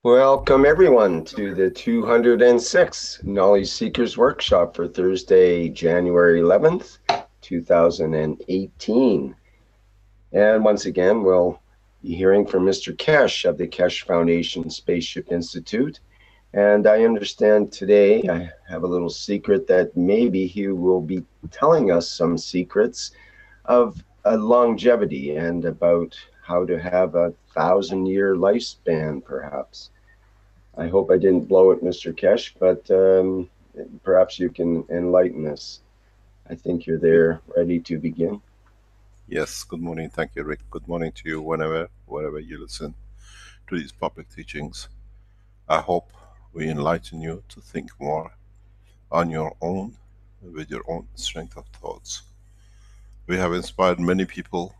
Welcome everyone to the 206th Knowledge Seekers Workshop for Thursday, January 11th, 2018. And once again, we'll be hearing from Mr. Keshe of the Keshe Foundation Spaceship Institute. And I understand today I have a little secret that maybe he will be telling us some secrets of longevity and about how to have a 1,000-year lifespan, perhaps. I hope I didn't blow it, Mr. Keshe, but perhaps you can enlighten us. I think you're there, ready to begin. Yes, good morning. Thank you, Rick. Good morning to you wherever you listen to these public teachings. I hope we enlighten you to think more on your own, with your own strength of thoughts. We have inspired many people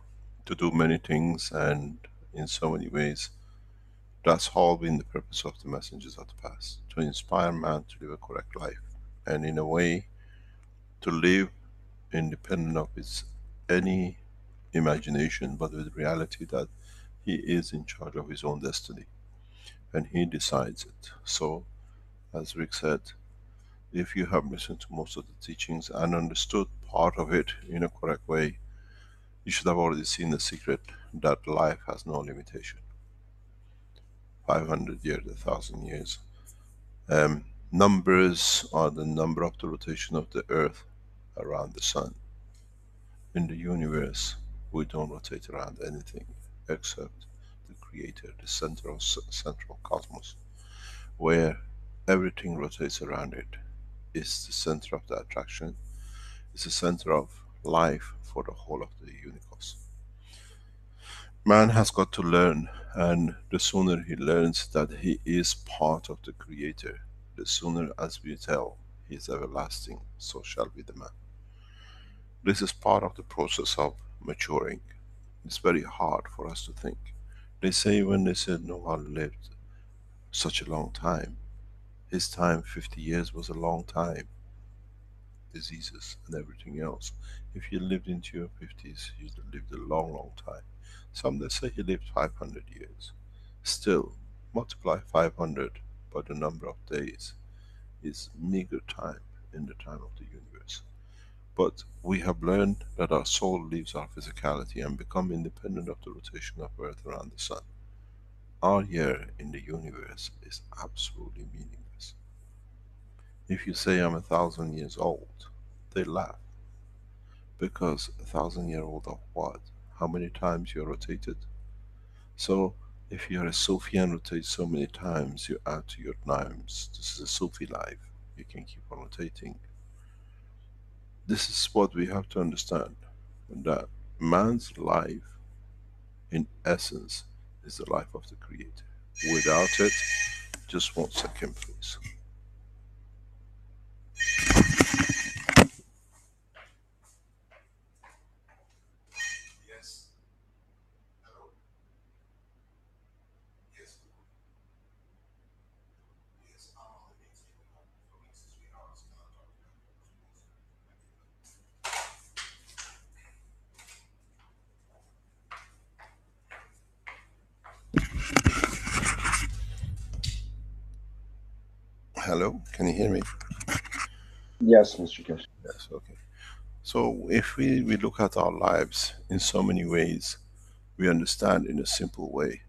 to do many things, and in so many ways. That's all been the purpose of the messengers of the past, to inspire man to live a correct life, and in a way to live independent of his any imagination, but with reality that he is in charge of his own destiny and he decides it. So, as Rick said, if you have listened to most of the teachings and understood part of it in a correct way, you should have already seen the secret that life has no limitation. 500 years, 1,000 years. Numbers are the number of the rotation of the earth around the sun. In the universe, we don't rotate around anything except the creator, the central cosmos, where everything rotates around it. Is the center of the attraction, is the center of life for the whole of the universe. Man has got to learn, and the sooner he learns that he is part of the creator, the sooner, as we tell, he is everlasting, so shall be the man. This is part of the process of maturing. It's very hard for us to think. They say, when they said Noah lived such a long time, his time, 50 years, was a long time. Diseases and everything else. If you lived into your 50s, you lived a long, long time. Some they say he lived 500 years. Still, multiply 500 by the number of days is meager time in the time of the universe. But we have learned that our soul leaves our physicality and become independent of the rotation of Earth around the sun. Our year in the universe is absolutely meaningless. If you say I'm 1,000 years old, they laugh. Because 1,000-year-old of what? How many times you are rotated? So, if you are a Sufi and rotate so many times, you add to your times. This is a Sufi life. You can keep on rotating. This is what we have to understand. That man's life, in essence, is the life of the Creator. Without it, just 1 second please. Yes. Hello? Yes. Yes, I'm on the meeting for next 3 hours. Hello, can you hear me? Yes, Mr. Keshe. Yes, okay. So if we look at our lives in so many ways, we understand in a simple way,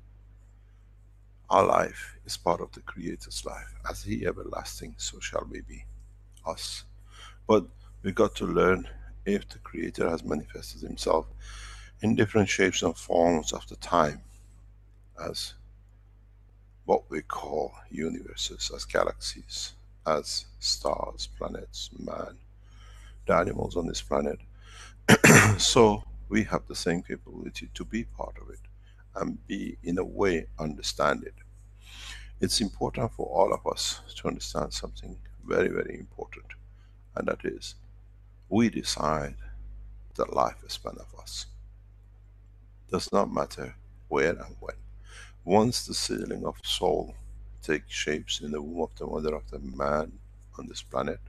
our life is part of the Creator's life. As He everlasting, so shall we be, us. But we got to learn, if the Creator has manifested Himself in different shapes and forms of the time, as what we call universes, as galaxies, as stars, planets, man, the animals on this planet. So we have the same capability to be part of it and be, in a way, understand it. It's important for all of us to understand something very, very important, and that is, we decide the lifespan of us. Does not matter where and when. Once the sealing of soul takes shapes in the womb of the mother of the man on this planet,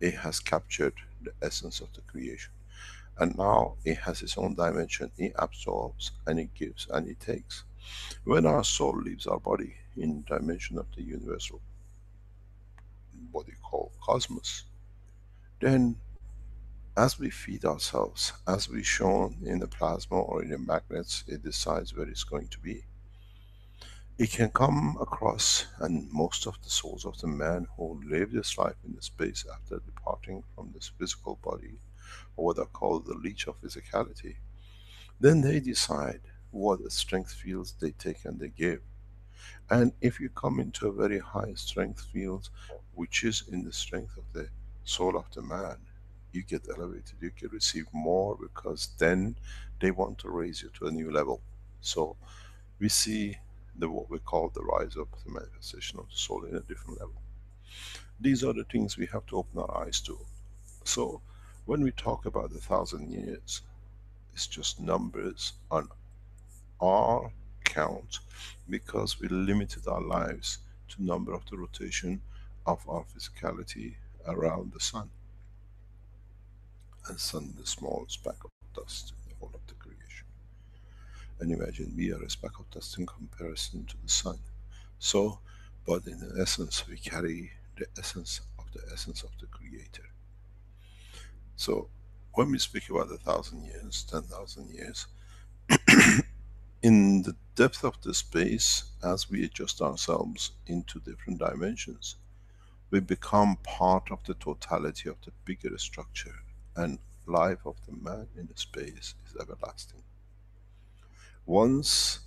it has captured the essence of the creation. And now it has its own dimension. It absorbs and it gives and it takes. When our soul leaves our body in dimension of the universal, what you call cosmos, then as we feed ourselves, as we shown in the plasma or in the magnets, it decides where it's going to be. It can come across, and most of the souls of the man who live this life in the space after departing from this physical body, or what I call the leech of physicality, then they decide what strength fields they take and they give. And if you come into a very high strength field, which is in the strength of the soul of the man, you get elevated, you can receive more, because then they want to raise you to a new level. So we see what we call the rise of the manifestation of the soul in a different level. These are the things we have to open our eyes to. So when we talk about 1,000 years, it's just numbers on our count, because we limited our lives to number of the rotation of our physicality around the sun. And sun, the smallest speck of dust in the whole of the creation. And imagine we are a speck of dust in comparison to the sun. So, but in essence, we carry the essence of the Creator. So, when we speak about 1,000 years, 10,000 years, in the depth of the space, as we adjust ourselves into different dimensions, we become part of the totality of the bigger structure, and life of the man in the space is everlasting. Once,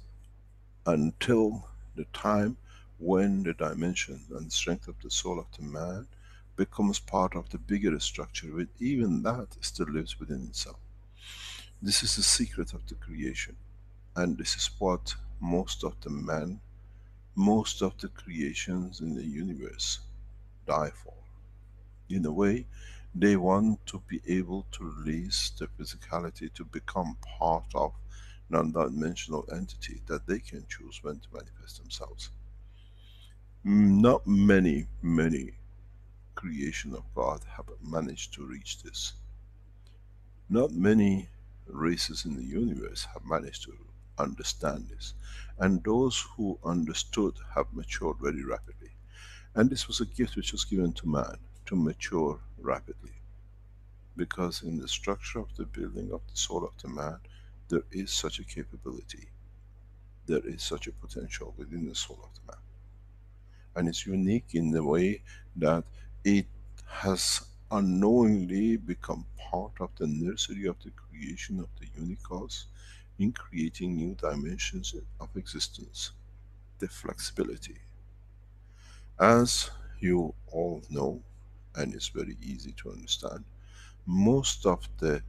until the time when the dimension and strength of the soul of the man becomes part of the bigger structure, with even that still lives within itself. This is the secret of the creation, and this is what most of the men, most of the creations in the universe die for. In a way, they want to be able to release the physicality to become part of non-dimensional entity that they can choose when to manifest themselves. Not many creation of God have managed to reach this. Not many races in the universe have managed to understand this. And those who understood have matured very rapidly. And this was a gift which was given to man, to mature rapidly. Because in the structure of the building of the soul of the man, there is such a capability. There is such a potential within the soul of the man. And it's unique in the way that it has unknowingly become part of the nursery of the creation of the Unicos, in creating new dimensions of existence. The flexibility. As you all know, and it's very easy to understand, most of the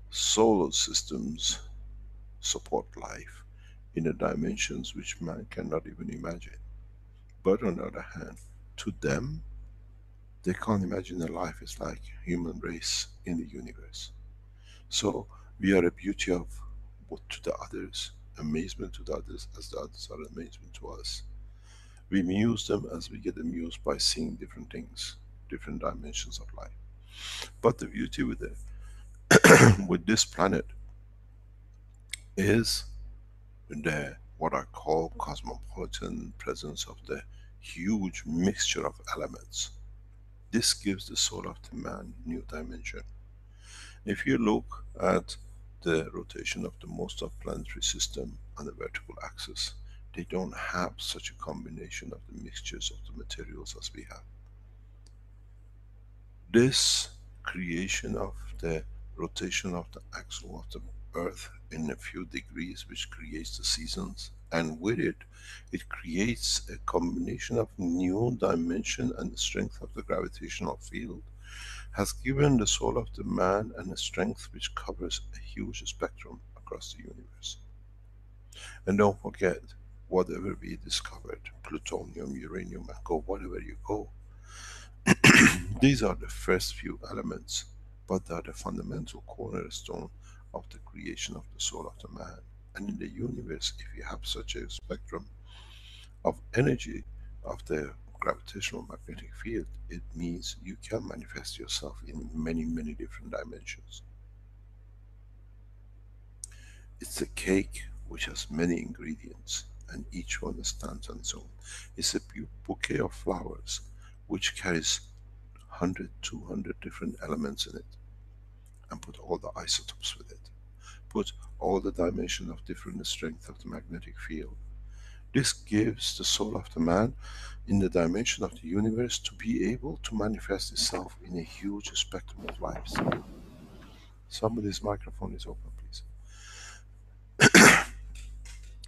solar systems support life in the dimensions which man cannot even imagine. But on the other hand, to them, they can't imagine a life is like human race in the universe. So we are a beauty of what to the others, amazement to the others, as the others are amazement to us. We muse them as we get amused by seeing different things, different dimensions of life. But the beauty with it, with this planet, is the what I call cosmopolitan presence of the huge mixture of elements. This gives the soul of the man new dimension. If you look at the rotation of the most of planetary system on the vertical axis, they don't have such a combination of the mixtures of the materials as we have. This creation of the rotation of the axle of the earth in a few degrees, which creates the seasons, and with it, it creates a combination of new dimension and strength of the gravitational field, has given the soul of the man and a strength which covers a huge spectrum across the universe. And don't forget, whatever we discovered, plutonium, uranium, and go, whatever you go, these are the first few elements, but they are the fundamental cornerstone of the creation of the soul of the man. And in the universe, if you have such a spectrum of energy of the gravitational magnetic field, it means you can manifest yourself in many different dimensions. It's a cake which has many ingredients, and each one stands on its own. It's a bouquet of flowers which carries 100, 200 different elements in it, and put all the isotopes with it. Put all the dimensions of different strength of the magnetic field. This gives the soul of the man in the dimension of the universe to be able to manifest itself in a huge spectrum of lives. Somebody's microphone is open, please.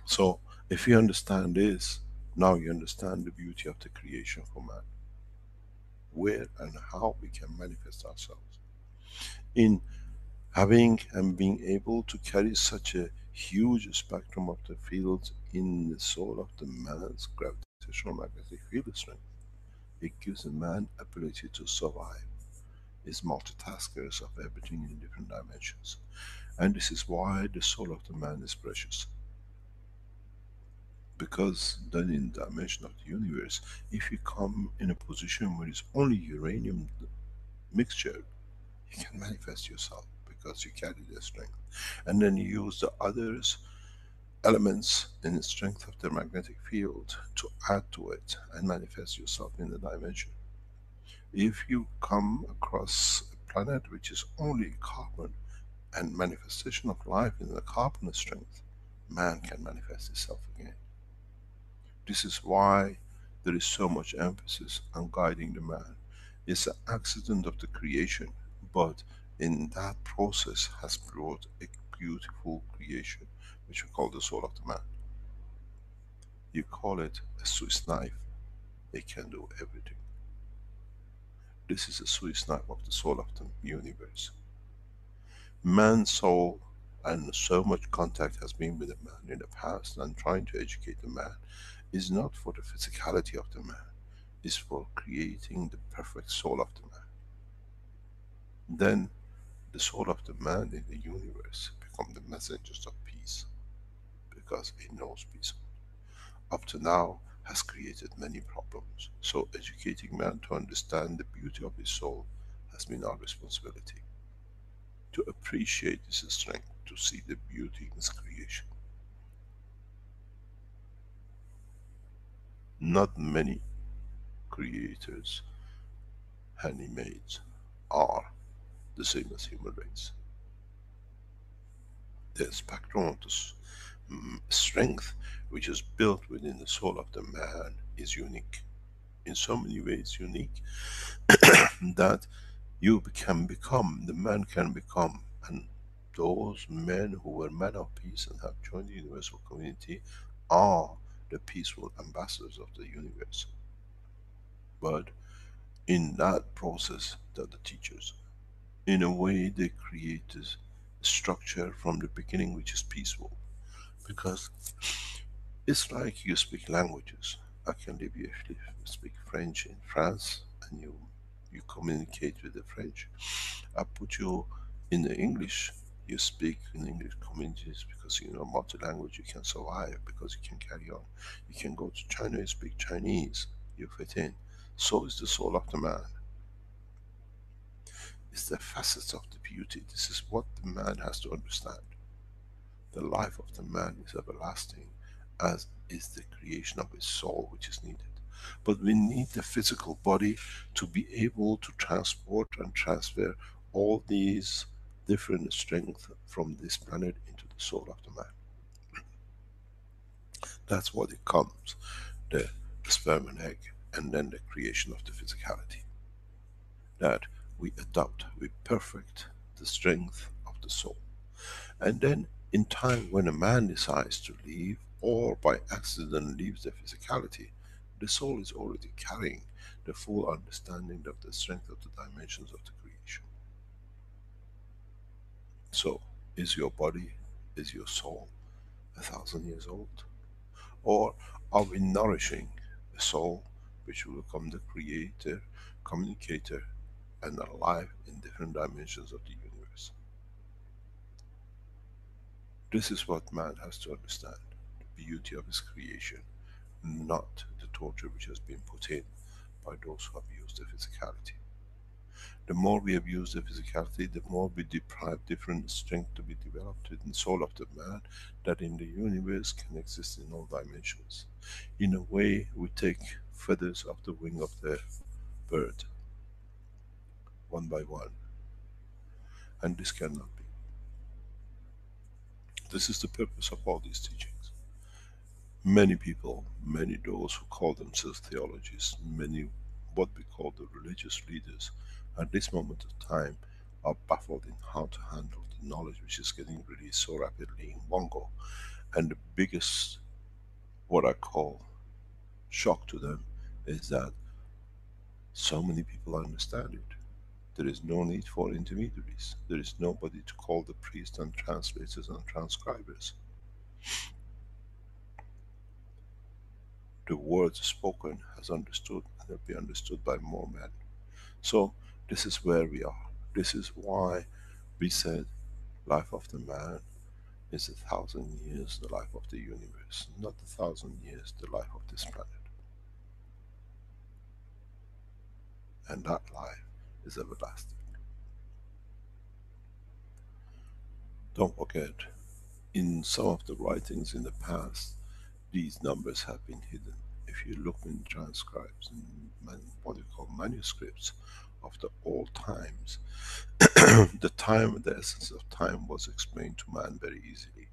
So, if you understand this, now you understand the beauty of the creation for man. Where and how we can manifest ourselves. In having and being able to carry such a huge spectrum of the fields in the soul of the man's gravitational magnetic field strength, it gives a man ability to survive. Is multitaskers of everything in different dimensions. And this is why the soul of the man is precious. Because then in the dimension of the universe, if you come in a position where it's only uranium mixture, you can manifest yourself because you carry the strength. And then you use the others elements in the strength of the magnetic field to add to it and manifest yourself in the dimension. If you come across a planet which is only carbon and manifestation of life in the carbon strength, man can manifest itself again. This is why there is so much emphasis on guiding the man. It's an accident of the creation, but in that process has brought a beautiful creation, which we call the soul of the man. You call it a Swiss knife, it can do everything. This is a Swiss knife of the soul of the universe. Man's soul, and so much contact has been with the man in the past and trying to educate the man, is not for the physicality of the man, is for creating the perfect soul of the man. Then the soul of the man in the universe become the messengers of peace, because it knows peace. Up to now has created many problems. So educating man to understand the beauty of his soul has been our responsibility. To appreciate this strength, to see the beauty in his creation. Not many creators, handmaids, are the same as human race. The spectrum of the strength which is built within the soul of the man is unique. In so many ways unique that you can become, the man can become, and those men who were men of peace and have joined the universal community are the peaceful ambassadors of the universe. But in that process, they're the teachers. In a way, they create this structure from the beginning which is peaceful. Because it's like you speak languages. I can leave you if you speak French in France and you communicate with the French. I put you in the English, you speak in English communities because you know multi-language, you can survive because you can carry on. You can go to China, you speak Chinese, you fit in. So is the soul of the man. It's the facets of the beauty. This is what the man has to understand. The life of the man is everlasting, as is the creation of his soul which is needed. But we need the physical body to be able to transport and transfer all these different strengths from this planet into the soul of the man. That's what it comes, the sperm and egg, and then the creation of the physicality. That we adopt, we perfect the strength of the soul. And then in time when a man decides to leave, or by accident leaves the physicality, the soul is already carrying the full understanding of the strength of the dimensions of the creation. So, is your body, is your soul 1,000 years old? Or are we nourishing a soul which will become the creator, communicator, and alive in different dimensions of the universe? This is what man has to understand, the beauty of his creation, not the torture which has been put in by those who abuse the physicality. The more we abuse the physicality, the more we deprive different strength to be developed in the soul of the man, that in the universe can exist in all dimensions. In a way, we take feathers off the wing of the bird, one by one, and this cannot be. This is the purpose of all these teachings. Many people, many those who call themselves theologists, many what we call the religious leaders, at this moment of time are baffled in how to handle the knowledge which is getting released so rapidly in one go. And the biggest, what I call, shock to them is that so many people understand it. There is no need for intermediaries. There is nobody to call the priests and translators and transcribers. The word spoken has understood and will be understood by more men. So this is where we are. This is why we said life of the man is 1,000 years, the life of the universe, not 1,000 years, the life of this planet. And that life is everlasting. Don't forget, in some of the writings in the past, these numbers have been hidden. If you look in transcripts and what you call manuscripts of the old times, the time, the essence of time was explained to man very easily.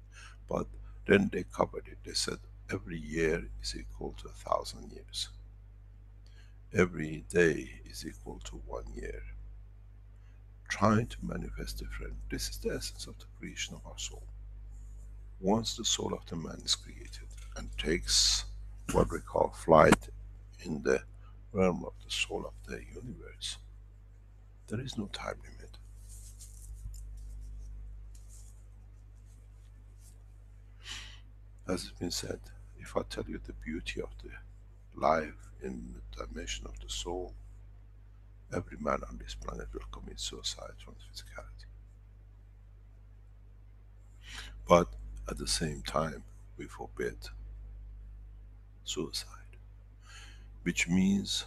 But then they covered it. They said every year is equal to 1,000 years. Every day is equal to 1 year. Trying to manifest different. This is the essence of the creation of our soul. Once the soul of the man is created and takes what we call flight in the realm of the soul of the universe, there is no time limit. As it's been said, if I tell you the beauty of the life in the dimension of the soul, every man on this planet will commit suicide from physicality. But at the same time, we forbid suicide, which means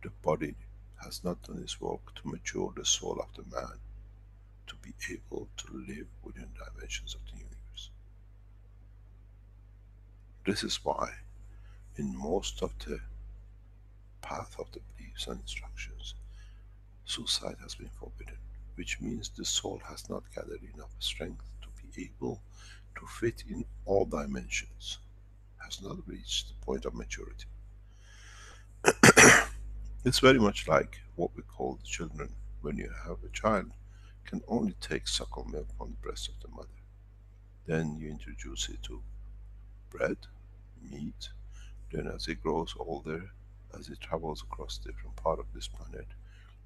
the body has not done its work to mature the soul of the man to be able to live within dimensions of the universe. This is why in most of the path of the beliefs and instructions, suicide has been forbidden, which means the soul has not gathered enough strength to be able to fit in all dimensions, has not reached the point of maturity. It's very much like what we call the children. When you have a child, can only take suckle milk from the breast of the mother. Then you introduce it to bread, meat. Then as it grows older, as it travels across different part of this planet,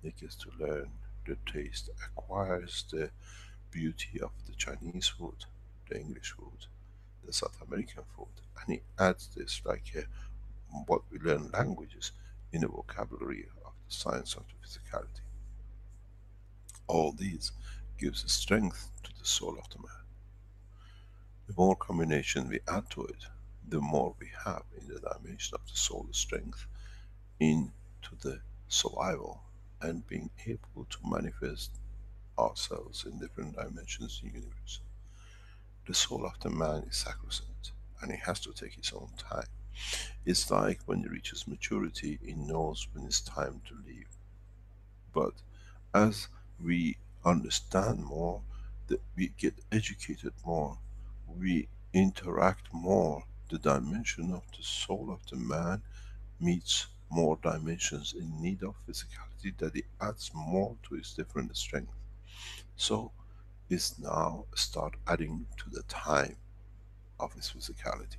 it gets to learn the taste, acquires the beauty of the Chinese food, the English food, the South American food, and it adds this like what we learn languages in the vocabulary of the science of the physicality. All these gives strength to the soul of the man. The more combination we add to it, the more we have in the dimension of the soul strength into the survival and being able to manifest ourselves in different dimensions in the universe. The soul of the man is sacrosanct and it has to take its own time. It's like when it reaches maturity, it knows when it's time to leave. But as we understand more, that we get educated more, we interact more, the dimension of the soul of the man meets more dimensions in need of physicality, that it adds more to its different strength. So it's now start adding to the time of its physicality.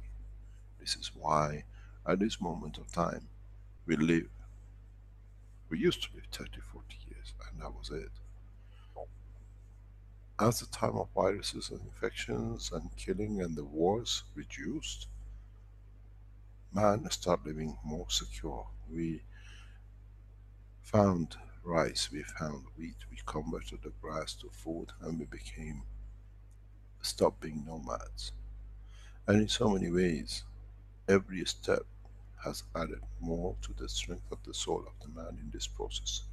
This is why at this moment of time we live, we used to live 30, 40 years and that was it. As the time of viruses and infections and killing and the wars reduced, man start living more secure. We found rice, we found wheat, we converted the grass to food and we became, stopped being nomads. And in so many ways, every step has added more to the strength of the soul of the man in this process.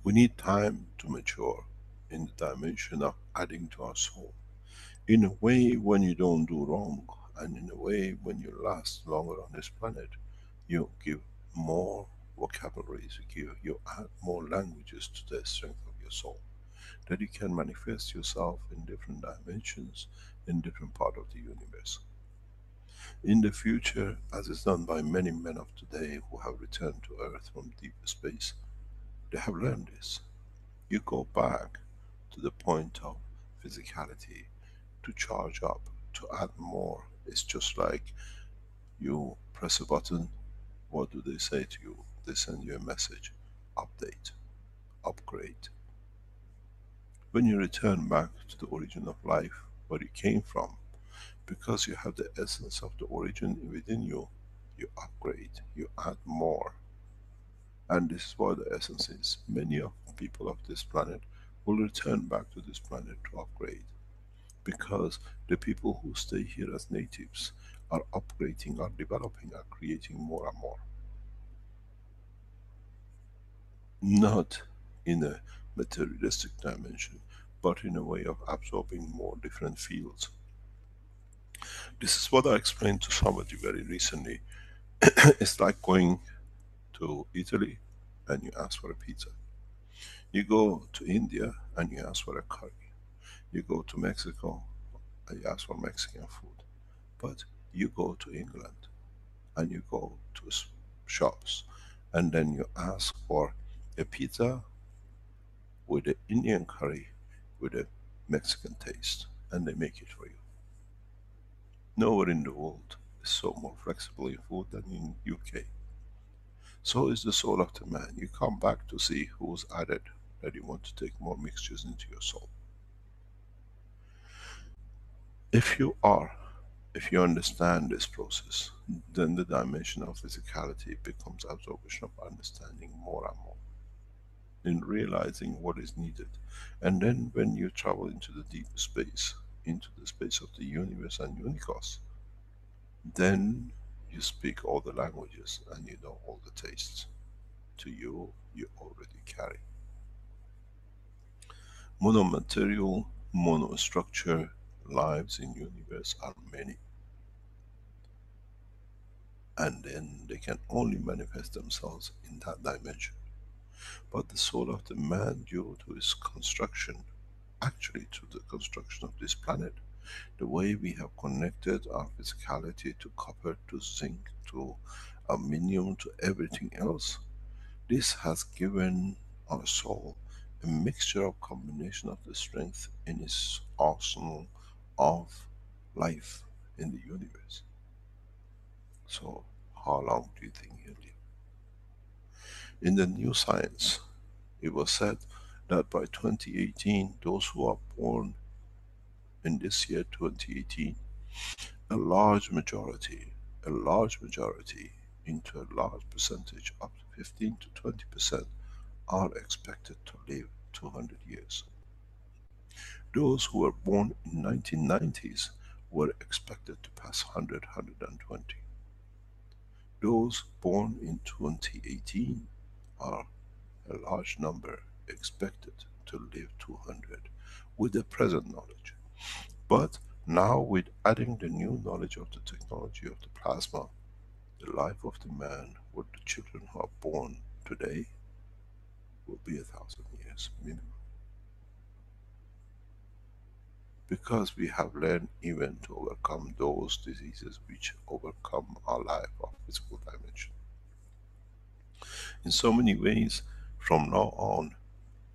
We need time to mature in the dimension of adding to our soul. In a way, when you don't do wrong, and in a way, when you last longer on this planet, you give more vocabularies, you add more languages to the strength of your soul, that you can manifest yourself in different dimensions, in different part of the universe. In the future, as is done by many men of today who have returned to Earth from deep space, they have learned this. You go back to the point of physicality, to charge up, to add more. It's just like you press a button, what do they say to you? They send you a message, update, upgrade. When you return back to the origin of life, where you came from, because you have the essence of the origin within you, you upgrade, you add more. And this is what the essence is. Many of the people of this planet will return back to this planet to upgrade. Because the people who stay here as natives are upgrading, are developing, are creating more and more. Not in a materialistic dimension, but in a way of absorbing more different fields. This is what I explained to somebody very recently. It's like going to Italy and you ask for a pizza. You go to India and you ask for a curry. You go to Mexico and you ask for Mexican food. But you go to England and you go to shops and then you ask for a pizza with an Indian curry with a Mexican taste, and they make it for you. Nowhere in the world is so more flexible in food than in UK. So is the soul of the man. You come back to see who's added, that you want to take more mixtures into your soul. If you are, if you understand this process, then the dimension of physicality becomes absorption of understanding more and more, in realizing what is needed. And then when you travel into the deep space, into the space of the universe and unicos, then you speak all the languages and you know all the tastes. To you, you already carry. Monomaterial, monostructure lives in universe are many. And then they can only manifest themselves in that dimension. But the soul of the man, due to its construction, actually to the construction of this planet, the way we have connected our physicality to copper, to zinc, to aluminum, to everything else, this has given our soul a mixture of combination of the strength in its arsenal of life in the universe. So, how long do you think he'll live? In the new science, it was said that by 2018, those who are born in this year 2018, a large majority, into a large percentage, up to 15 to 20%, are expected to live 200 years. Those who were born in 1990s were expected to pass 100, 120. Those born in 2018 are a large number expected to live 200 with the present knowledge. But now with adding the new knowledge of the technology of the plasma, the life of the man with the children who are born today will be 1,000 years minimum. Because we have learned even to overcome those diseases which overcome our life of physical dimension. In so many ways, from now on,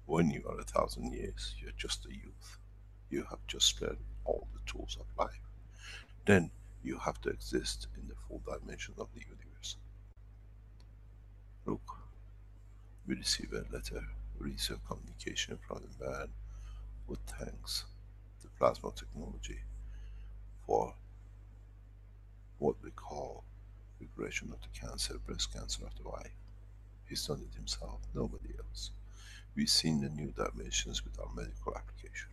when you are 1,000 years, you're just a youth. You have just learned all the tools of life. Then you have to exist in the full dimension of the universe. Look, we receive a letter, we receive communication from the man who thanks the plasma technology for what we call regression of the cancer, breast cancer of the wife. He's done it himself, nobody else. We've seen the new dimensions with our medical application.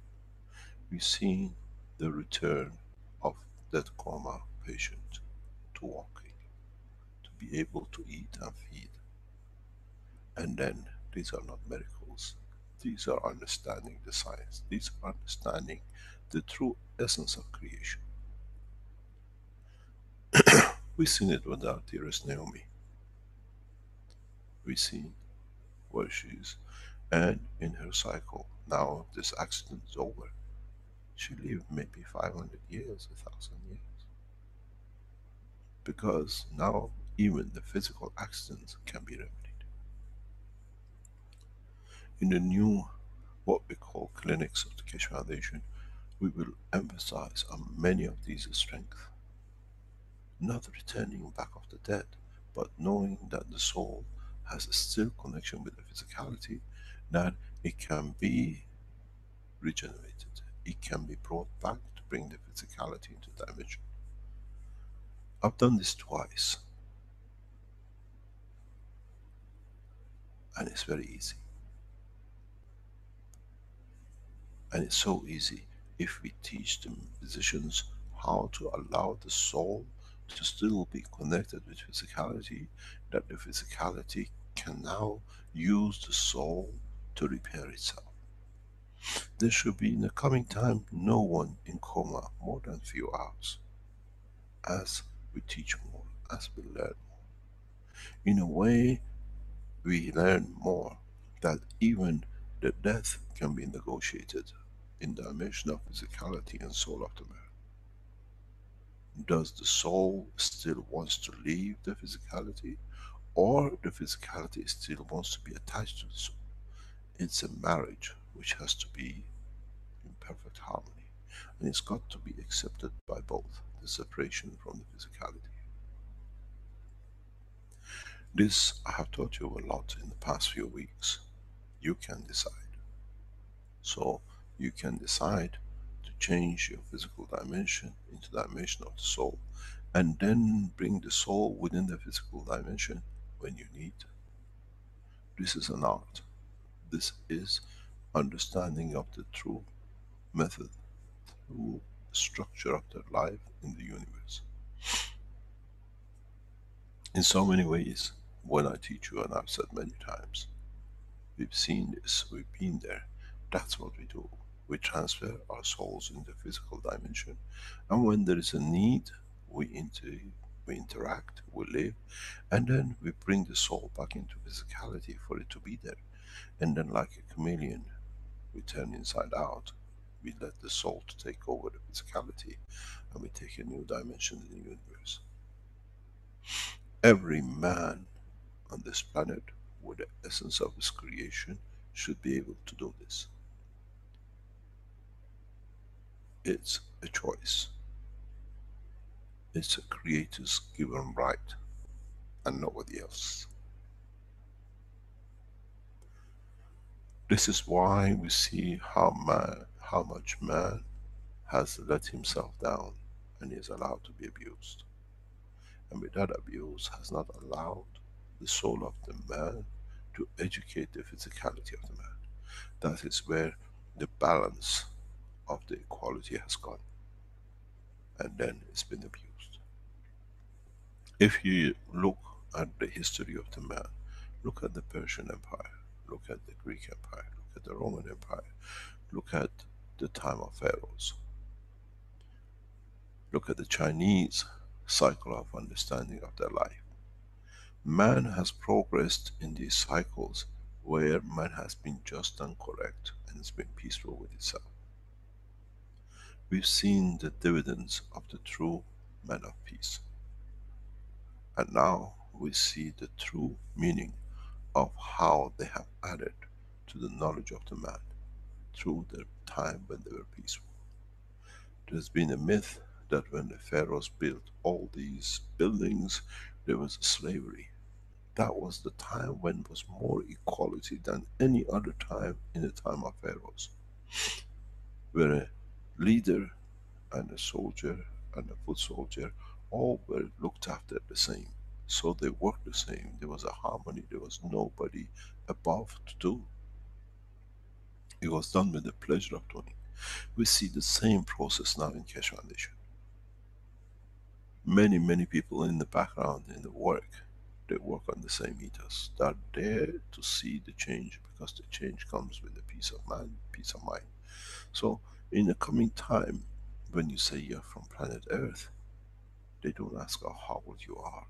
We've seen the return of that coma patient to walking, to be able to eat and feed. And then these are not miracles, These are understanding the science. These are understanding the true essence of creation. We've seen it with our dearest Naomi. We've seen where she is, and in her cycle. Now this accident is over. She lived maybe 500 years, 1,000 years. Because now even the physical accidents can be remedied. In the new, what we call clinics of the Keshe Foundation, we will emphasize on many of these strengths. Not returning back of the dead, but knowing that the soul has a still connection with the physicality, that it can be regenerated. It can be brought back to bring the physicality into dimension. I've done this twice, and it's very easy. And it's so easy if we teach the physicians how to allow the soul to still be connected with physicality, that the physicality can now use the soul to repair itself. There should be in the coming time no one in coma more than few hours. As we teach more, as we learn more. In a way, we learn more that even the death can be negotiated in the dimension of physicality and soul of the man. Does the soul still wants to leave the physicality, or the physicality still wants to be attached to the soul? It's a marriage which has to be in perfect harmony, and it's got to be accepted by both, the separation from the physicality. This I have taught you a lot in the past few weeks. You can decide. So you can decide to change your physical dimension into the dimension of the soul, and then bring the soul within the physical dimension when you need. This is an art. This is understanding of the true method, true structure of their life in the universe. In so many ways, when I teach you, and I've said many times, we've seen this, we've been there. That's what we do. We transfer our souls in the physical dimension, and when there is a need, we interact, we live, and then we bring the soul back into physicality for it to be there. And then like a chameleon, we turn inside out. We let the soul to take over the physicality, and we take a new dimension in the universe. Every man on this planet, with the essence of his creation, should be able to do this. It's a choice. It's a creator's given right, and nobody else. This is why we see how much man has let himself down, and is allowed to be abused. And with that abuse has not allowed the soul of the man to educate the physicality of the man. That is where the balance of the equality has gone, and then it's been abused. If you look at the history of the man, look at the Persian Empire, look at the Greek Empire, look at the Roman Empire, look at the time of pharaohs, look at the Chinese cycle of understanding of their life. Man has progressed in these cycles where man has been just and correct, and it's been peaceful with itself. We've seen the dividends of the true man of peace. And now we see the true meaning of how they have added to the knowledge of the man through the time when they were peaceful. There's been a myth that when the pharaohs built all these buildings, there was slavery. That was the time when there was more equality than any other time in the time of pharaohs. Where a leader and a soldier and a foot soldier all were looked after the same. So they worked the same, there was a harmony, there was nobody above to do. It was done with the pleasure of doing. We see the same process now in Keshe Foundation. Many people in the background, in the work, They work on the same ethos. They're there to see the change, because the change comes with the peace of mind, peace of mind. So, in the coming time, when you say you're from planet Earth, they don't ask how old you are.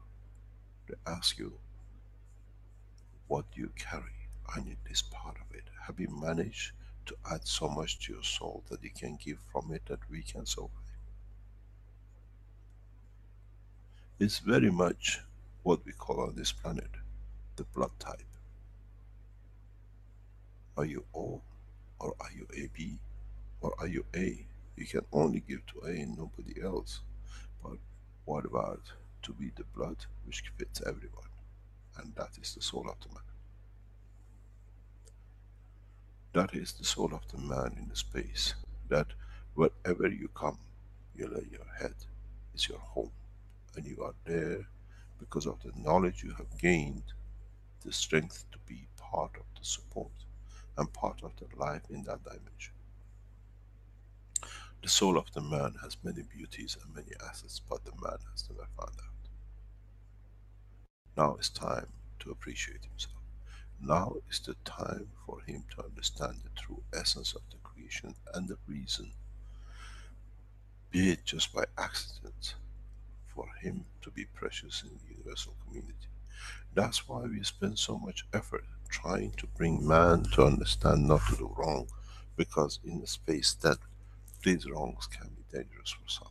They ask you, what do you carry? I need this part of it. Have you managed to add so much to your soul that you can give from it that we can survive? It's very much what we call on this planet the blood type. Are you O, or are you AB, or are you A? You can only give to A and nobody else. But what about to be the blood which fits everyone? And that is the soul of the man. That is the soul of the man in the space. That wherever you come, you lay your head. It's your home. And you are there because of the knowledge you have gained, the strength to be part of the support and part of the life in that dimension. The soul of the man has many beauties and many assets, but the man has never found out. Now it's time to appreciate himself. Now is the time for him to understand the true essence of the creation and the reason, be it just by accident, for him to be precious in the universal community. That's why we spend so much effort trying to bring man to understand not to do wrong, because in a space that these wrongs can be dangerous for some.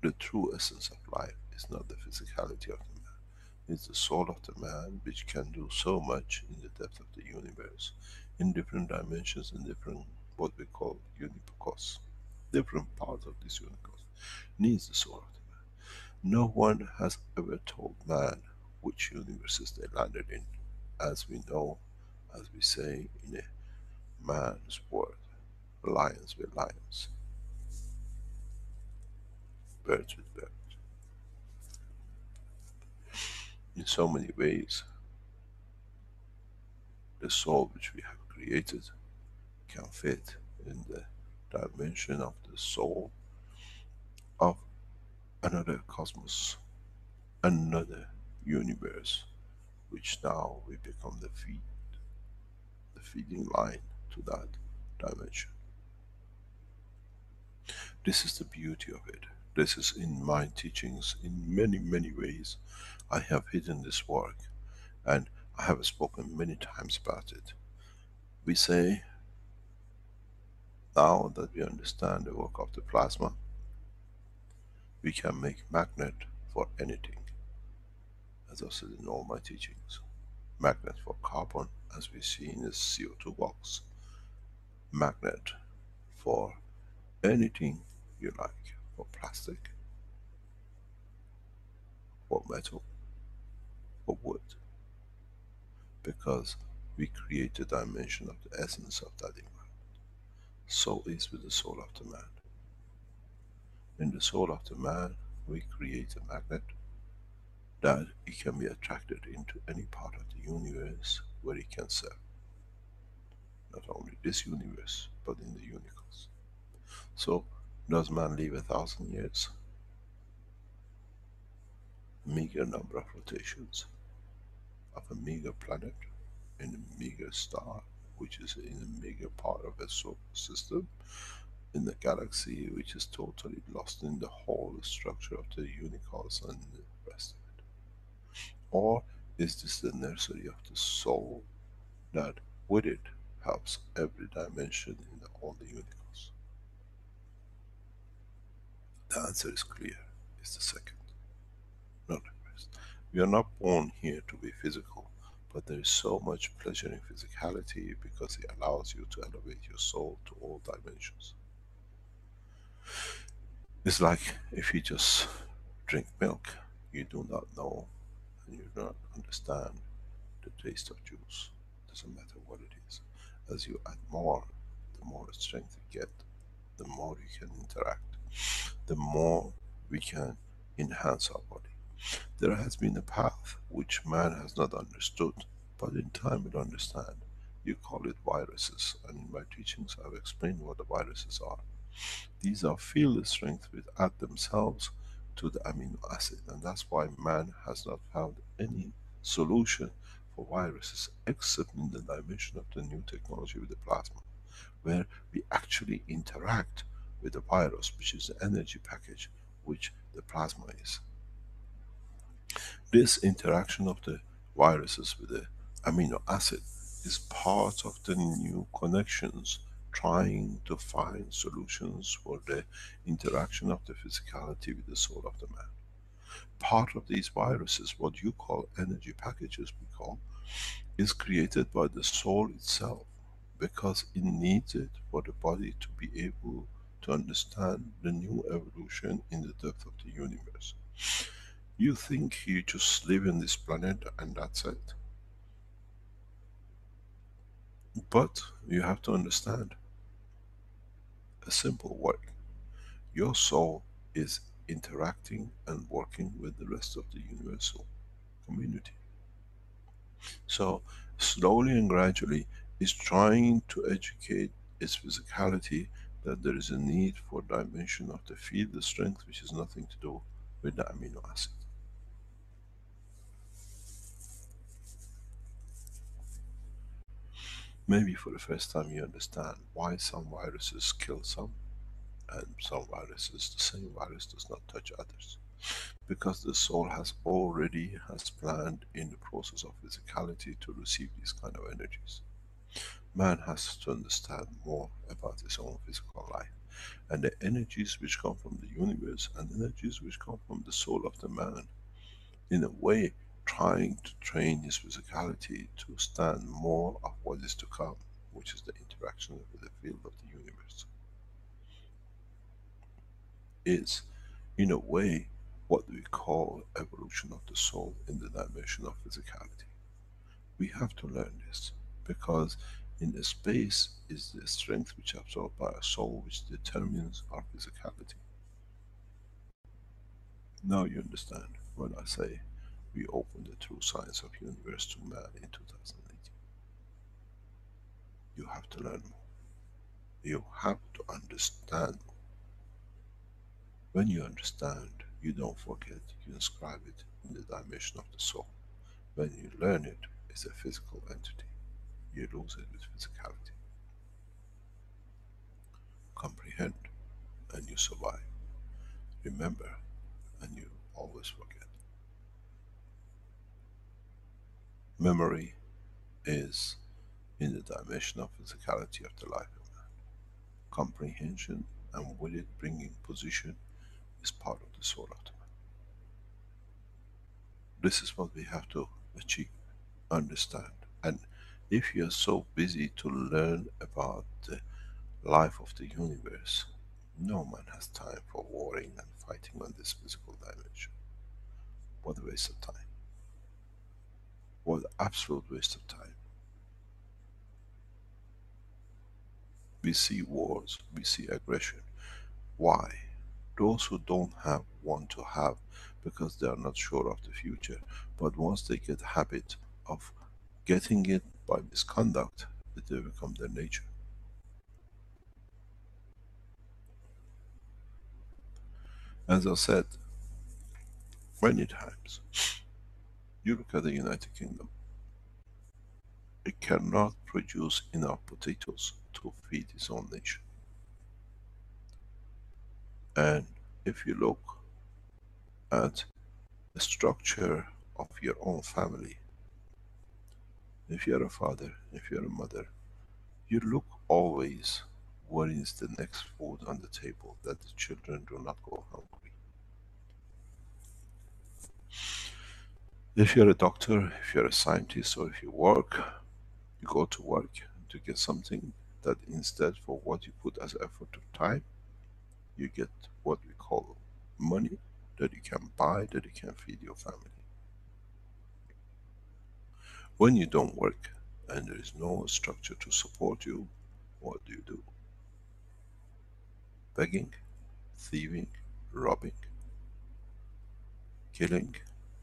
The true essence of life is not the physicality of the man, it's the soul of the man which can do so much in the depth of the universe, in different dimensions, in different, what we call unicos. Different parts of this unicos needs the soul of the man. No one has ever told man which universes they landed in. As we know, as we say in a man's world, lions with lions, birds with birds. In so many ways, the soul which we have created can fit in the dimension of the soul of another cosmos, another universe, which now we become the feeding line to that dimension. This is the beauty of it. This is in my teachings, in many, many ways. I have hidden this work, and I have spoken many times about it. We say, now that we understand the work of the plasma, we can make magnet for anything. As I said in all my teachings, magnet for carbon, as we see in the CO2 box, magnet for anything you like, for plastic, for metal, for wood, because we create the dimension of the essence of that environment. So is with the soul of the man. In the soul of the man, we create a magnet that it can be attracted into any part of the universe where it can serve. Not only this universe, but in the universe. So, does man live 1,000 years? Meager number of rotations of a meager planet in a meager star, which is in a meager part of a solar system, in the galaxy which is totally lost in the whole structure of the unicos and the rest of it. Or is this the nursery of the soul that with it helps every dimension in all the unicos? The answer is clear, it's the second, not the first. We are not born here to be physical, but there is so much pleasure in physicality because it allows you to elevate your soul to all dimensions. It's like if you just drink milk, you do not know and you do not understand the taste of juice. Doesn't matter what it is. As you add more, the more strength you get, the more you can interact, the more we can enhance our body. There has been a path which man has not understood, but in time we'll understand. You call it viruses, and in my teachings I've explained what the viruses are. These are field strength which add themselves to the amino acid. And that's why man has not found any solution for viruses except in the dimension of the new technology with the plasma, where we actually interact with the virus, which is the energy package, which the plasma is. This interaction of the viruses with the amino acid is part of the new connections, trying to find solutions for the interaction of the physicality with the soul of the man. Part of these viruses, what you call energy packages, we call, is created by the soul itself, because it needs it for the body to be able to understand the new evolution in the depth of the universe. You think you just live in this planet and that's it. But you have to understand a simple word. Your soul is interacting and working with the rest of the universal community. So slowly and gradually it's trying to educate its physicality that there is a need for dimension of the field strength, which has nothing to do with the amino acid. Maybe for the first time you understand why some viruses kill some, and some viruses, the same virus does not touch others. Because the soul has already has planned in the process of physicality to receive these kind of energies. Man has to understand more about his own physical life. And the energies which come from the universe and energies which come from the soul of the man, in a way trying to train his physicality to stand more of what is to come, which is the interaction with the field of the universe, is in a way what we call evolution of the soul in the dimension of physicality. We have to learn this, because in the space is the strength which is absorbed by our soul, which determines our physicality. Now you understand when I say we open the true science of universe to man in 2018. You have to learn more. You have to understand more. When you understand, you don't forget, you inscribe it in the dimension of the soul. When you learn it, it's a physical entity. You lose it with physicality. Comprehend, and you survive. Remember, and you always forget. Memory is in the dimension of physicality of the life of man. Comprehension, and with it bringing position, is part of the soul of the man. This is what we have to achieve, understand. And if you are so busy to learn about the life of the universe, no man has time for warring and fighting on this physical dimension. What a waste of time. What absolute waste of time. We see wars, we see aggression. Why? Those who don't have want to have, because they are not sure of the future. But once they get habit of getting it by misconduct, it will become their nature. As I said many times, you look at the United Kingdom, it cannot produce enough potatoes to feed its own nation. And if you look at the structure of your own family, if you're a father, if you're a mother, you look always what is the next food on the table, that the children do not go hungry. If you're a doctor, if you're a scientist, or if you work, you go to work to get something that instead for what you put as effort of time, you get what we call money that you can buy, that you can feed your family. When you don't work and there is no structure to support you, what do? Begging, thieving, robbing, killing,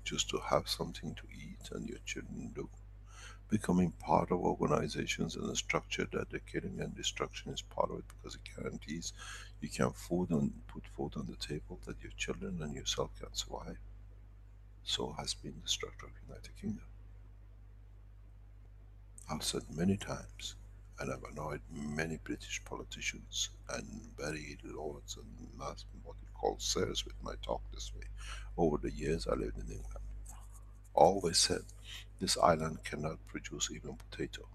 just to have something to eat and your children do. becoming part of organizations and a structure that the killing and destruction is part of it, because it guarantees you can put food on the table, that your children and yourself can survive. So has been the structure of United Kingdom. I've said many times, and I've annoyed many British politicians and very lords and what you call sirs with my talk this way. Over the years I lived in England, always said this island cannot produce even potato.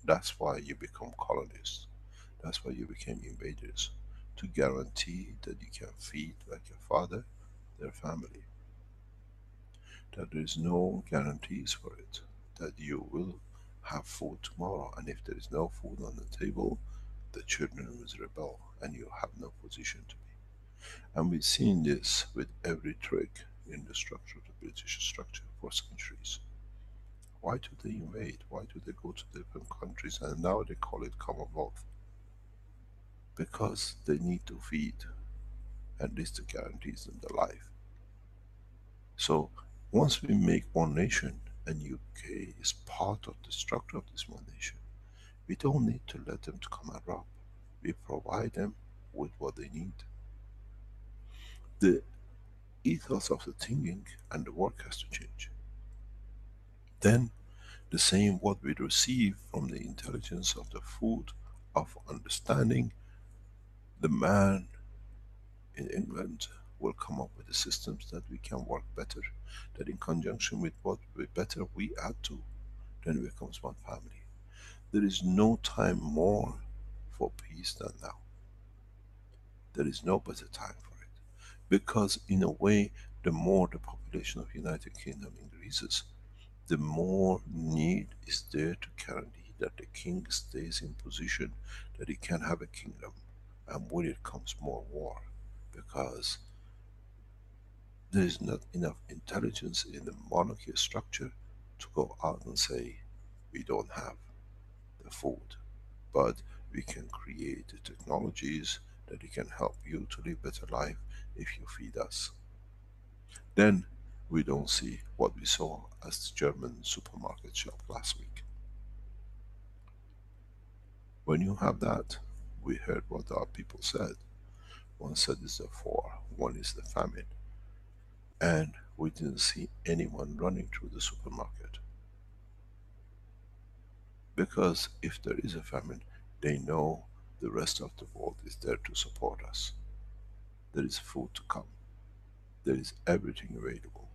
That's why you become colonists. That's why you became invaders. To guarantee that you can feed like your father, their family. That there is no guarantees for it. That you will have food tomorrow, and if there is no food on the table, the children will rebel and you have no position to be. And we've seen this with every trick in the structure of the British structure for centuries. Why do they invade? Why do they go to different countries? And now they call it Commonwealth. Because they need to feed, and this guarantees them the life. So once we make one nation, and UK is part of the structure of this one nation, we don't need to let them to come and rob. We provide them with what they need. The ethos of the thinking and the work has to change. Then the same what we receive from the intelligence of the food, of understanding, the man in England will come up with the systems that we can work better, that in conjunction with what we better we add to, then it becomes one family. There is no time more for peace than now. There is no better time for it. Because in a way, the more the population of United Kingdom increases, the more need is there to guarantee that the king stays in position, that he can have a kingdom. And with it comes more war. Because there is not enough intelligence in the monarchy structure to go out and say, we don't have the food, but we can create the technologies that it can help you to live better life if you feed us. Then we don't see what we saw as the German supermarket shop last week. When you have that, we heard what our people said. One said it's the war, one is the famine. And we didn't see anyone running through the supermarket. Because if there is a famine, they know the rest of the world is there to support us. There is food to come. There is everything available.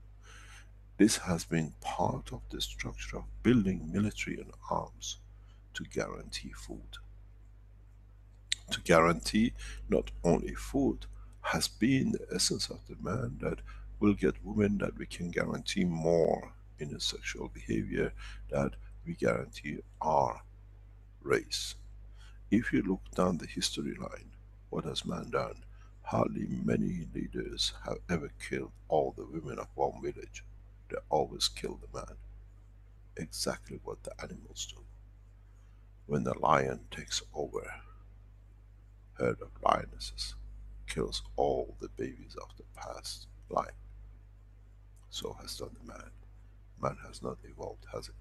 This has been part of the structure of building military and arms to guarantee food. To guarantee not only food, has been the essence of the man, that will get women, that we can guarantee more in a sexual behavior, that we guarantee our race. If you look down the history line, what has man done? Hardly many leaders have ever killed all the women of one village. They always kill the man. Exactly what the animals do. When the lion takes over herd of lionesses, kills all the babies of the past line. So has done the man. Man has not evolved, has it?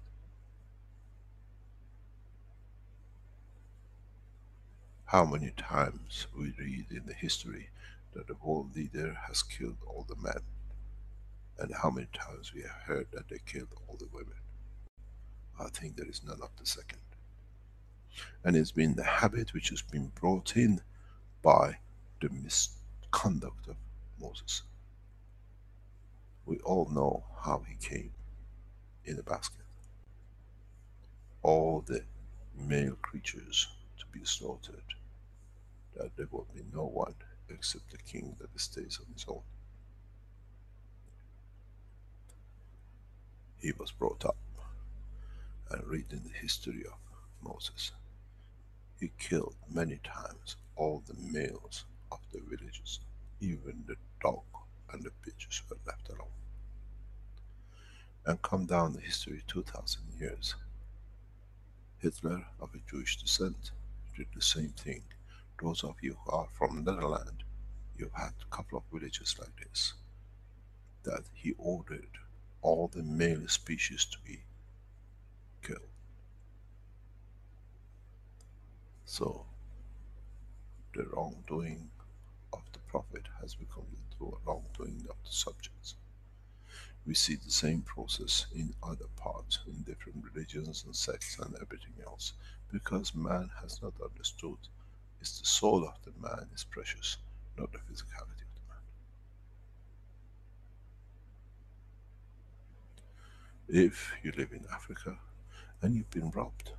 How many times we read in the history that the world leader has killed all the men, and how many times we have heard that they killed all the women? I think there is none of the second. And it's been the habit which has been brought in by the misconduct of Moses. We all know how he came in a basket. All the male creatures to be slaughtered, that there will be no one except the king that stays on his own. He was brought up, and read in the history of Moses. He killed many times all the males of the villages. Even the dog and the pigeons were left alone. And come down the history 2000 years. Hitler, of a Jewish descent, did the same thing. Those of you who are from Netherlands, you've had a couple of villages like this, that he ordered all the male species to be killed. So the wrongdoing of the Prophet has become the wrongdoing of the subjects. We see the same process in other parts, in different religions and sects and everything else. Because man has not understood, it's the soul of the man is precious, not the physicality of the man. If you live in Africa and you've been robbed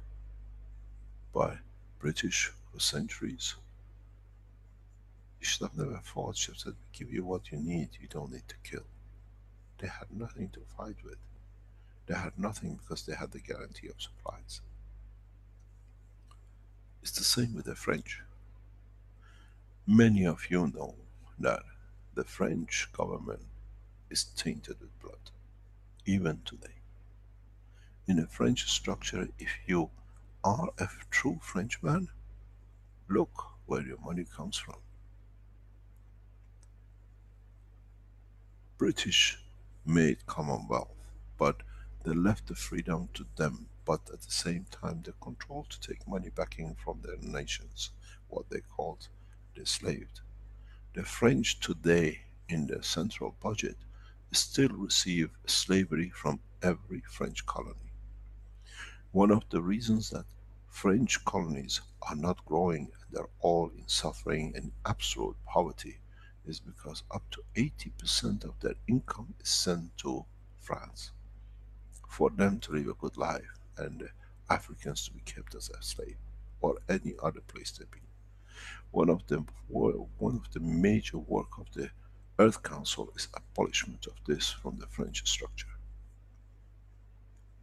by British for centuries, you should have never fought. Should have said, we give you what you need, you don't need to kill. They had nothing to fight with. They had nothing because they had the guarantee of supplies. It's the same with the French. Many of you know that the French government is tainted with blood, even today. In a French structure, if you are a true Frenchman, look where your money comes from. British made Commonwealth, but they left the freedom to them, but at the same time the control to take money back in from their nations, what they called the slaved. The French today in their central budget still receive slavery from every French colony. One of the reasons that French colonies are not growing and they're all in suffering and absolute poverty is because up to 80% of their income is sent to France for them to live a good life and Africans to be kept as a slave or any other place they've been. One of the major work of the Earth Council is abolishment of this from the French structure.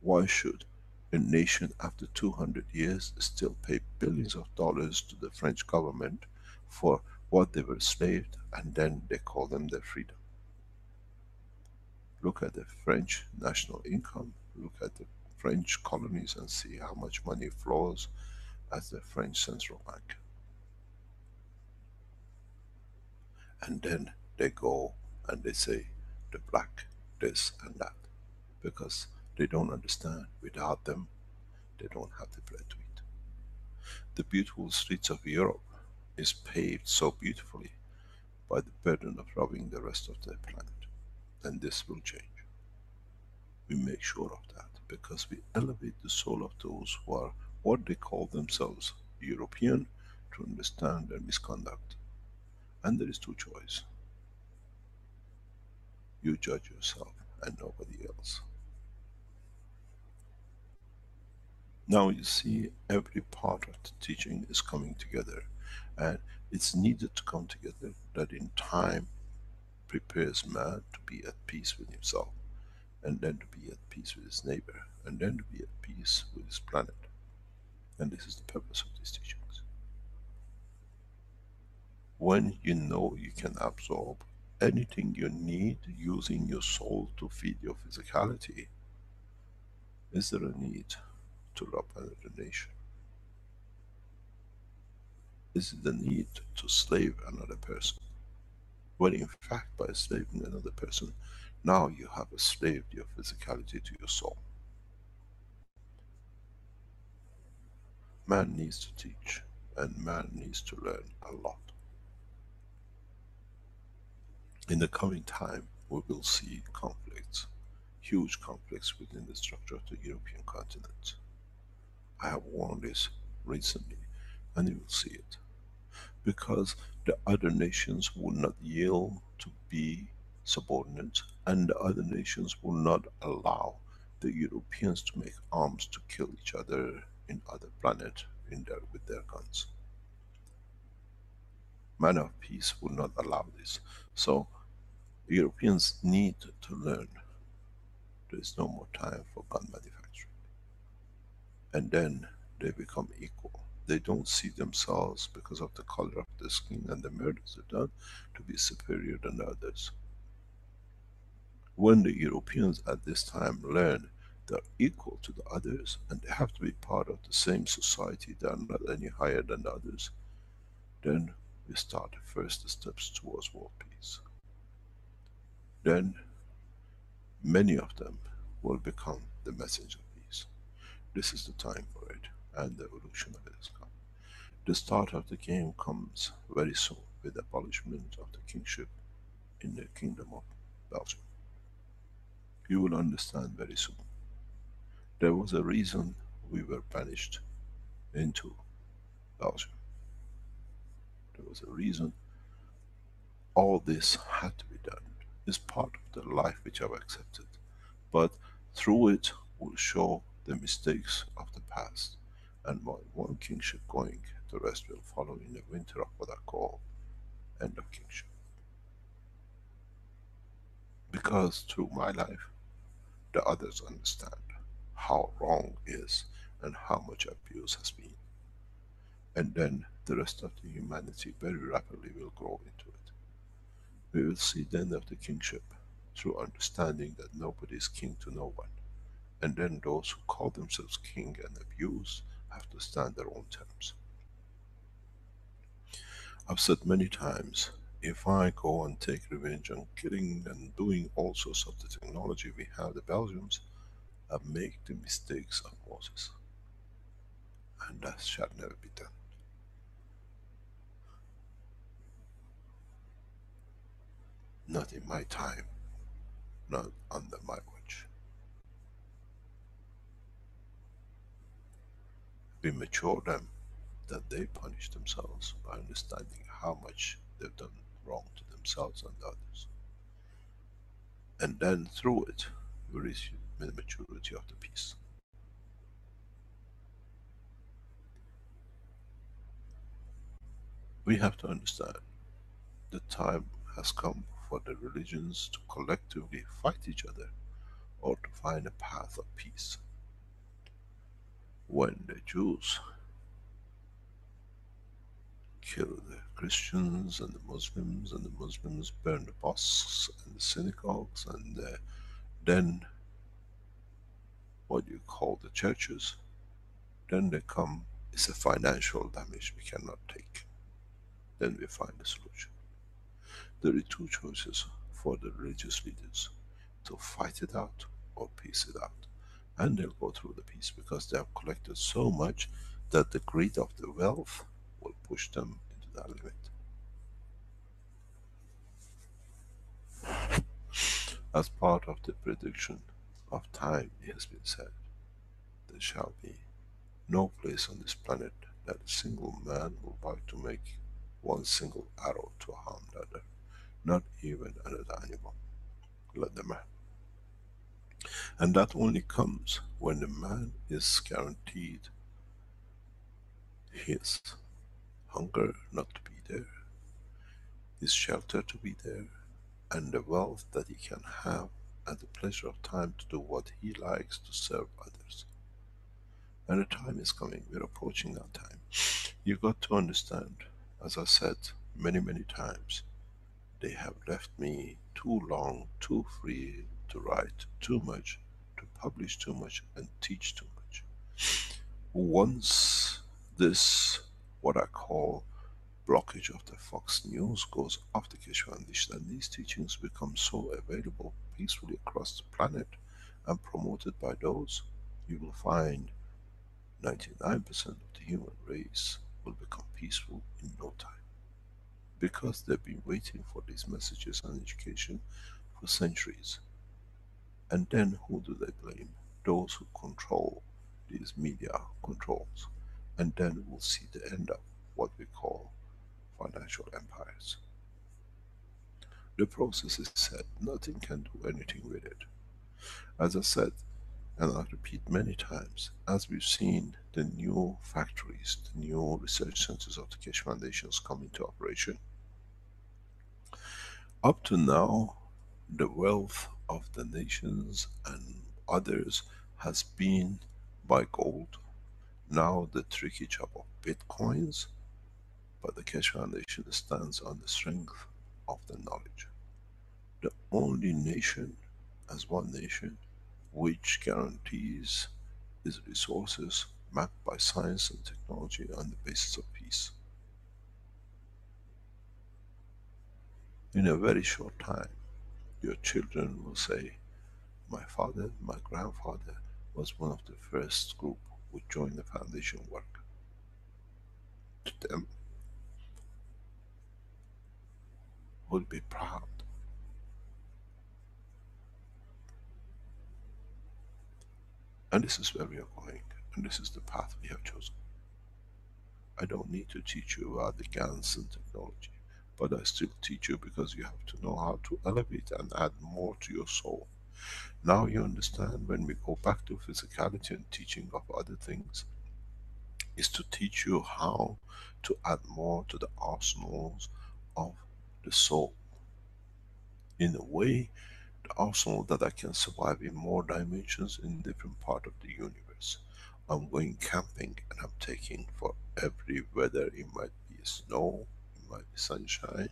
Why should a nation after 200 years still pay billions of dollars to the French government for what they were slaved and then they call them their freedom? Look at the French national income, look at the French colonies and see how much money flows at the French central bank. And then they go and they say the black this and that, because they don't understand, without them they don't have the bread to eat. The beautiful streets of Europe is paved so beautifully by the burden of robbing the rest of the planet. And this will change. We make sure of that, because we elevate the soul of those who are what they call themselves European, to understand their misconduct. And there is two choices. You judge yourself and nobody else. Now you see every part of the teaching is coming together, and it's needed to come together that in time prepares man to be at peace with himself, and then to be at peace with his neighbor, and then to be at peace with his planet. And this is the purpose of these teachings. When you know you can absorb anything you need using your soul to feed your physicality, is there a need to rob another nation? Is it the need to slave another person? When in fact by slaving another person, now you have enslaved your physicality to your soul. Man needs to teach, and man needs to learn a lot. In the coming time, we will see conflicts, huge conflicts within the structure of the European continent. I have warned this recently, and you will see it. Because the other nations will not yield to be subordinate, and the other nations will not allow the Europeans to make arms to kill each other in other planet with their guns. Man of peace will not allow this. So Europeans need to learn there is no more time for gun manufacturing. And then they become equal. They don't see themselves, because of the color of the skin and the murders they've done, to be superior than others. When the Europeans at this time learn they're equal to the others and they have to be part of the same society, they are not any higher than the others, then we start the first steps towards world peace. Then many of them will become the messenger of peace. This is the time for it, and the evolution of it has come. The start of the game comes very soon with the abolishment of the kingship in the Kingdom of Belgium. You will understand very soon. There was a reason we were banished into Belgium. There was a reason all this had to be done. It's part of the life which I've accepted. But through it, we'll show the mistakes of the past. And by one kingship going, the rest will follow in the winter of what I call end of kingship. Because through my life, the others understand how wrong is and how much abuse has been. And then the rest of the humanity very rapidly will grow into it. We will see the end of the kingship through understanding that nobody is king to no one. And then those who call themselves king and abuse have to stand their own terms. I've said many times, if I go and take revenge on killing and doing all sorts of the technology we have, the Belgians, I make the mistakes of Moses. And that shall never be done. Not in my time, not under my watch. We mature them, that they punish themselves by understanding how much they've done wrong to themselves and others. And then through it, we reach the maturity of the peace. We have to understand the time has come for the religions to collectively fight each other or to find a path of peace. When the Jews kill the Christians and the Muslims burn the mosques and the synagogues, and then what you call the churches, then they come, it's a financial damage we cannot take. Then we find a solution. There are two choices for the religious leaders: to fight it out or peace it out. And they'll go through the peace because they have collected so much that the greed of the wealth will push them into that limit. As part of the prediction of time, it has been said, there shall be no place on this planet that a single man will like to make one single arrow to harm the other. Not even another animal. Let the man. And that only comes when the man is guaranteed his hunger not to be there, his shelter to be there, and the wealth that he can have and the pleasure of time to do what he likes to serve others. And the time is coming, we're approaching that time. You've got to understand, as I said many, many times, they have left me too long, too free to write too much, to publish too much, and teach too much. Once this, what I call, blockage of the Fox News goes off the Keshe Foundation, and these teachings become so available peacefully across the planet and promoted by those, you will find 99% of the human race will become peaceful in no time. Because they've been waiting for these messages and education for centuries. And then who do they blame? Those who control these media controls. And then we'll see the end of what we call financial empires. The process is set, nothing can do anything with it. As I said, and I repeat many times, as we've seen the new factories, the new research centers of the Keshe Foundations come into operation, up to now, the wealth of the nations and others has been by gold. Now the tricky job of bitcoins, but the Keshe Foundation stands on the strength of the knowledge. The only nation, as one nation, which guarantees its resources mapped by science and technology on the basis of peace. In a very short time, your children will say, my father, my grandfather was one of the first group who joined the foundation work. to them would be proud. And this is where we are going, and this is the path we have chosen. I don't need to teach you about the GANs and technology, but I still teach you because you have to know how to elevate and add more to your soul. Now you understand, when we go back to physicality and teaching of other things, is to teach you how to add more to the arsenals of the soul. In a way, the arsenal that I can survive in more dimensions in different part of the universe. I'm going camping and I'm taking for every weather. It might be snow, it might be sunshine,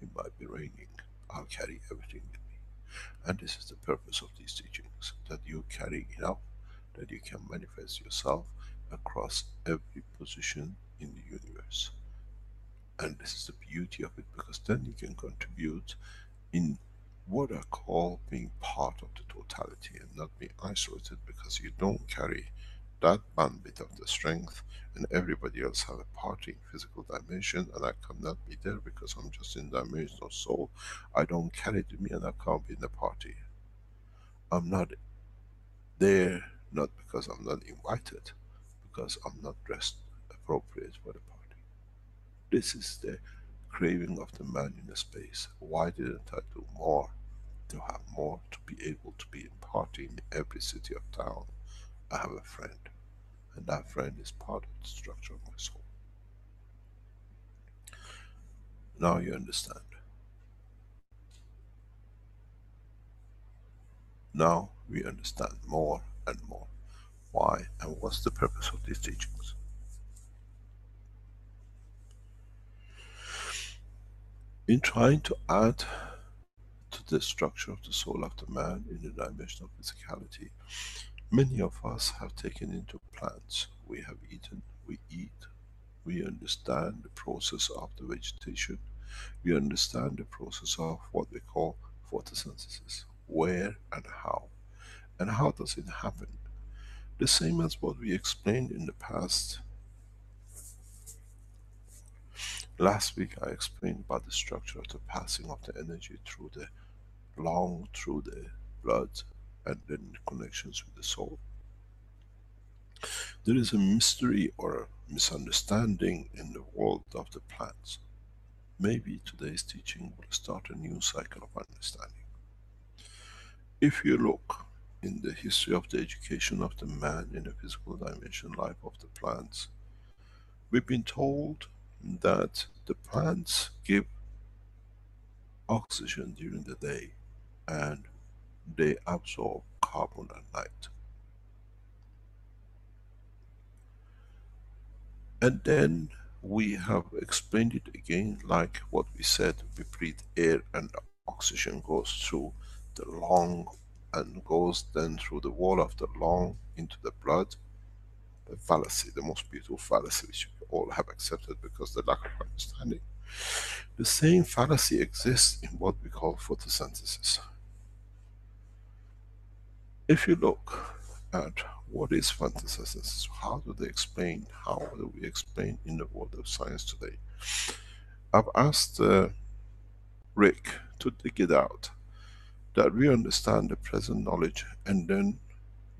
it might be raining. I'll carry everything with me. And this is the purpose of these teachings, that you carry enough that you can manifest yourself across every position in the universe. And this is the beauty of it, because then you can contribute in what I call being part of the totality and not being isolated, because you don't carry that bandwidth of the strength and everybody else have a part in physical dimension and I cannot be there because I'm just in dimension of soul. I don't carry it with me and I can't be in the party. I'm not there, not because I'm not invited, because I'm not dressed appropriate for the party. This is the craving of the man in the space. Why didn't I do more? To have more, to be able to be in party in every city of town. I have a friend, and that friend is part of the structure of my soul. Now you understand. Now we understand more and more. Why and what's the purpose of these teachings? In trying to add to the structure of the soul of the man in the dimension of physicality, many of us have taken into plants. We have eaten, we eat, we understand the process of the vegetation, we understand the process of what we call photosynthesis. Where and how does it happen? The same as what we explained in the past. Last week I explained about the structure of the passing of the energy through the lung, through the blood, and then connections with the soul. There is a mystery or a misunderstanding in the world of the plants. Maybe today's teaching will start a new cycle of understanding. If you look in the history of the education of the man in the physical dimension life of the plants, we've been told that the plants give oxygen during the day and they absorb carbon at night. And then we have explained it again, like what we said, we breathe air and oxygen goes through the lung and goes then through the wall of the lung into the blood. The fallacy, the most beautiful fallacy which we all have accepted because the lack of understanding. The same fallacy exists in what we call photosynthesis. If you look at what is photosynthesis, how do they explain, how do we explain in the world of science today? I've asked Rick to dig it out, that we understand the present knowledge and then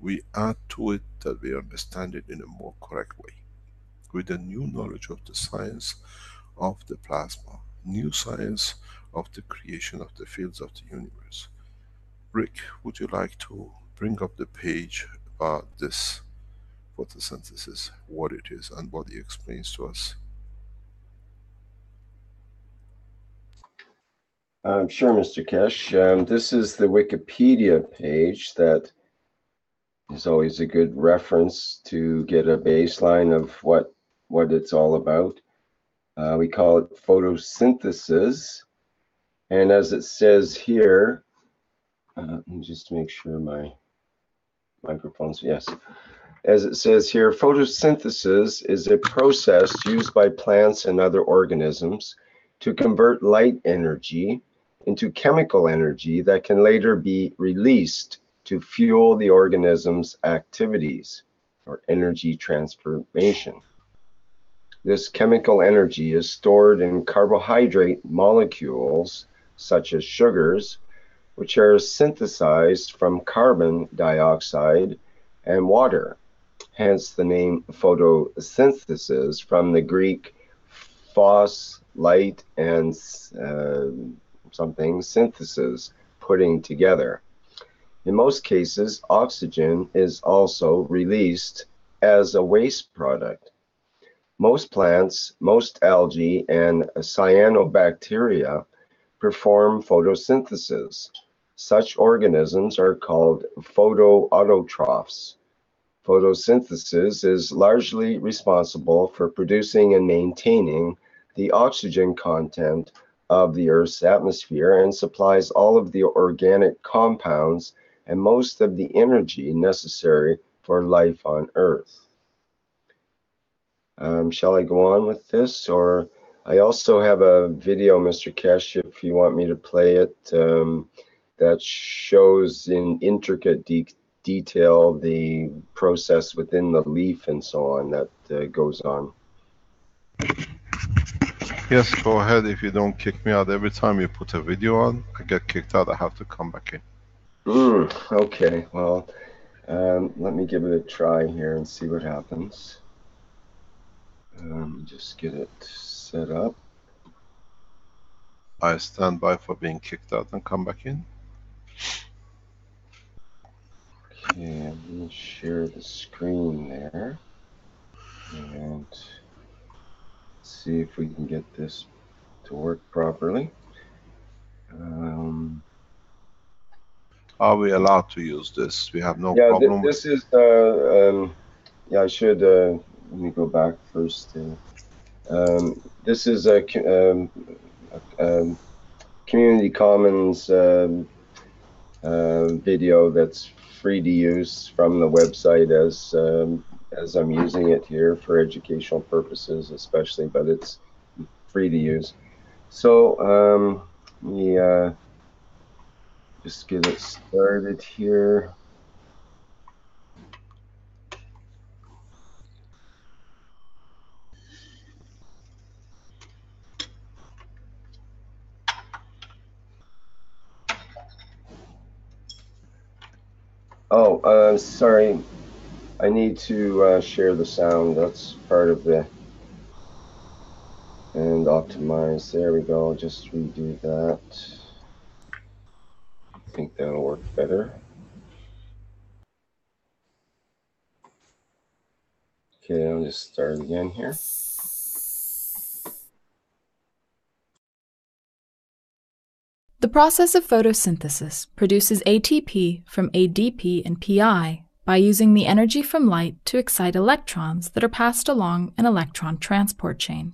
we add to it that we understand it in a more correct way. With a new knowledge of the science of the plasma, new science of the creation of the fields of the universe. Rick, would you like to bring up the page about this photosynthesis, what it is and what he explains to us? Sure, Mr. Keshe. This is the Wikipedia page that is always a good reference to get a baseline of what it's all about. We call it photosynthesis. And as it says here, just to make sure my microphone's, yes. As it says here, photosynthesis is a process used by plants and other organisms to convert light energy into chemical energy that can later be released to fuel the organism's activities or energy transformation. This chemical energy is stored in carbohydrate molecules, such as sugars, which are synthesized from carbon dioxide and water. Hence the name photosynthesis, from the Greek phos, light, and something, synthesis, putting together. In most cases, oxygen is also released as a waste product. Most plants, most algae, and cyanobacteria perform photosynthesis. Such organisms are called photoautotrophs. Photosynthesis is largely responsible for producing and maintaining the oxygen content of the Earth's atmosphere and supplies all of the organic compounds and most of the energy necessary for life on Earth. Shall I go on with this? Or I also have a video, Mr. Keshe, if you want me to play it, that shows in intricate detail the process within the leaf and so on that goes on. Yes, go ahead. If you don't kick me out every time you put a video on, I get kicked out. I have to come back in. Okay, well, let me give it a try here and see what happens. Just get it set up. I stand by for being kicked out and come back in. Okay, I'm going to share the screen there and see if we can get this to work properly. Are we allowed to use this? We have no problem. This is yeah, I should let me go back first. This is a Community Commons video that's free to use from the website as I'm using it here for educational purposes especially, but it's free to use. So we just get it started here. Oh, sorry. I need to share the sound. That's part of the, and optimize. There we go. Just redo that. I think that'll work better. Okay, I'll just start again here. The process of photosynthesis produces ATP from ADP and Pi by using the energy from light to excite electrons that are passed along an electron transport chain.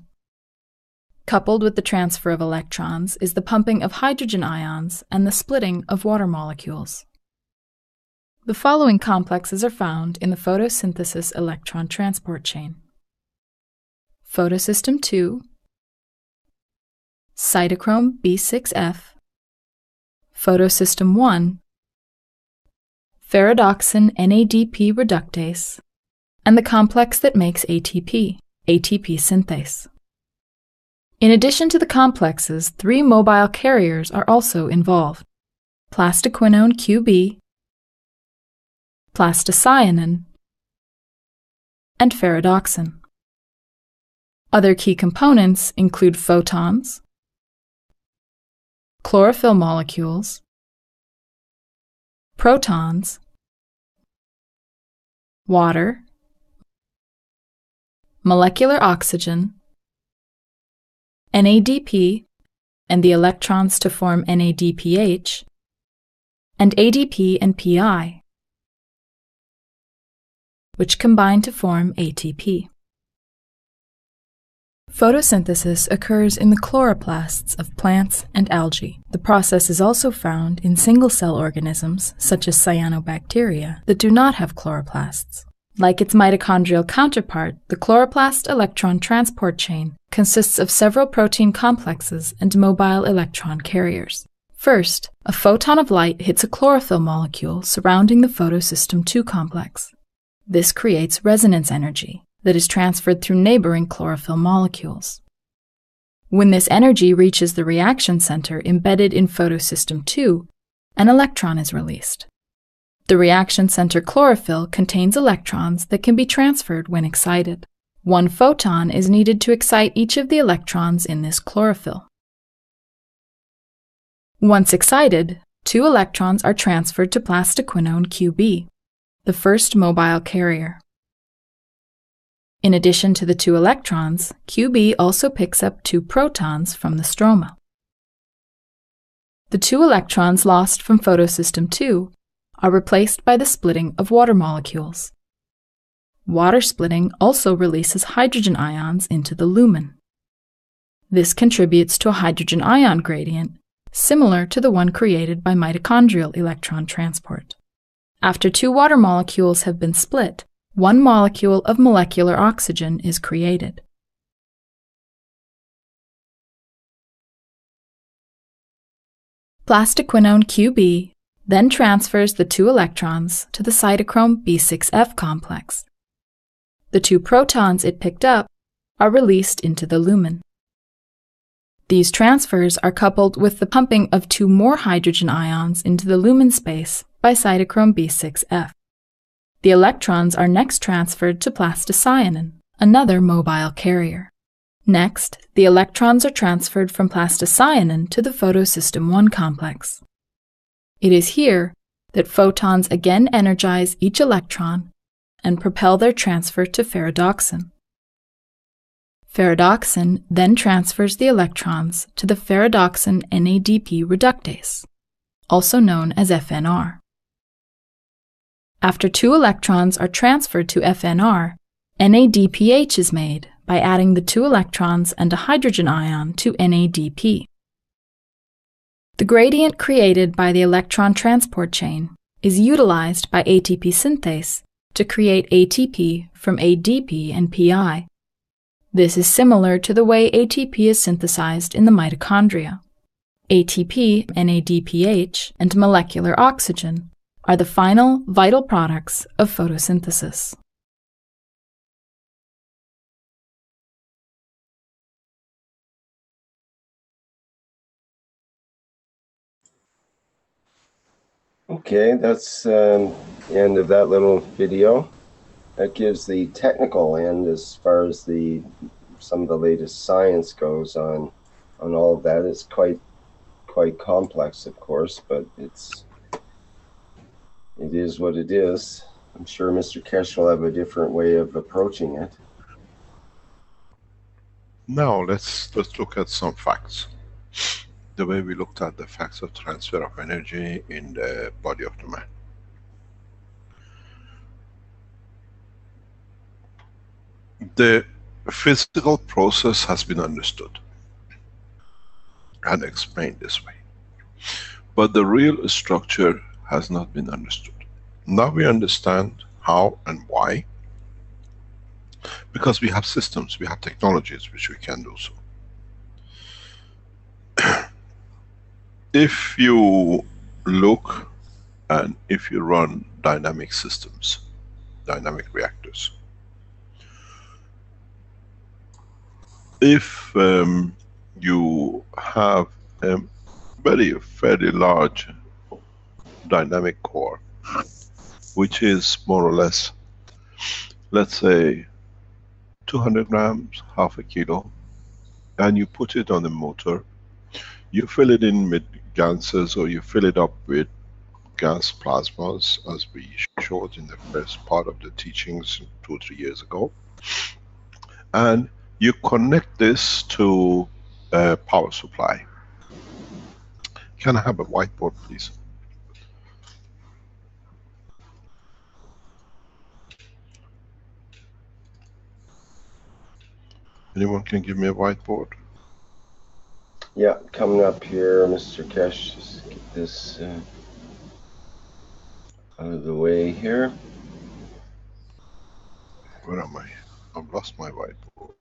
Coupled with the transfer of electrons is the pumping of hydrogen ions and the splitting of water molecules. The following complexes are found in the photosynthesis electron transport chain: photosystem II, cytochrome B6F, photosystem I, ferredoxin NADP reductase, and the complex that makes ATP, ATP synthase. In addition to the complexes, 3 mobile carriers are also involved: plastoquinone QB, plastocyanin, and ferredoxin. Other key components include photons, chlorophyll molecules, protons, water, molecular oxygen, NADP, and the electrons to form NADPH, and ADP and Pi, which combine to form ATP. Photosynthesis occurs in the chloroplasts of plants and algae. The process is also found in single-cell organisms, such as cyanobacteria, that do not have chloroplasts. Like its mitochondrial counterpart, the chloroplast electron transport chain consists of several protein complexes and mobile electron carriers. First, a photon of light hits a chlorophyll molecule surrounding the photosystem II complex. This creates resonance energy, that is transferred through neighboring chlorophyll molecules. When this energy reaches the reaction center embedded in photosystem II, an electron is released. The reaction center chlorophyll contains electrons that can be transferred when excited. One photon is needed to excite each of the electrons in this chlorophyll. Once excited, 2 electrons are transferred to plastoquinone QB, the first mobile carrier. In addition to the 2 electrons, QB also picks up 2 protons from the stroma. The 2 electrons lost from photosystem II are replaced by the splitting of water molecules. Water splitting also releases hydrogen ions into the lumen. This contributes to a hydrogen ion gradient similar to the one created by mitochondrial electron transport. After 2 water molecules have been split, 1 molecule of molecular oxygen is created. Plastoquinone QB then transfers the 2 electrons to the cytochrome B6F complex. The 2 protons it picked up are released into the lumen. These transfers are coupled with the pumping of 2 more hydrogen ions into the lumen space by cytochrome B6F. The electrons are next transferred to plastocyanin, another mobile carrier. Next, the electrons are transferred from plastocyanin to the photosystem I complex. It is here that photons again energize each electron and propel their transfer to ferredoxin. Ferredoxin then transfers the electrons to the ferredoxin NADP reductase, also known as FNR. After 2 electrons are transferred to FNR, NADPH is made by adding the 2 electrons and a hydrogen ion to NADP. The gradient created by the electron transport chain is utilized by ATP synthase to create ATP from ADP and PI. This is similar to the way ATP is synthesized in the mitochondria. ATP, NADPH, and molecular oxygen are the final vital products of photosynthesis. Okay, that's the end of that little video. That gives the technical end as far as some of the latest science goes on all of that. It's quite complex, of course, but it is what it is. I'm sure Mr. Keshe will have a different way of approaching it. Now let's look at some facts. The way we looked at the facts of transfer of energy in the body of the man. The physical process has been understood and explained this way, but the real structure has not been understood. Now we understand how and why, because we have systems, we have technologies which we can do so. If you look and if you run dynamic systems, dynamic reactors, if you have a fairly large dynamic core, which is more or less, let's say 200 grams, half a kilo, and you put it on a motor, you fill it in with gases, or you fill it up with gas plasmas, as we showed in the first part of the teachings 2 or 3 years ago, and you connect this to a power supply. Can I have a whiteboard, please? Anyone can give me a whiteboard? Yeah, coming up here, Mr. Keshe. Just get this out of the way here. Where am I? I've lost my whiteboard.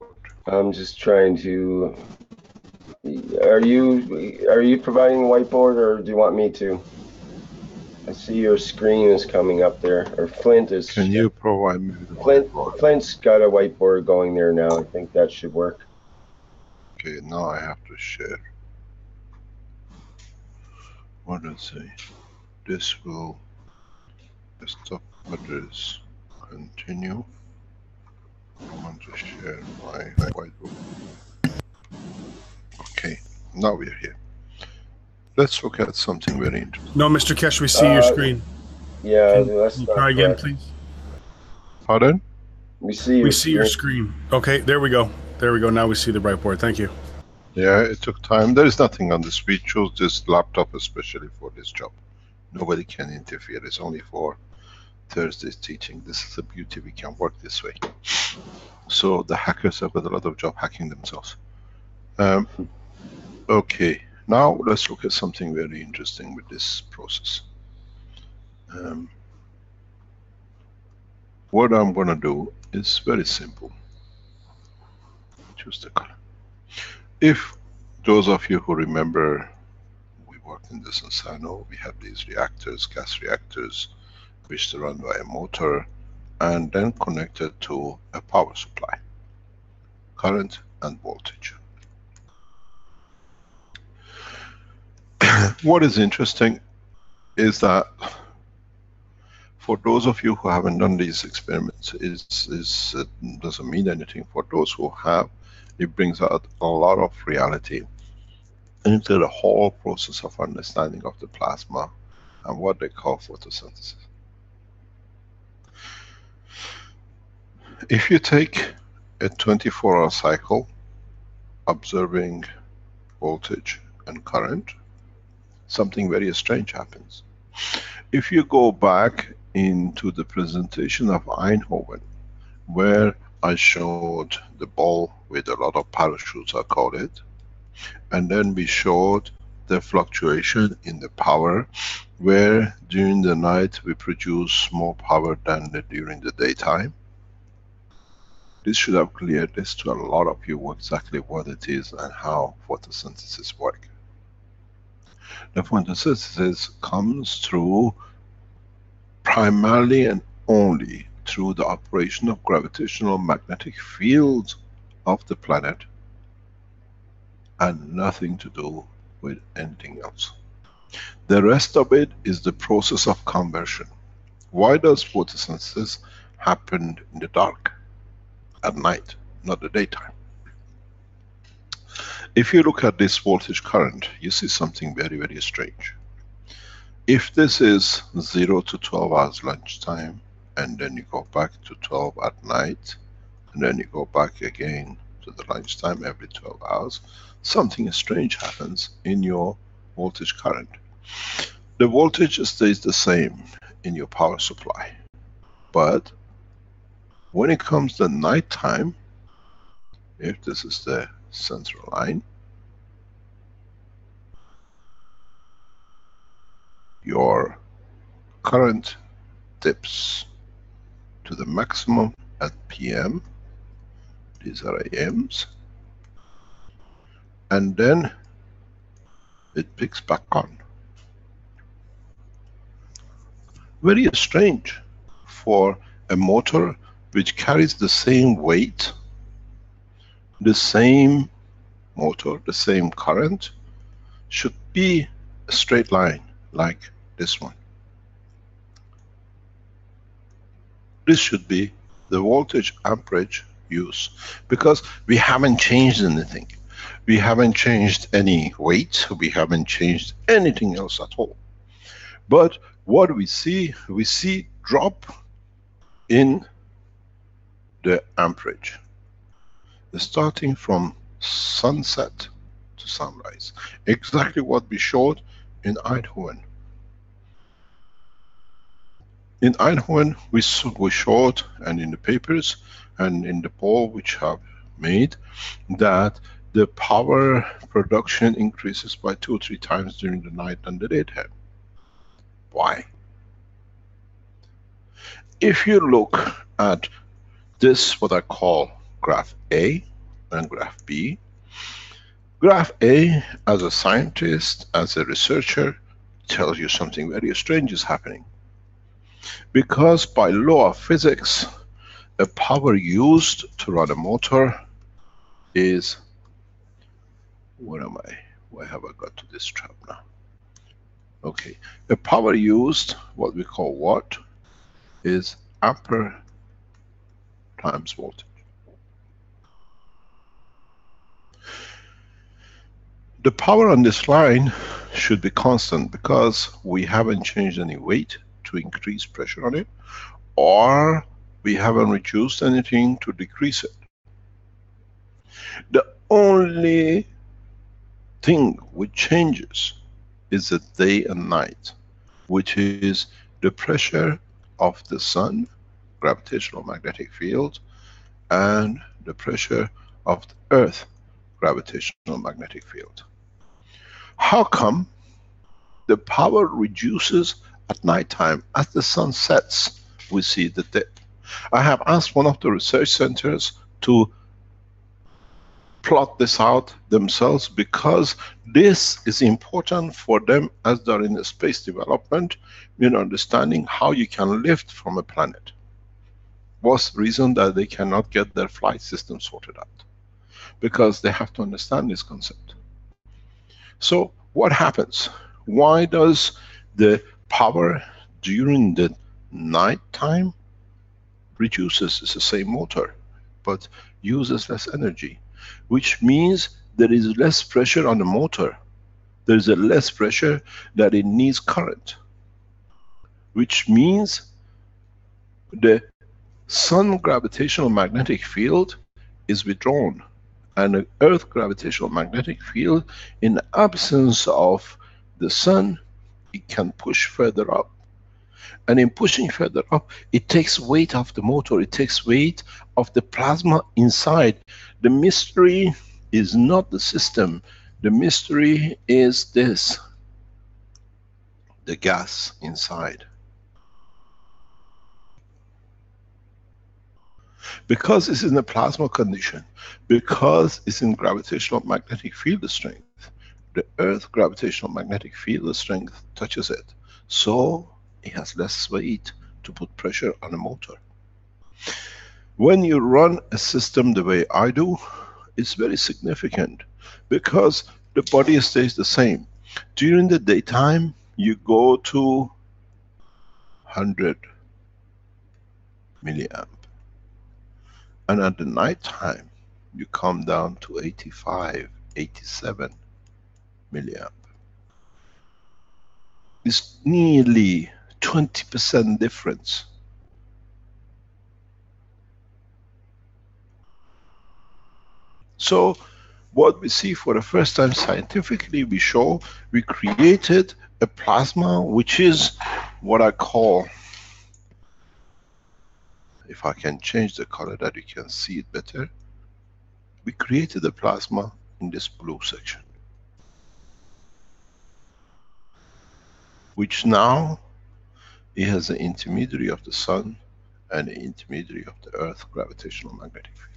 I'm just trying to. Are you providing a whiteboard, or do you want me to? I see your screen is coming up there, or Flint is. Can you provide me with the whiteboard? Flint's got a whiteboard going there now. I think that should work. Okay, now I have to share. What does it say? This will stop address. Continue. I want to share my whiteboard. Okay, now we're here. Let's look at something very interesting. No, Mr. Keshe, we see your screen. Yeah, can you try again, please? Pardon? We see your screen. Okay, there we go. There we go. Now we see the whiteboard. Thank you. Yeah, it took time. There is nothing on this. We chose this laptop especially for this job. Nobody can interfere. It's only for Thursday's teaching. This is the beauty. We can work this way. So the hackers have got a lot of job hacking themselves. Okay, now let's look at something very interesting with this process. What I'm going to do is very simple. Choose the color. If those of you who remember, we worked in this in Sano, we have these reactors, gas reactors, which are run by a motor and then connected to a power supply, current and voltage. What is interesting is that for those of you who haven't done these experiments, it doesn't mean anything. For those who have, it brings out a lot of reality into the whole process of understanding of the plasma and what they call photosynthesis. If you take a 24-hour cycle, observing voltage and current, something very strange happens. If you go back into the presentation of Eindhoven, where I showed the ball with a lot of parachutes, I call it, and then we showed the fluctuation in the power, where during the night we produce more power than during the daytime. This should have cleared this to a lot of you, exactly what it is and how photosynthesis works. The photosynthesis comes through primarily and only through the operation of gravitational magnetic fields of the planet, and nothing to do with anything else. The rest of it is the process of conversion. Why does photosynthesis happen in the dark, at night, not the daytime? If you look at this voltage current, you see something very, very strange. If this is 0 to 12 hours lunchtime, and then you go back to 12 at night, and then you go back again to the lunchtime every 12 hours, something strange happens in your voltage current. The voltage stays the same in your power supply, but when it comes to night time, if this is the central line, your current dips to the maximum at PM, these are AMs, and then it picks back on. Very strange for a motor which carries the same weight, the same motor, the same current, should be a straight line like this one. This should be the voltage amperage use, because we haven't changed anything. We haven't changed any weight, we haven't changed anything else at all. But what we see drop in the amperage, starting from sunset to sunrise. Exactly what we showed in Eindhoven. In Eindhoven, we showed, and in the papers, and in the poll which I have made, that the power production increases by 2 or 3 times during the night and the daytime. Why? If you look at this, what I call graph A and graph B. Graph A, as a scientist, as a researcher, tells you something very strange is happening. Because by law of physics, the power used to run a motor is, where am I? Why have I got to this trap now? Okay, the power used, what we call watt, is ampere times voltage. The power on this line should be constant because we haven't changed any weight to increase pressure on it, or we haven't reduced anything to decrease it. The only thing which changes is the day and night, which is the pressure of the sun, gravitational magnetic field, and the pressure of the earth, gravitational magnetic field. How come the power reduces at night time? As the sun sets, we see the dip. I have asked one of the research centers to plot this out themselves, because this is important for them as they're in the space development, in understanding how you can lift from a planet. What's the reason that they cannot get their flight system sorted out? Because they have to understand this concept. So what happens? Why does the power during the night time reduces? It's the same motor, but uses less energy, which means there is less pressure on the motor. There is a less pressure that it needs current, which means the sun gravitational magnetic field is withdrawn, and the earth gravitational magnetic field, in the absence of the sun, it can push further up. And in pushing further up, it takes weight off the motor, it takes weight of the plasma inside. The mystery is not the system, the mystery is this, the gas inside. Because it's in a plasma condition, because it's in gravitational magnetic field strength, the earth gravitational magnetic field strength touches it, so it has less weight to put pressure on a motor. When you run a system the way I do, it's very significant, because the body stays the same. During the daytime, you go to 100 milliamp. And at the night time, you come down to 85, 87 milliamp. It's nearly 20% difference. So, what we see for the first time scientifically, we show we created a plasma which is what I call, if I can change the color that you can see it better, we created a plasma in this blue section, which now it has an intermediary of the sun and an intermediary of the earth gravitational magnetic field.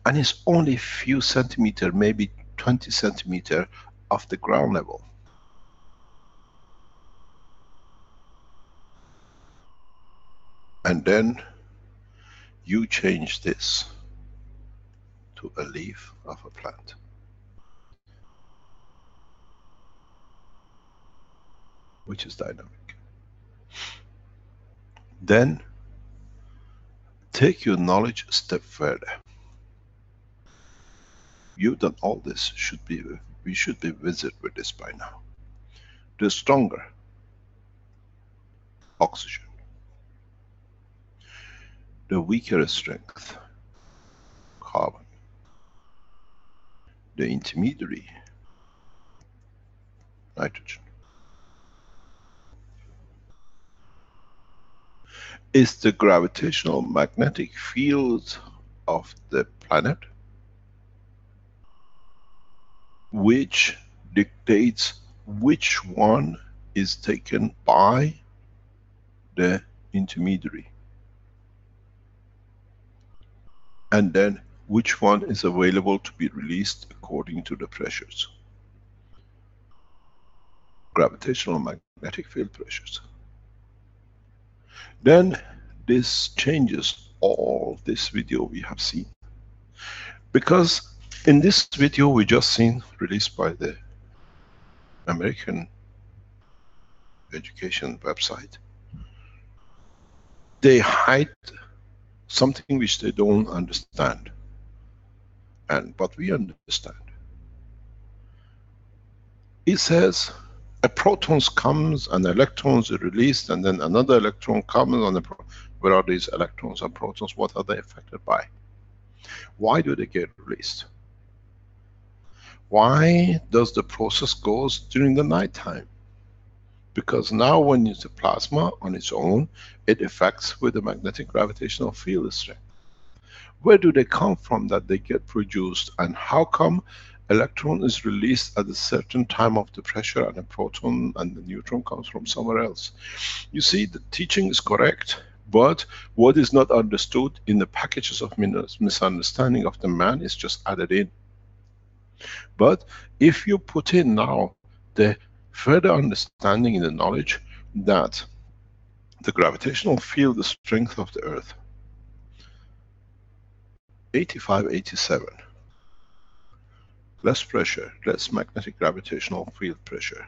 And it's only a few centimeters, maybe 20 centimeters off the ground level. And then you change this to a leaf of a plant. Which is dynamic. Then take your knowledge a step further. You've done all this, we should be visited with this by now. The stronger oxygen, the weaker strength carbon, the intermediary nitrogen. Is the gravitational magnetic field of the planet which dictates which one is taken by the intermediary, and then which one is available to be released according to the pressures. gravitational magnetic field pressures. Then this changes all this video we have seen. Because in this video we just seen, released by the American education website, they hide something which they don't understand, but we understand. It says a proton comes and electrons are released, and then another electron comes on the where are these electrons and protons? What are they affected by? Why do they get released? Why does the process goes during the night time? Because now when it's a plasma on its own, it affects with the magnetic gravitational field strength. Where do they come from that they get produced, and how come electron is released at a certain time of the pressure and a proton and the neutron comes from somewhere else? You see, the teaching is correct, but what is not understood in the packages of misunderstanding of the man is just added in. But if you put in now the further understanding in the knowledge that the gravitational field, the strength of the Earth, 85, 87, less pressure, less magnetic gravitational field pressure.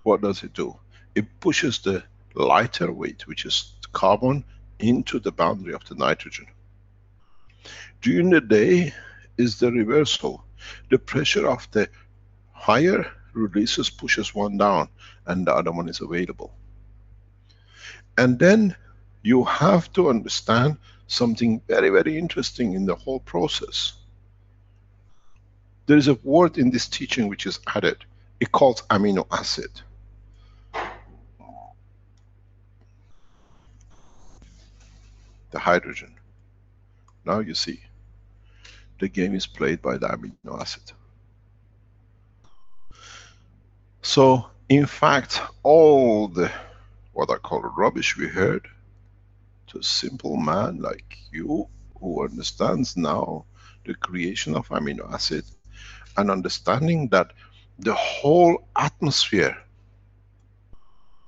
What does it do? It pushes the lighter weight, which is carbon, into the boundary of the nitrogen. During the day is the reversal. The pressure of the higher releases, pushes one down, and the other one is available. And then you have to understand something very, very interesting in the whole process. There is a word in this teaching which is added. It calls amino acid. The hydrogen. Now you see, the game is played by the amino acid. So, in fact, all the, what I call rubbish we heard, to a simple man like you, who understands now the creation of amino acid, and understanding that the whole atmosphere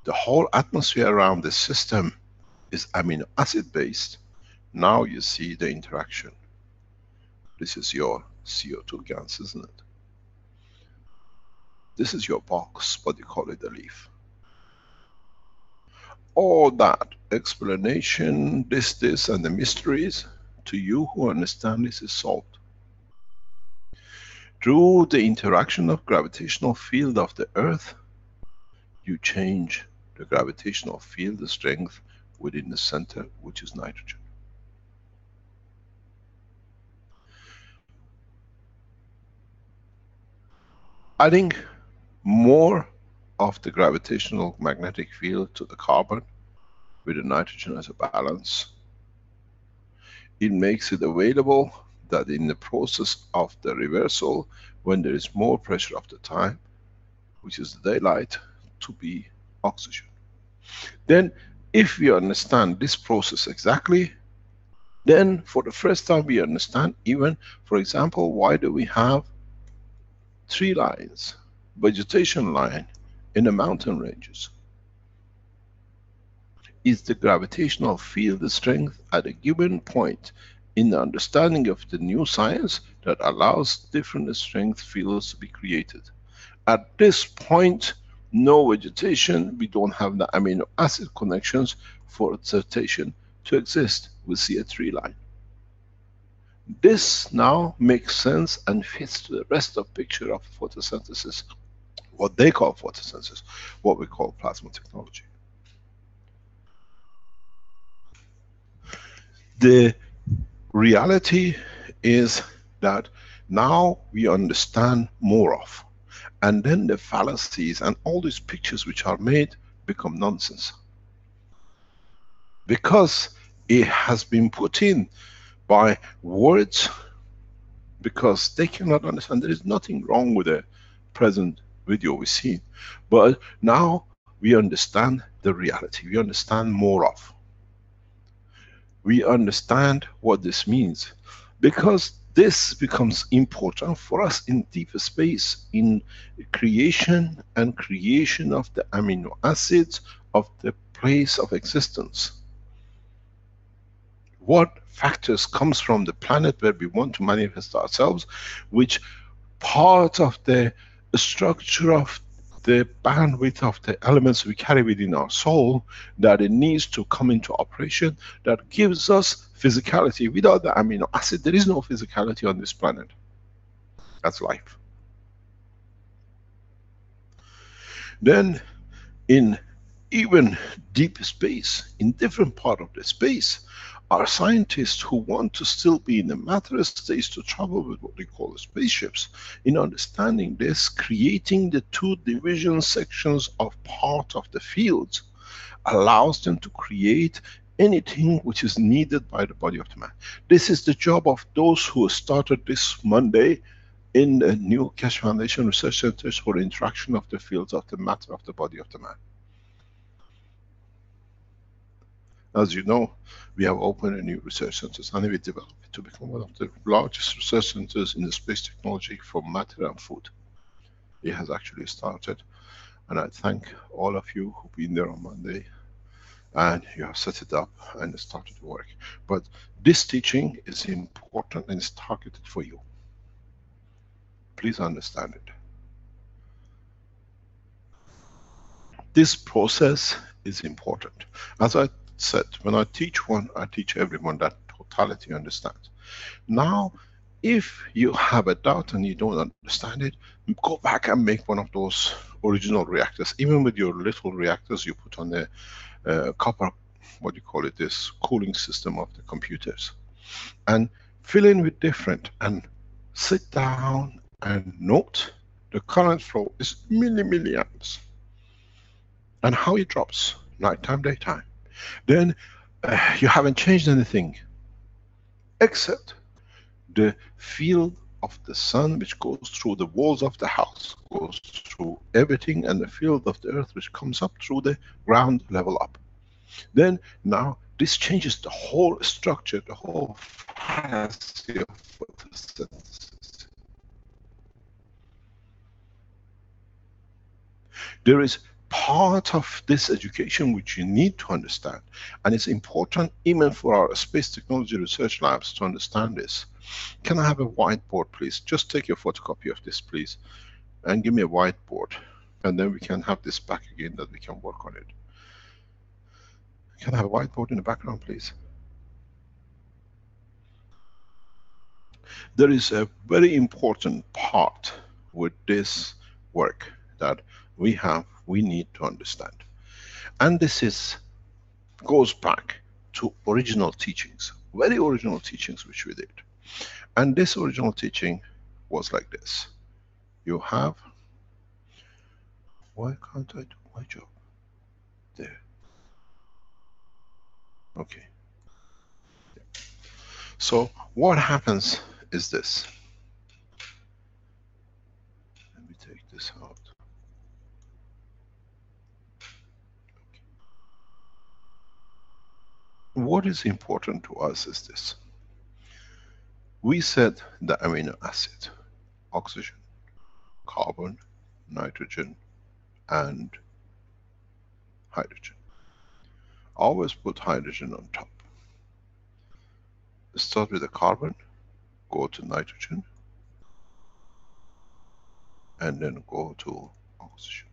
around the system is amino acid based. Now you see the interaction. This is your CO2 gas, isn't it? This is your box, but you call it a leaf. All that explanation, this and the mysteries, to you who understand this, is solved. Through the interaction of gravitational field of the Earth, you change the gravitational field, the strength within the center, which is nitrogen. Adding more of the gravitational magnetic field to the carbon with the nitrogen as a balance, it makes it available that in the process of the reversal, when there is more pressure of the time, which is the daylight, to be oxygen. Then if we understand this process exactly, then for the first time we understand even, for example, why do we have tree lines, vegetation line in the mountain ranges? Is the gravitational field strength at a given point in the understanding of the new science that allows different strength fields to be created. At this point, no vegetation, we don't have the amino acid connections for vegetation to exist. We see a tree line. This now makes sense and fits to the rest of picture of photosynthesis, what they call photosynthesis, what we call plasma technology. The reality is that now we understand more of, and then the fallacies and all these pictures which are made become nonsense. Because it has been put in by words, because they cannot understand. There is nothing wrong with the present video we've seen, but now we understand the reality, we understand more of. We understand what this means, because This becomes important for us in deep space, in creation and creation of the amino acids of the place of existence. What factors comes from the planet where we want to manifest ourselves, which part of the structure of the bandwidth of the elements we carry within our soul, that it needs to come into operation, that gives us physicality. Without the amino acid, there is no physicality on this planet. That's life. Then, in even deep space, in different part of the space, our scientists who want to still be in the matter states to travel with what they call the spaceships, in understanding this, creating the two division sections of part of the fields, allows them to create anything which is needed by the body of the man. This is the job of those who started this Monday in the new Keshe Foundation Research Centers for interaction of the fields of the matter of the body of the man. As you know, we have opened a new research center, and we developed it to become one of the largest research centers in the space technology for matter and food. It has actually started, and I thank all of you who've been there on Monday, and you have set it up and started to work. But this teaching is important and it's targeted for you. Please understand it. This process is important. As I said, when I teach one, I teach everyone that totality understands. Now, if you have a doubt and you don't understand it, go back and make one of those original reactors. Even with your little reactors you put on the copper, what do you call it, this cooling system of the computers. And fill in with different, and sit down and note the current flow is milliamps. And how it drops, nighttime, daytime. Then you haven't changed anything except the field of the sun which goes through the walls of the house, goes through everything, and the field of the earth which comes up through the ground level up. Then now this changes the whole structure, the whole fallacy of photosynthesis. There is part of this education which you need to understand, and it's important even for our space technology research labs to understand this. Can I have a whiteboard, please? Just take a photocopy of this, please, and give me a whiteboard, and then we can have this back again that we can work on it. Can I have a whiteboard in the background, please? There is a very important part with this work that we need to understand. And this goes back to original teachings, very original teachings which we did. And this original teaching was like this. You have, why can't I do my job? There. Okay. So what happens is this. Let me take this out. What is important to us is this. We said the amino acid, oxygen, carbon, nitrogen, and hydrogen. Always put hydrogen on top. Start with the carbon, go to nitrogen, and then go to oxygen.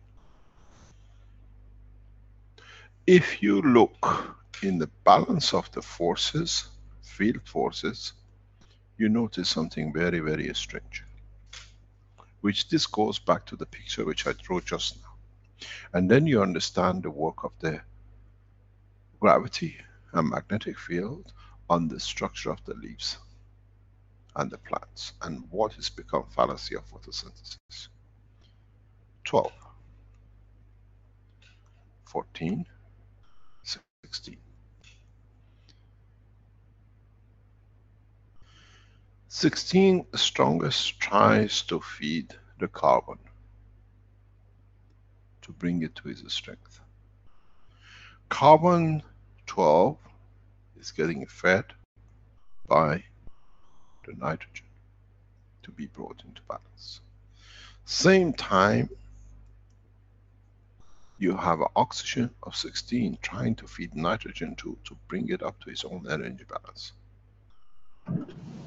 If you look in the balance of the forces, field forces, you notice something very, very strange. Which this goes back to the picture which I drew just now. And then you understand the work of the gravity and magnetic field on the structure of the leaves and the plants, and what has become fallacy of photosynthesis. 12, 14, 16. 16, strongest tries to feed the carbon to bring it to its strength. Carbon 12 is getting fed by the nitrogen. to be brought into balance. Same time, you have oxygen of 16 trying to feed nitrogen to bring it up to its own energy balance.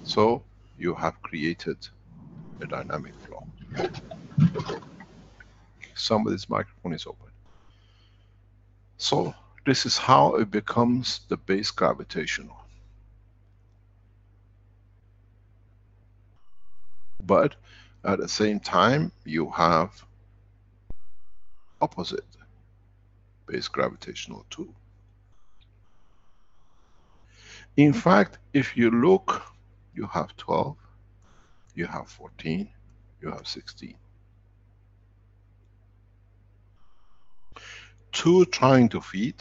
So you have created a dynamic flow. Somebody's microphone is open. So this is how it becomes the base gravitational. But at the same time, you have opposite base gravitational too. In fact, if you look, you have 12, you have 14, you have 16. 2 trying to feed,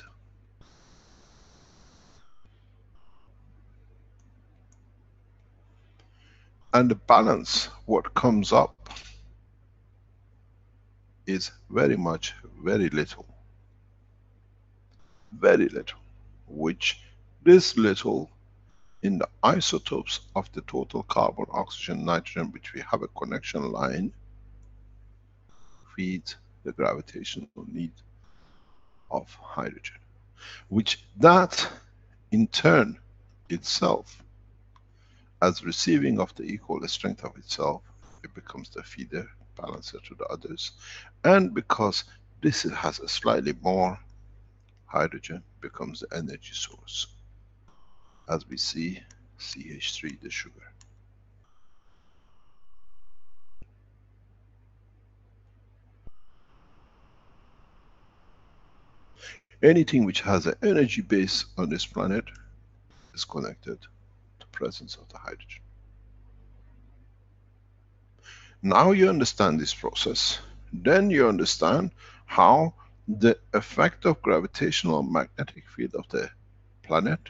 and the balance, what comes up, is very much, very little. Very little. Which this little, in the isotopes of the total carbon, oxygen, nitrogen, which we have a connection line, feeds the gravitational need of hydrogen. Which that, in turn, itself, as receiving of the equal strength of itself, it becomes the feeder, balancer to the others. And because this has a slightly more hydrogen, becomes the energy source. As we see, CH3, the sugar. Anything which has an energy base on this planet is connected to the presence of the hydrogen. Now you understand this process, then you understand how the effect of gravitational magnetic field of the planet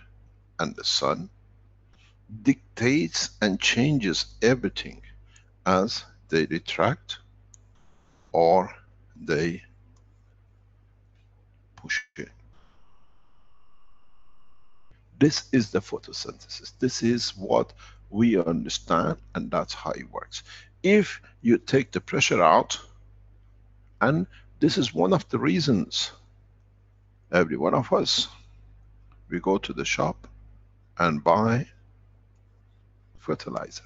and the sun dictates and changes everything as they retract or they push it. This is the photosynthesis. This is what we understand, and that's how it works. If you take the pressure out, and this is one of the reasons every one of us, we go to the shop and buy fertilizer,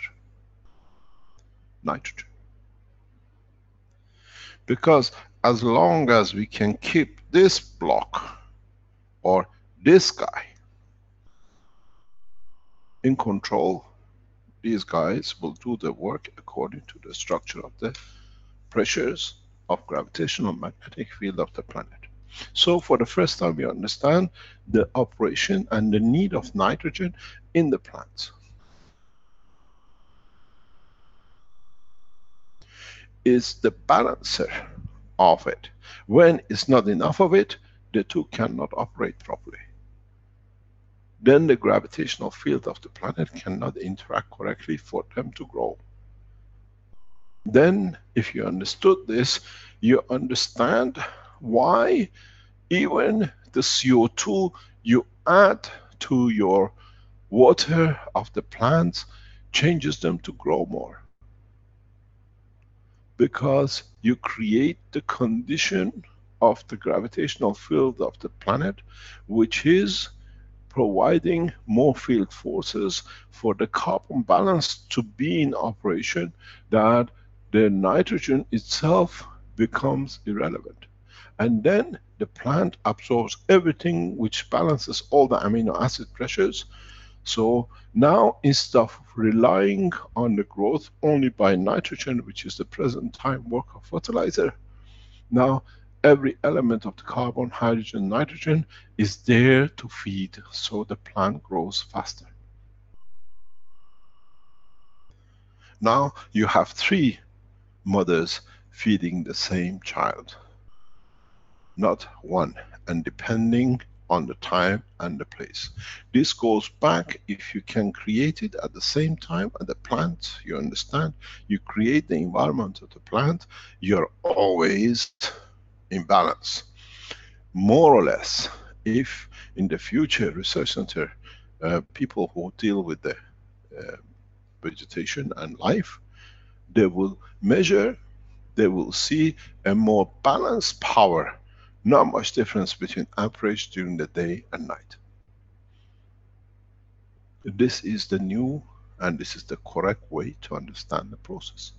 nitrogen. Because as long as we can keep this block or this guy in control, these guys will do the work according to the structure of the pressures of gravitational magnetic field of the planet. So for the first time we understand the operation and the need of nitrogen in the plants. Is the balancer of it. When it's not enough of it, the two cannot operate properly. Then the gravitational field of the planet cannot interact correctly for them to grow. Then, if you understood this, you understand why even the CO2 you add to your water of the plants changes them to grow more. Because you create the condition of the gravitational field of the planet, which is providing more field forces for the carbon balance to be in operation, that the nitrogen itself becomes irrelevant. And then the plant absorbs everything which balances all the amino acid pressures. So now, instead of relying on the growth only by nitrogen, which is the present time work of fertilizer, now every element of the carbon, hydrogen, nitrogen is there to feed, so the plant grows faster. Now you have 3 mothers feeding the same child, not one, and depending on the time and the place. This goes back, if you can create it at the same time at the plant, you understand, you create the environment of the plant, you're always in balance. More or less, if in the future research center, people who deal with the vegetation and life, They will measure, they will see a more balanced power. Not much difference between amperage during the day and night. This is the new and this is the correct way to understand the process.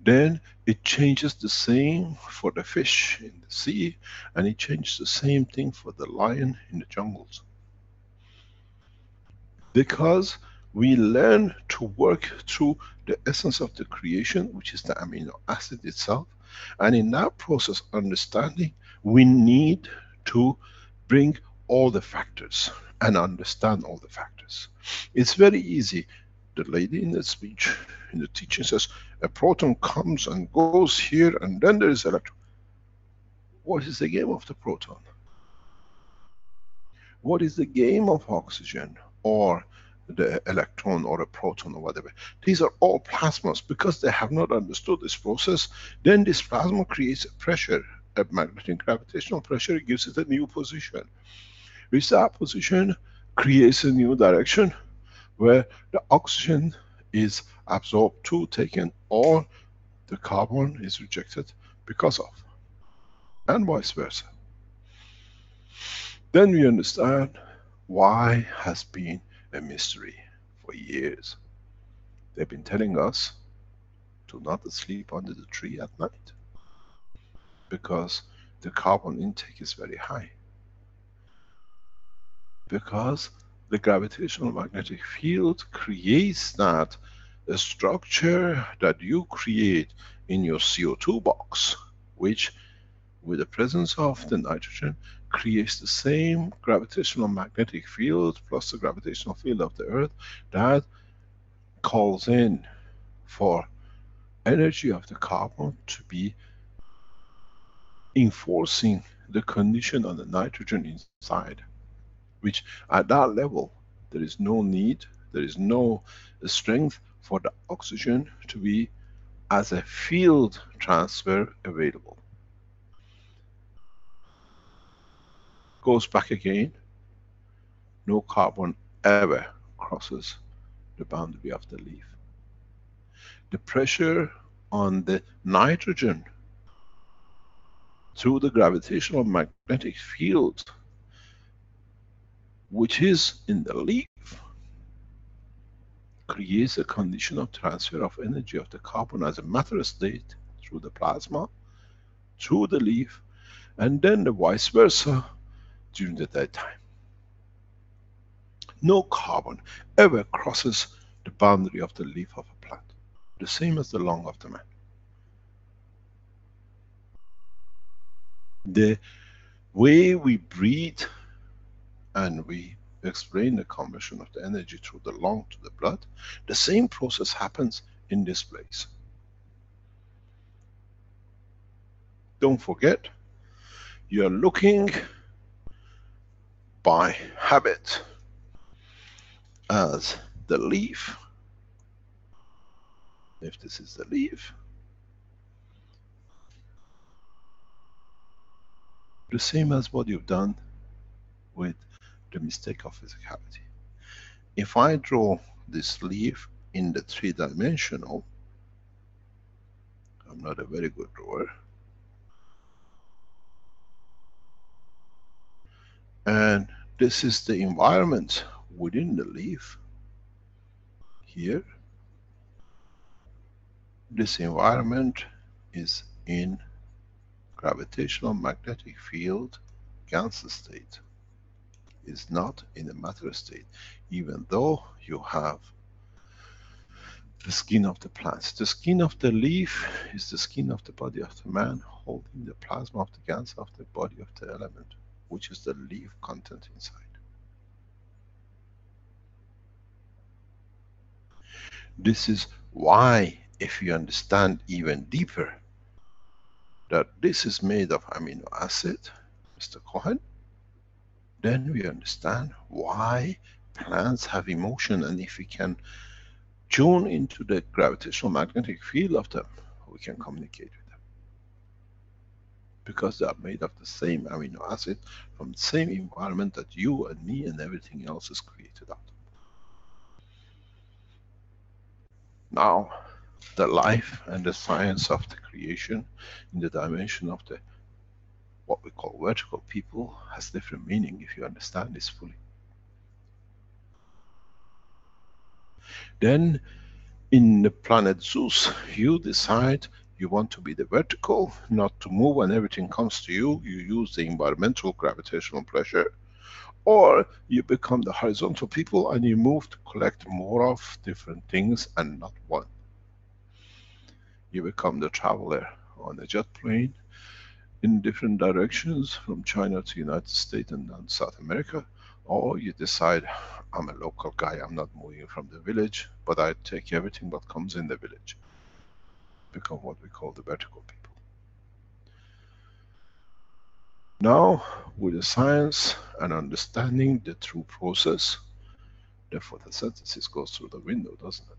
Then it changes the same for the fish in the sea, and it changes the same thing for the lion in the jungles. Because we learn to work through the essence of the creation, which is the amino acid itself, and in that process understanding, we need to bring all the factors and understand all the factors. It's very easy. The lady in the speech, in the teaching says, a proton comes and goes here and then there is electron. What is the game of the proton? What is the game of oxygen or the electron or a proton or whatever? These are all plasmas. Because they have not understood this process, then this plasma creates a pressure, a magnetic gravitational pressure. It gives it a new position. Which that position creates a new direction where the oxygen is absorbed to, taken, or the carbon is rejected because of, and vice versa. Then we understand why has been a mystery for years. They've been telling us to not sleep under the tree at night because the carbon intake is very high. Because the gravitational magnetic field creates that a structure that you create in your CO2 box, which with the presence of the nitrogen creates the same gravitational magnetic field plus the gravitational field of the earth that calls in for energy of the carbon to be enforcing the condition on the nitrogen inside. Which at that level, there is no need, there is no strength for the oxygen to be as a field transfer available. Goes back again, no carbon ever crosses the boundary of the leaf. The pressure on the nitrogen through the gravitational magnetic field which is in the leaf, creates a condition of transfer of energy of the carbon as a matter state through the plasma, through the leaf, and then the vice versa during the daytime. No carbon ever crosses the boundary of the leaf of a plant. The same as the lung of the man. The way we breathe and we explain the conversion of the energy through the lung to the blood, the same process happens in this place. Don't forget, you are looking by habit as the leaf. If this is the leaf, the same as what you've done with the mistake of physicality. If I draw this leaf in the three-dimensional, I'm not a very good drawer, and this is the environment within the leaf. Here, this environment is in gravitational magnetic field Gans state. Is not in a matter state, even though you have the skin of the plants. The skin of the leaf is the skin of the body of the man, holding the plasma of the Gans of the body of the element, which is the leaf content inside. This is why, if you understand even deeper that this is made of amino acid, Mr. Cohen, then we understand why plants have emotion, and if we can tune into the gravitational magnetic field of them, we can communicate with them. Because they are made of the same amino acid from the same environment that you and me and everything else is created out of. Now, the life and the science of the creation in the dimension of the what we call vertical people has different meaning if you understand this fully. Then in the planet Zeus, you decide you want to be the vertical, not to move and everything comes to you. You use the environmental gravitational pressure, or you become the horizontal people and you move to collect more of different things and not one. You become the traveler on a jet plane in different directions from China to United States and then South America, or you decide I'm a local guy, I'm not moving from the village, but I take everything that comes in the village. Become what we call the vertical people. Now, with the science and understanding the true process, the photosynthesis goes through the window, doesn't it?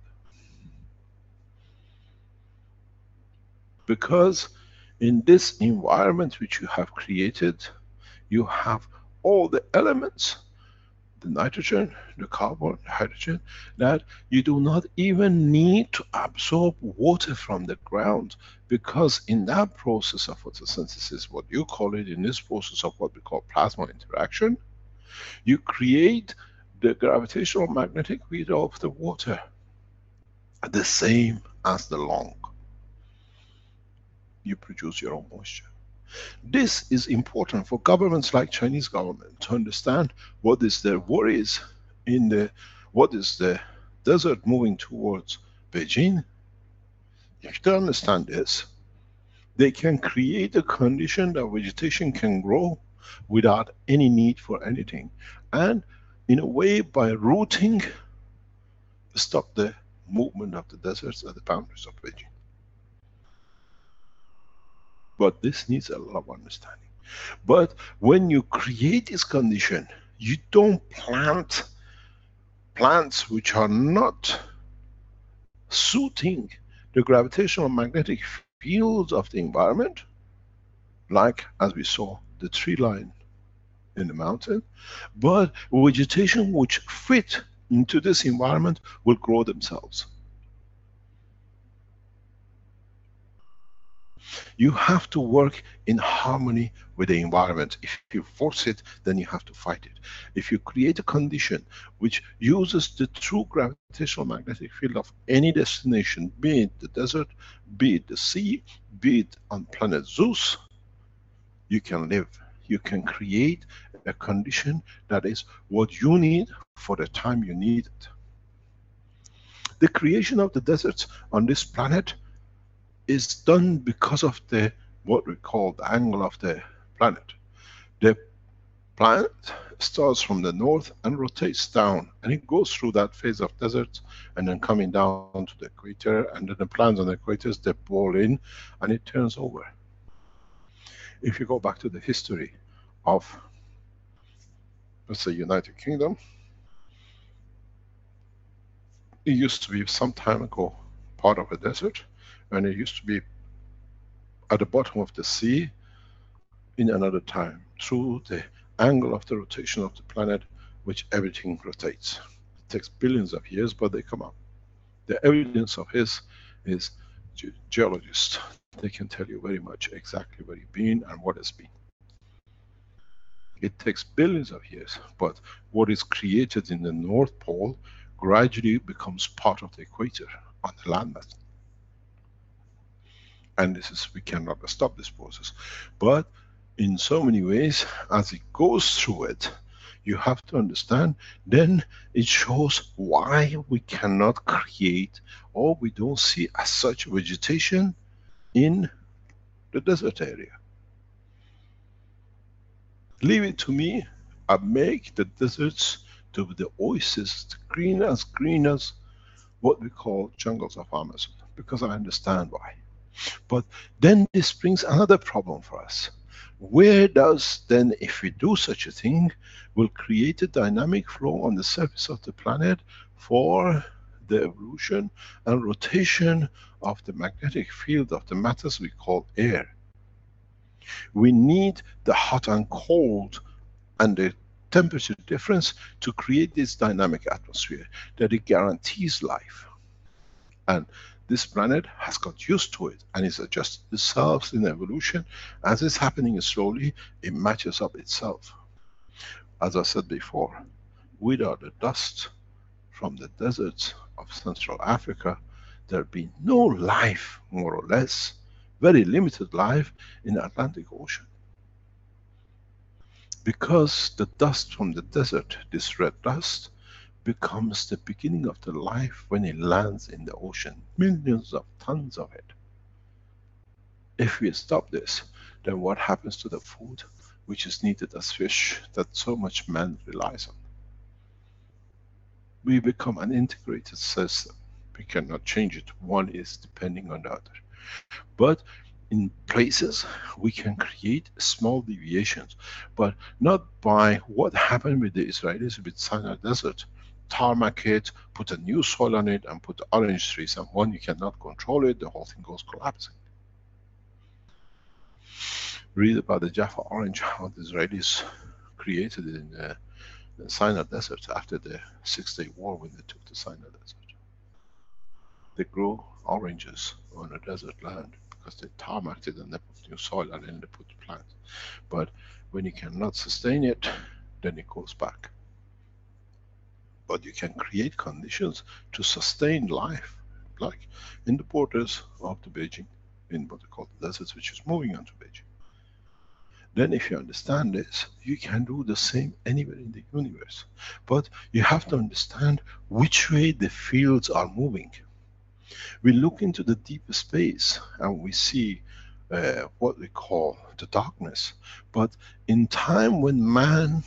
Because in this environment which you have created, you have all the elements, the nitrogen, the carbon, the hydrogen, that you do not even need to absorb water from the ground, because in that process of photosynthesis, what you call it, in this process of what we call plasma interaction, you create the gravitational magnetic field of the water, the same as the lung. You produce your own moisture. This is important for governments like Chinese government to understand what is their worries in the, what is the desert moving towards Beijing. If they understand this, they can create a condition that vegetation can grow without any need for anything. And in a way, by rooting, stop the movement of the deserts at the boundaries of Beijing. But this needs a lot of understanding. But when you create this condition, you don't plant plants which are not suiting the gravitational magnetic fields of the environment, like as we saw the tree line in the mountain, but vegetation which fit into this environment will grow themselves. You have to work in harmony with the environment. If you force it, then you have to fight it. If you create a condition which uses the true gravitational magnetic field of any destination, be it the desert, be it the sea, be it on planet Zeus, you can live. You can create a condition that is what you need for the time you need it. The creation of the deserts on this planet is done because of the, what we call the angle of the planet. The planet starts from the north and rotates down, and it goes through that phase of deserts and then coming down to the equator, and then the planets on the equators, they ball in and it turns over. If you go back to the history of, let's say, United Kingdom, it used to be some time ago part of a desert, and it used to be at the bottom of the sea in another time, through the angle of the rotation of the planet, which everything rotates. It takes billions of years, but they come up. The evidence of his is geologists. They can tell you very much exactly where you've been and what has been. It takes billions of years, but what is created in the North Pole gradually becomes part of the equator on the landmass. And this is, we cannot stop this process. But in so many ways, as it goes through it, you have to understand, then it shows why we cannot create, or we don't see as such vegetation in the desert area. Leave it to me, I make the deserts to be the oasis, green as what we call jungles of Amazon, because I understand why. But then this brings another problem for us. Where does then, if we do such a thing, will create a dynamic flow on the surface of the planet for the evolution and rotation of the magnetic field of the matters we call air? We need the hot and cold and the temperature difference to create this dynamic atmosphere that it guarantees life. And This planet has got used to it and it's adjusted itself in evolution. As it's happening slowly, it matches up itself. As I said before, without the dust from the deserts of Central Africa, there'd be no life, more or less, very limited life in the Atlantic Ocean. Because the dust from the desert, this red dust, becomes the beginning of the life when it lands in the ocean. Millions of tons of it. If we stop this, then what happens to the food which is needed as fish that so much man relies on? We become an integrated system. We cannot change it. One is depending on the other. But in places we can create small deviations, but not by what happened with the Israelis with Sinai Desert. Tarmac it, put a new soil on it, and put orange trees, and when you cannot control it, the whole thing goes collapsing. Read about the Jaffa orange, how the Israelis created it in the Sinai Desert after the 6-day war when they took the Sinai Desert. They grew oranges on a desert land because they tarmacked it and they put new soil and then they put plants. But when you cannot sustain it, then it goes back. But you can create conditions to sustain life, like in the borders of the Beijing, in what they call the deserts, which is moving on to Beijing. Then if you understand this, you can do the same anywhere in the universe. But you have to understand which way the fields are moving. We look into the deep space and we see what we call the darkness. But in time when man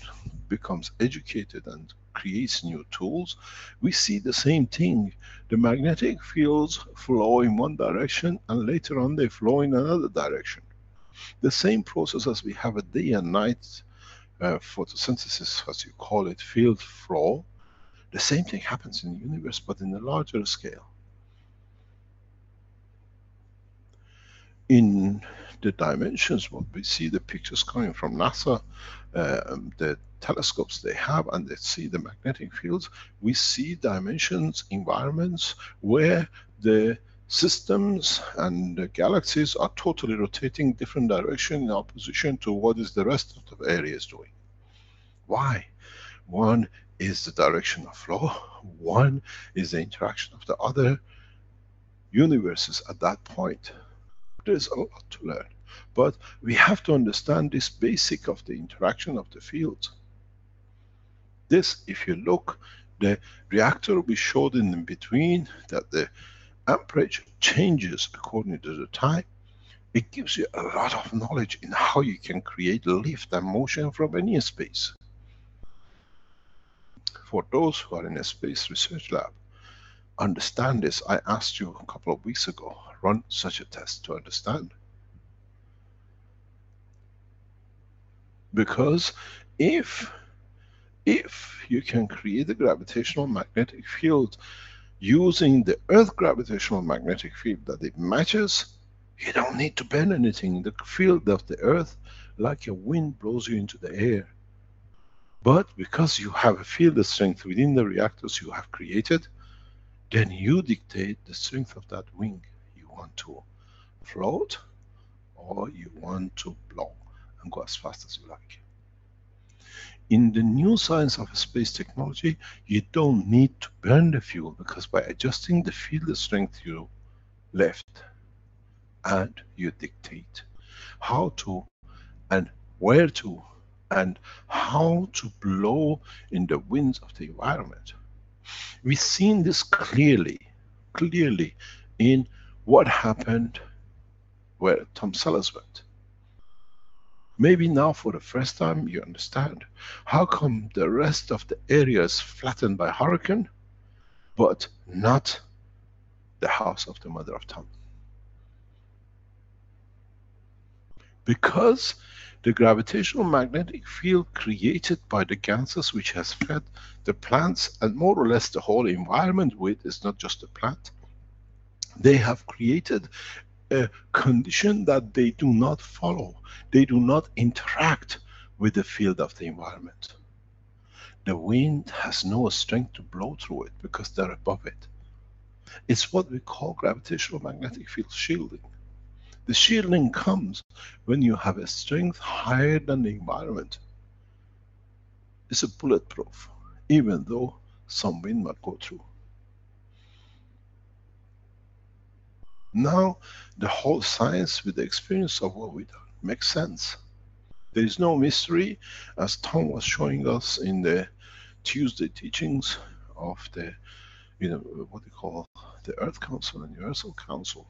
becomes educated and creates new tools, we see the same thing. The magnetic fields flow in one direction and later on they flow in another direction. The same process as we have a day and night photosynthesis, as you call it, field flow, the same thing happens in the universe, but in a larger scale. In the dimensions, what we see, the pictures coming from NASA, the telescopes they have, and they see the magnetic fields, we see dimensions, environments where the systems and the galaxies are totally rotating different direction in opposition to what is the rest of the areas doing. Why? One is the direction of flow, one is the interaction of the other universes at that point. There's a lot to learn, but we have to understand this basic of the interaction of the fields. This, if you look, the reactor we showed in between, that the amperage changes according to the time. It gives you a lot of knowledge in how you can create lift and motion from any space. For those who are in a space research lab, understand this. I asked you a couple of weeks ago, run such a test to understand. Because if you can create a gravitational magnetic field using the Earth gravitational magnetic field that it matches, you don't need to bend anything. The field of the Earth, like a wind, blows you into the air. But because you have a field strength within the reactors you have created, then you dictate the strength of that wing. You want to float or you want to blow and go as fast as you like. In the new science of space technology, you don't need to burn the fuel, because by adjusting the field strength you left, and you dictate how to and where to and how to blow in the winds of the environment. We've seen this clearly in what happened where Tom Sellers's went. Maybe now for the first time you understand how come the rest of the area is flattened by hurricane, but not the house of the mother of Tom. Because the gravitational magnetic field created by the gases which has fed the plants and more or less the whole environment with, is not just the plant, they have created a condition that they do not follow. They do not interact with the field of the environment. The wind has no strength to blow through it because they're above it. It's what we call gravitational magnetic field shielding. The shielding comes when you have a strength higher than the environment. It's a bulletproof, even though some wind might go through. Now, the whole science with the experience of what we've done makes sense. There is no mystery, as Tom was showing us in the Tuesday teachings of the, what they call the Earth Council and Universal Council,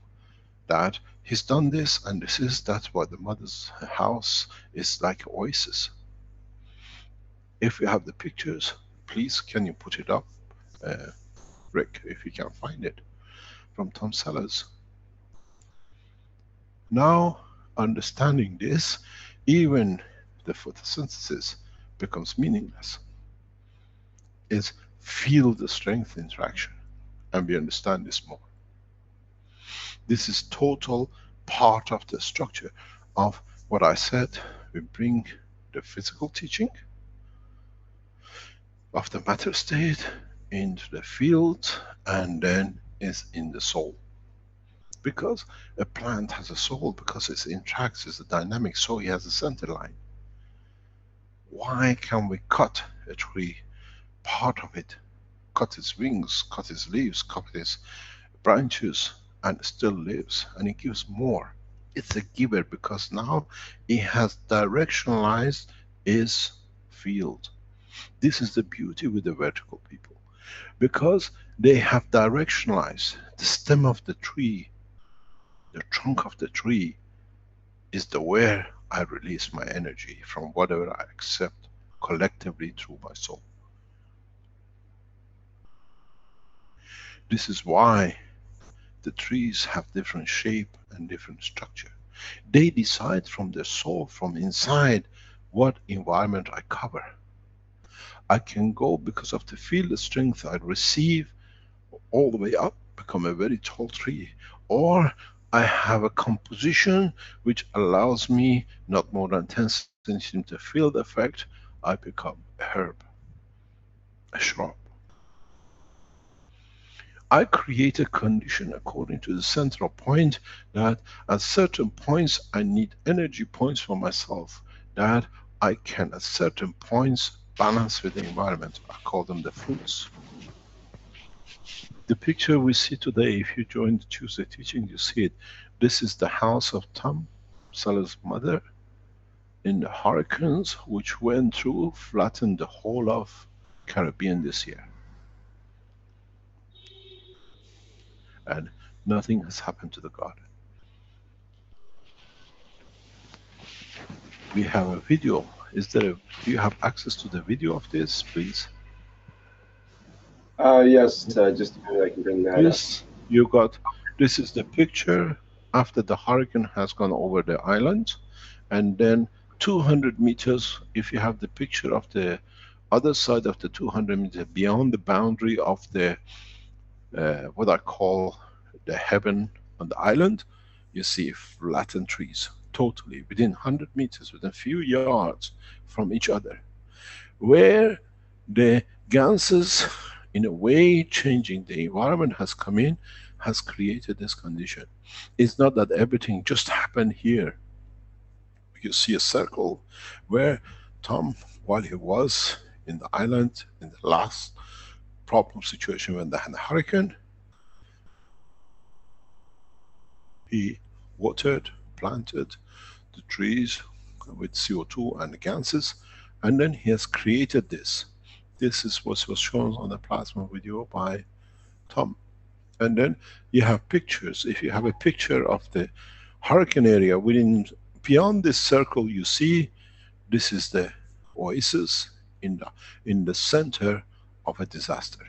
that he's done this and this is, that's why the mother's house is like an oasis. If you have the pictures, please can you put it up, Rick, if you can find it, from Tom Sellers. Now, understanding this, even the photosynthesis becomes meaningless. It's field strength interaction, and we understand this more. This is total part of the structure of what I said. We bring the physical teaching of the matter state into the field, and then is in the soul. Because a plant has a soul, because it interacts, it's a dynamic, so he has a center line. Why can we cut a tree, part of it, cut its wings, cut its leaves, cut its branches, and it still lives, and it gives more? It's a giver, because now it has directionalized its field. This is the beauty with the vertical people, because they have directionalized the stem of the tree. The trunk of the tree is the where I release my energy from whatever I accept collectively through my soul. This is why the trees have different shape and different structure. They decide from their soul, from inside, what environment I cover. I can go, because of the field strength I receive, all the way up, become a very tall tree. Or I have a composition which allows me not more than 10 centimeter field effect, I become a herb, a shrub. I create a condition according to the central point, that at certain points I need energy points for myself, that I can at certain points balance with the environment. I call them the fruits. The picture we see today, if you join the Tuesday teaching, you see it. This is the house of Tom Sellers' mother in the hurricanes which went through, flattened the whole of Caribbean this year. And nothing has happened to the garden. We have a video. Do you have access to the video of this, please? Yes, just a minute, I can bring that up. Yes, you got, this is the picture after the hurricane has gone over the island, and then 200 meters, if you have the picture of the other side of the 200 meters, beyond the boundary of the, what I call the heaven on the island, you see flattened trees, totally, within 100 meters, within a few yards from each other. Where the ganses, in a way, changing the environment has come in, has created this condition. It's not that everything just happened here. You see a circle where Tom, while he was in the island, in the last problem situation when they had a hurricane, he watered, planted the trees with CO2 and the ganses, and then he has created this. This is what was shown on the plasma video by Tom. And then you have pictures. If you have a picture of the hurricane area, beyond this circle you see, this is the oasis in the center of a disaster.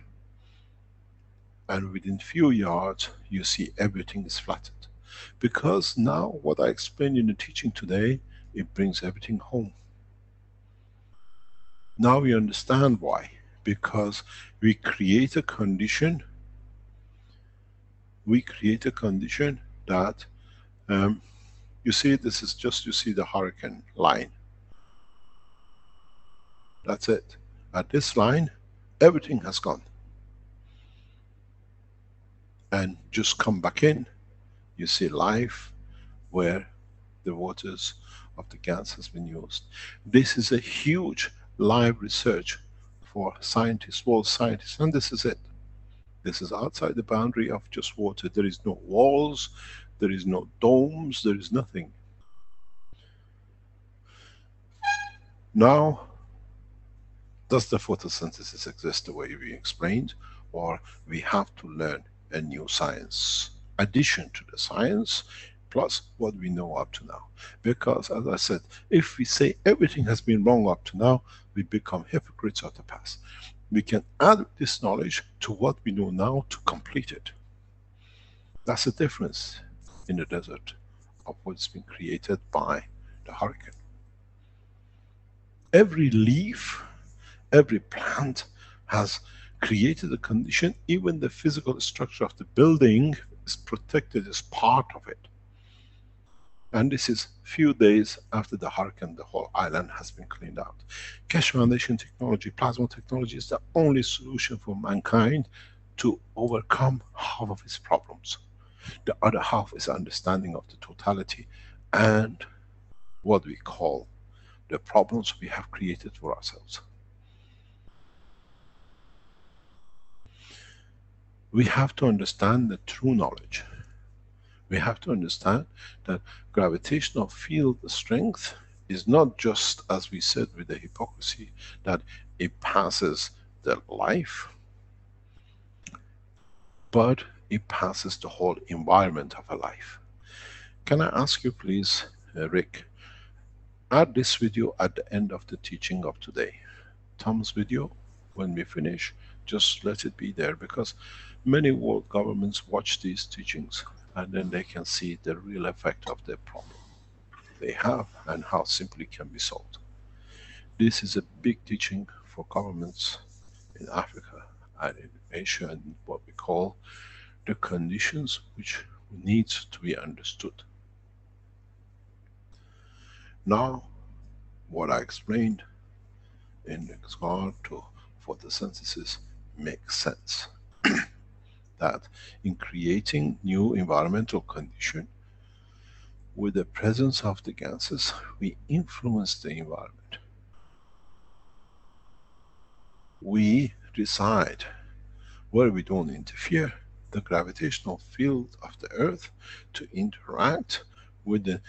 And within few yards you see everything is flattened. Because now what I explained in the teaching today, it brings everything home. Now we understand why. Because we create a condition, that, you see, this is just, you see the hurricane line. That's it. At this line, everything has gone. and just come back in, you see life where the waters of the Gans has been used. This is a huge live research for scientists, world scientists, and this is it. This is outside the boundary of just water. There is no walls, there is no domes, there is nothing. Now, does the photosynthesis exist the way we explained, or we have to learn a new science? Addition to the science, plus what we know up to now. Because as I said, if we say everything has been wrong up to now, we become hypocrites of the past. We can add this knowledge to what we know now to complete it. That's the difference in the desert of what's been created by the hurricane. Every leaf, every plant has created a condition. Even the physical structure of the building is protected as part of it. And this is few days after the hurricane, the whole island has been cleaned out. Keshe Foundation technology, plasma technology, is the only solution for mankind to overcome half of its problems. The other half is understanding of the totality and what we call the problems we have created for ourselves. We have to understand the true knowledge. We have to understand that gravitational field strength is not just, as we said with the hypocrisy, that it passes the life, but it passes the whole environment of a life. Can I ask you please, Rick, add this video at the end of the teaching of today. Tom's video, when we finish, just let it be there, because many world governments watch these teachings and then they can see the real effect of the problem they have and how simply it can be solved. This is a big teaching for governments in Africa and in Asia, and what we call the conditions which needs to be understood. Now, what I explained in regard to photosynthesis makes sense. That in creating new environmental condition, with the presence of the gases, we influence the environment. We decide where we don't interfere the gravitational field of the earth to interact with the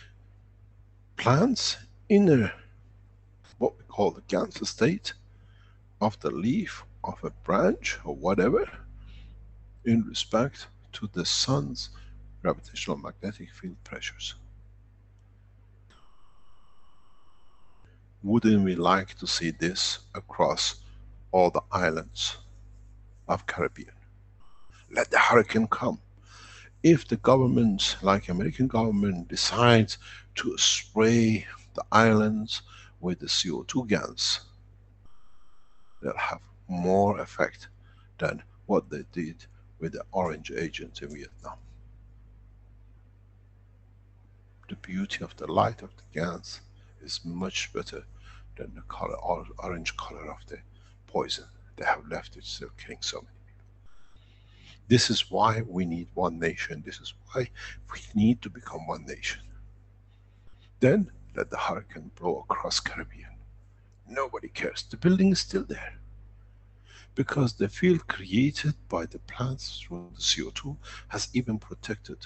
plant's inner, what we call the Gans state of the leaf of a branch or whatever, in respect to the sun's gravitational magnetic field pressures. Wouldn't we like to see this across all the islands of Caribbean? Let the hurricane come. If the government, like American government, decides to spray the islands with the CO2 gas, they'll have more effect than what they did with the orange agent in Vietnam. The beauty of the light of the gas is much better than the color, orange color of the poison they have left. It's still killing so many people. This is why we need one nation. This is why we need to become one nation. Then let the hurricane blow across Caribbean. Nobody cares. The building is still there. Because the field created by the plants through the CO2 has even protected,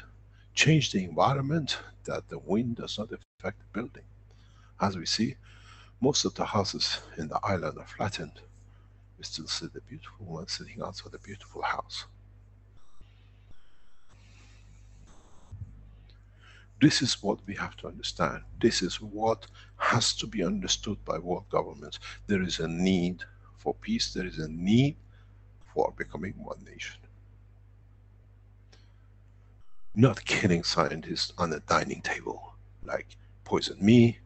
changed the environment, that the wind does not affect the building. As we see, most of the houses in the island are flattened. We still see the beautiful one sitting outside a beautiful house. This is what we have to understand. This is what has to be understood by world governments. There is a need for peace, there is a need for becoming one nation. Not killing scientists on a dining table, like poison me,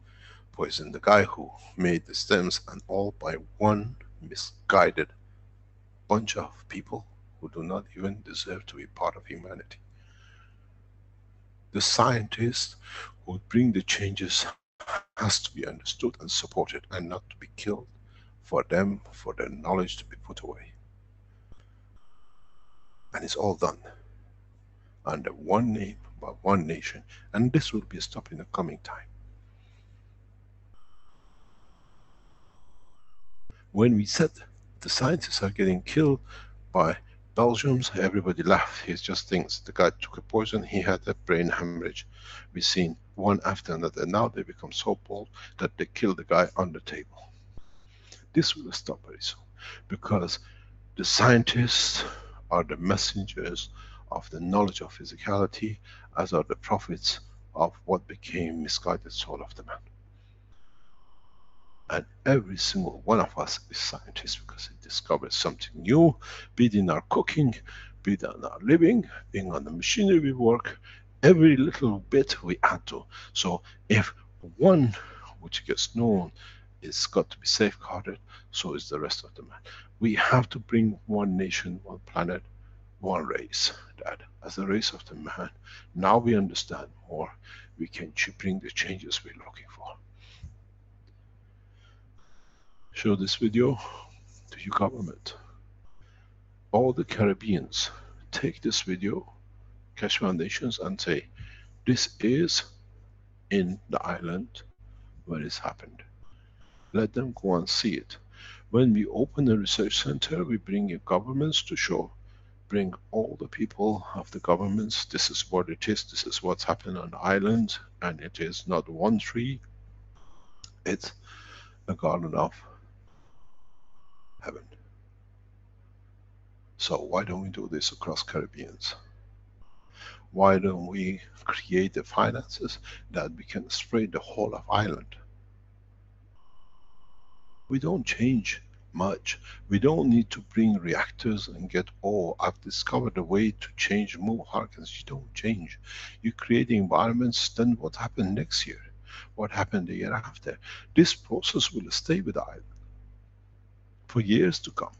poison the guy who made the stems, and all by one misguided bunch of people who do not even deserve to be part of humanity. The scientist who would bring the changes has to be understood and supported, and not to be killed for them, for their knowledge to be put away. And it's all done. under one name, by one nation, and this will be stopped in the coming time. When we said the scientists are getting killed by Belgians, everybody laughed. He just thinks the guy took a poison, he had a brain hemorrhage. We've seen one after another. Now they become so bold that they kill the guy on the table. This will stop very soon, because the scientists are the messengers of the knowledge of physicality, as are the prophets of what became misguided soul of the man. And every single one of us is scientists, because it discovers something new, be it in our cooking, be it in our living, being on the machinery we work, every little bit we add to. So if one which gets known is got to be safeguarded, so is the rest of the man. We have to bring one nation, one planet, one race. That as a race of the man, now we understand more, we can bring the changes we're looking for. Show this video to your government. All the Caribbeans, take this video, Keshe Foundations, and say, this is in the island where it's happened. Let them go and see it. When we open a research center, we bring your governments to show, bring all the people of the governments, this is what it is, this is what's happened on the island, and it is not one tree, it's a garden of heaven. So why don't we do this across Caribbeans? Why don't we create the finances that we can spray the whole of island? We don't change much. We don't need to bring reactors and get, oh, I've discovered a way to change, move Harkins. You don't change. You create the environments, then what happened next year? What happened the year after? This process will stay with the island for years to come.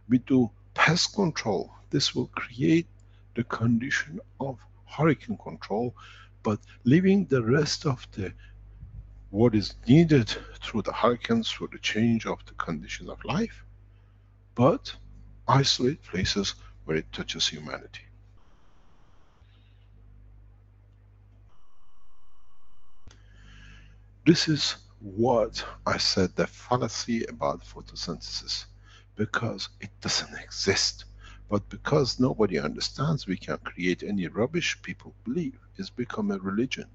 We do pest control. This will create the condition of hurricane control, but leaving the rest of the what is needed through the hurricanes, through the change of the condition of life, but isolate places where it touches humanity. This is what I said, the fallacy about photosynthesis, because it doesn't exist. But because nobody understands we can create any rubbish, people believe. It's become a religion.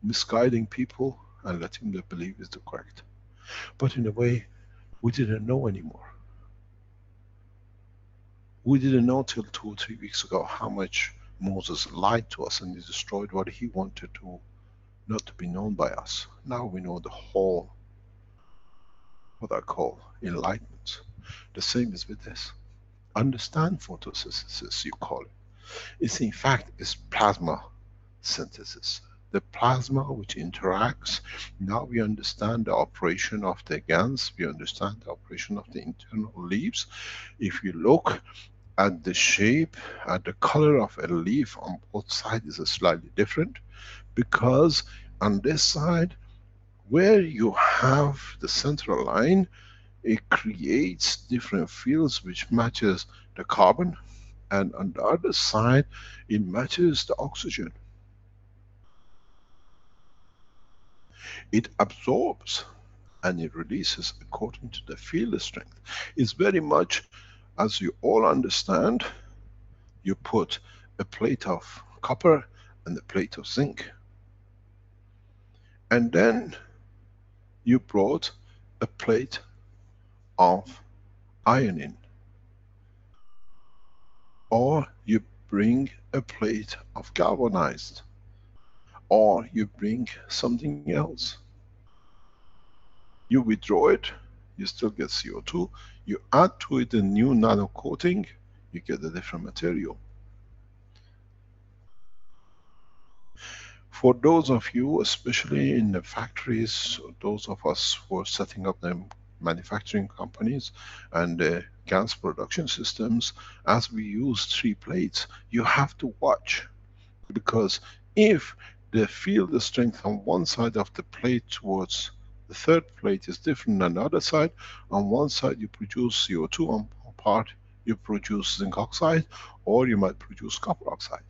Misguiding people and letting them believe is the correct. But in a way, we didn't know anymore. We didn't know till 2 or 3 weeks ago how much Moses lied to us and he destroyed what he wanted to not to be known by us. Now we know the whole, what I call enlightenment. The same is with this. Understand photosynthesis, you call it. It's in fact is plasma synthesis. The plasma which interacts, now we understand the operation of the gans, we understand the operation of the internal leaves. If you look at the shape, at the color of a leaf on both sides is slightly different, because on this side, where you have the central line, it creates different fields which matches the carbon, and on the other side, it matches the oxygen. It absorbs and it releases according to the field strength. It's very much, as you all understand, you put a plate of copper and a plate of zinc. And then you brought a plate of iron in. Or you bring a plate of galvanized. Or you bring something else. You withdraw it, you still get CO2. You add to it a new nano coating, you get a different material. For those of you, especially in the factories, those of us who are setting up the manufacturing companies and the gas production systems, as we use 3 plates, you have to watch. Because if the field strength on one side of the plate towards the third plate is different than the other side, on one side you produce CO2, on one part You produce zinc oxide, or you might produce copper oxide.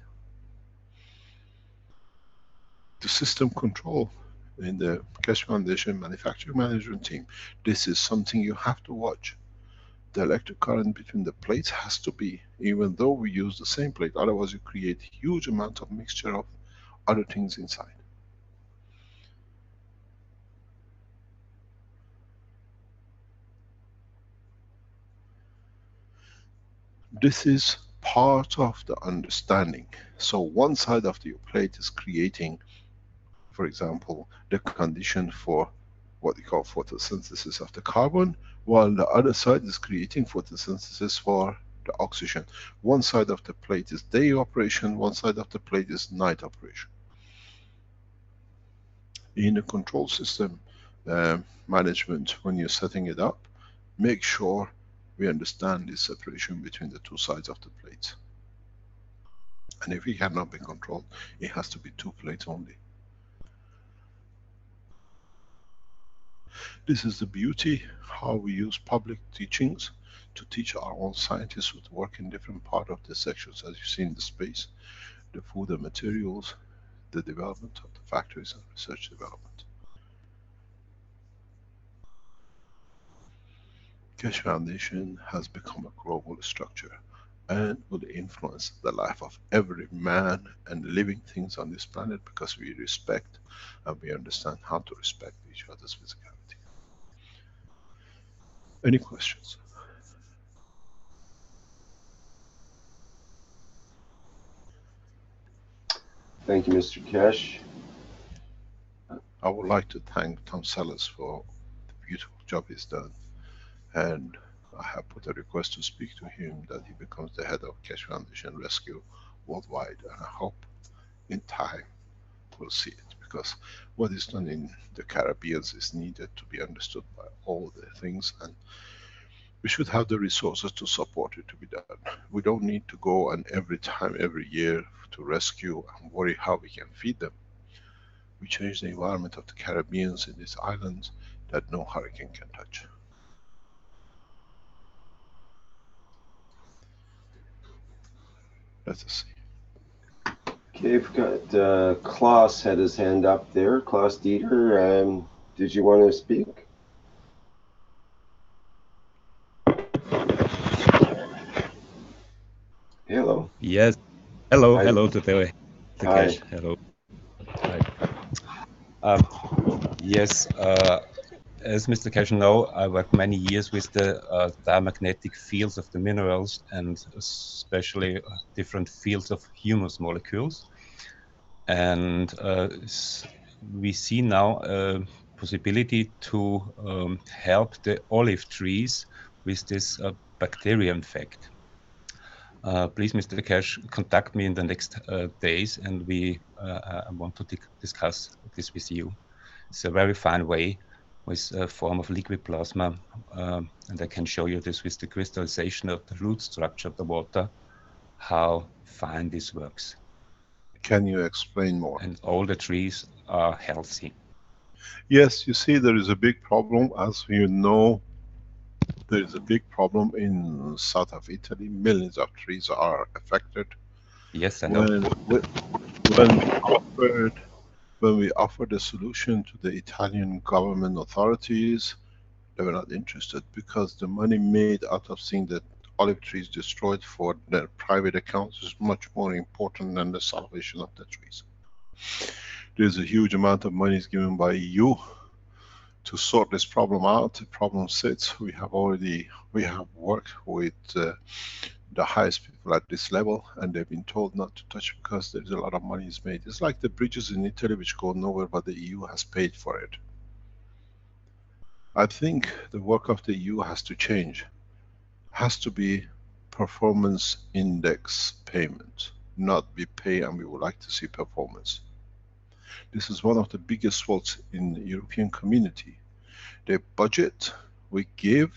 The system control in the Keshe Foundation manufacturing management team, this is something you have to watch. The electric current between the plates has to be, even though we use the same plate, otherwise you create huge amount of mixture of other things inside. This is part of the understanding. So one side of the plate is creating, for example, the condition for what we call photosynthesis of the carbon, while the other side is creating photosynthesis for the oxygen. One side of the plate is day operation, one side of the plate is night operation. In a control system management, when you're setting it up, make sure we understand the separation between the two sides of the plate. And if it cannot be controlled, it has to be two plates only. This is the beauty, how we use public teachings to teach our own scientists who work in different part of the sections, as you see in the space, the food and materials, the development of the factories and research development. Keshe Foundation has become a global structure and will influence the life of every man and living things on this planet, because we respect and we understand how to respect each other's physicality. Any questions? Thank you, Mr. Keshe. I would like to thank Tom Sellers for the beautiful job he's done, and I have put a request to speak to him that he becomes the head of Keshe Foundation Rescue worldwide, and I hope in time we'll see it, because what is done in the Caribbean is needed to be understood by all the things, and we should have the resources to support it to be done. We don't need to go and every time, every year to rescue and worry how we can feed them. We change the environment of the Caribbeans in these islands that no hurricane can touch. Let us see. Okay, we've got Klaus had his hand up there. Klaus Dieter, did you want to speak? Hello. Yes. Hello. Hi. Hello to the Hi. Keshe. Hello. Hi. Yes. As Mr. Keshe know, I worked many years with the diamagnetic fields of the minerals, and especially different fields of humus molecules. And we see now a possibility to help the olive trees with this bacterium effect. Please, Mr. Keshe, contact me in the next days, and I want to discuss this with you. It's a very fine way with a form of liquid plasma, and I can show you this with the crystallization of the root structure of the water, how fine this works. Can you explain more? And all the trees are healthy. Yes, you see there is a big problem, as you know. There is a big problem in south of Italy. Millions of trees are affected. Yes, I know. When we offered a solution to the Italian government authorities, they were not interested, because the money made out of seeing the olive trees destroyed for their private accounts is much more important than the salvation of the trees. There's a huge amount of money is given by EU to sort this problem out. The problem sits. We have worked with the highest people at this level, and they've been told not to touch because there's a lot of money is made. It's like the bridges in Italy which go nowhere, but the EU has paid for it. I think the work of the EU has to change. Has to be performance index payment, not we pay and we would like to see performance. This is one of the biggest faults in the European community. They budget, we give,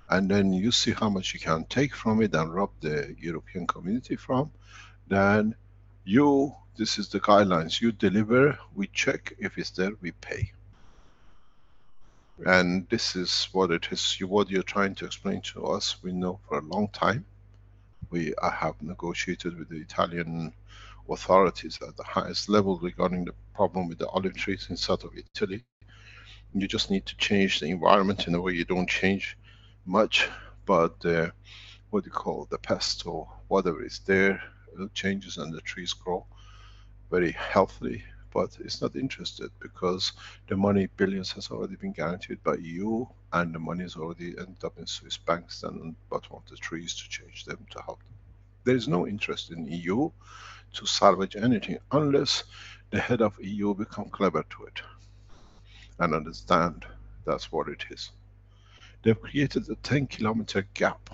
and then you see how much you can take from it and rob the European community from. Then this is the guidelines, you deliver, we check, if it's there, we pay. And this is what it is. What you're trying to explain to us, we know for a long time. I have negotiated with the Italian authorities at the highest level regarding the problem with the olive trees in south of Italy. You just need to change the environment in a way you don't change much, but what do you call the pest or whatever is there, it changes and the trees grow very healthily. But it's not interested because the money, billions, has already been guaranteed by EU, and the money has already ended up in Swiss banks and on the bottom of the trees to change them, to help them. There is no interest in EU to salvage anything unless the head of EU become clever to it and understand that's what it is. They've created a 10-kilometer gap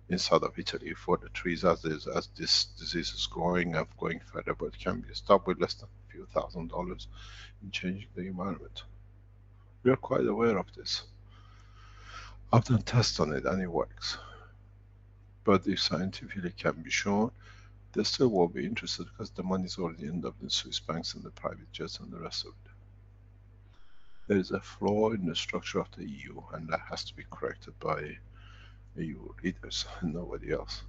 inside of Italy for the trees as this disease is growing and going further, but it can be stopped with less than a few $1,000s in changing the environment. We are quite aware of this. I've done tests on it and it works. But if scientifically can be shown, they still won't be interested because the money's already ended up in Swiss banks and the private jets and the rest of it. There is a flaw in the structure of the EU, and that has to be corrected by EU leaders and nobody else.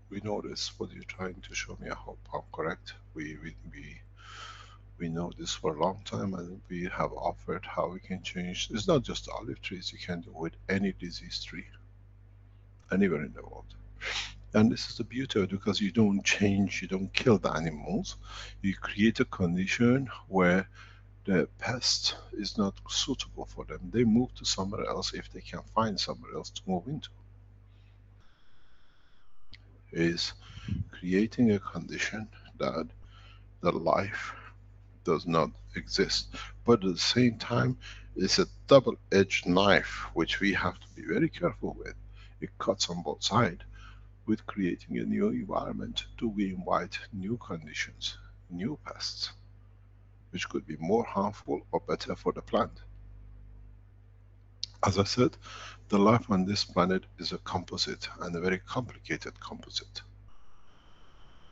We know this, what you're trying to show me. I hope I'm correct. We know this for a long time, and we have offered how we can change. It's not just olive trees, you can do with any disease tree, anywhere in the world. And this is the beauty of it, because you don't change, you don't kill the animals. You create a condition where the pest is not suitable for them. They move to somewhere else if they can find somewhere else to move into. Is creating a condition that the life does not exist. But at the same time, it's a double-edged knife which we have to be very careful with. It cuts on both sides. With creating a new environment, do we invite new conditions, new pests, which could be more harmful or better for the plant? As I said, the life on this planet is a composite, and a very complicated composite.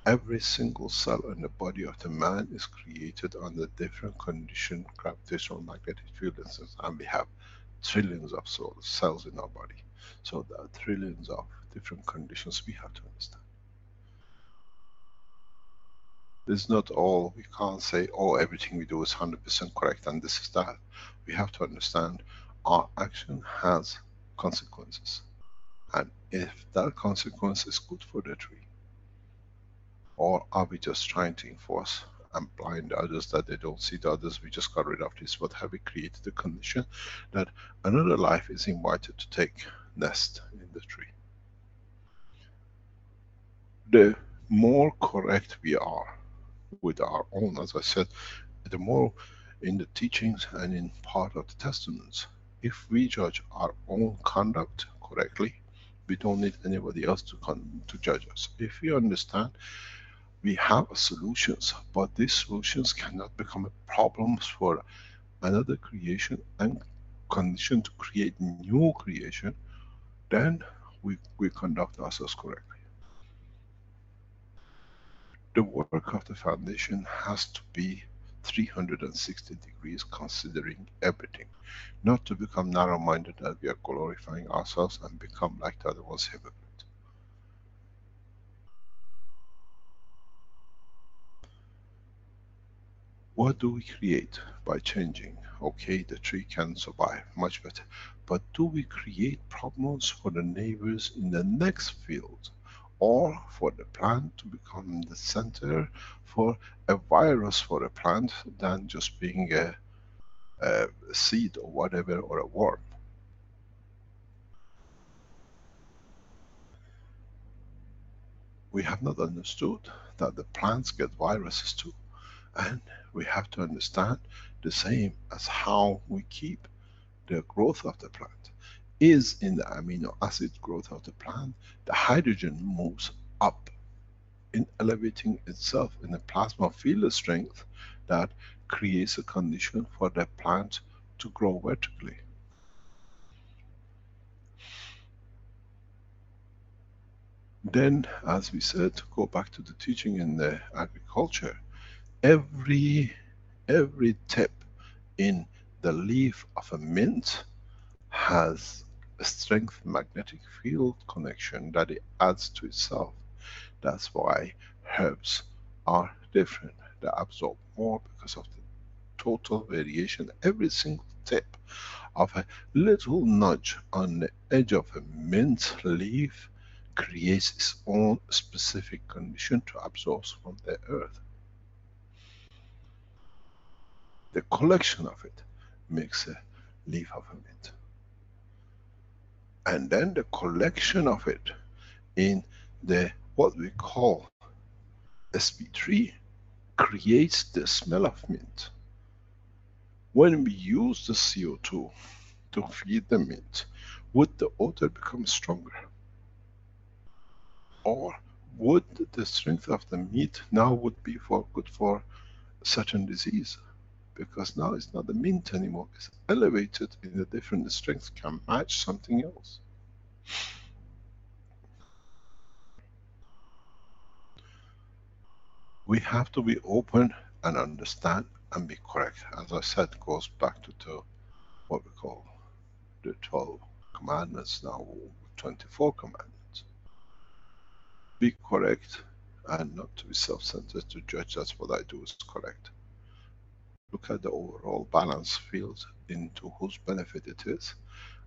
Every single cell in the body of the man is created under different conditions, gravitational, magnetic field, and we have trillions of cells in our body. So there are trillions of different conditions we have to understand. It's not all, we can't say, oh, everything we do is 100% correct and this is that. We have to understand our action has consequences. And if that consequence is good for the tree, or are we just trying to enforce and blind others that they don't see the others, we just got rid of this, but have we created a condition that another life is invited to take nest in the tree? The more correct we are with our own, as I said, the more in the teachings and in part of the testaments, if we judge our own conduct correctly, we don't need anybody else to judge us. If we understand, we have solutions, but these solutions cannot become problems for another creation and condition to create new creation, then we conduct ourselves correctly. The work of the foundation has to be 360 degrees, considering everything. Not to become narrow-minded that we are glorifying ourselves and become like the other ones, hypocrite. What do we create by changing? Okay, the tree can survive much better, but do we create problems for the neighbors in the next field? Or for the plant to become the center for a virus for a plant than just being a seed or whatever, or a worm? We have not understood that the plants get viruses too. And we have to understand the same as how we keep the growth of the plant. Is in the amino acid growth of the plant, the hydrogen moves up in elevating itself in the plasma field strength that creates a condition for the plant to grow vertically. Then, as we said, go back to the teaching in the agriculture, every every tip in the leaf of a mint has a strength magnetic field connection that it adds to itself. That's why herbs are different. They absorb more because of the total variation. Every single tip of a little nudge on the edge of a mint leaf creates its own specific condition to absorb from the earth. The collection of it makes a leaf of a mint. And then the collection of it in the what we call sp3 creates the smell of mint. When we use the CO2 to feed the mint, would the odor become stronger? Or would the strength of the meat now would be good for a certain disease? Because now it's not the mint anymore, it's elevated in a different strength, can match something else. We have to be open and understand and be correct. As I said, goes back to what we call the 12 commandments, now 24 commandments. Be correct and not to be self-centered to judge that's what I do is correct. Look at the overall balance field into whose benefit it is,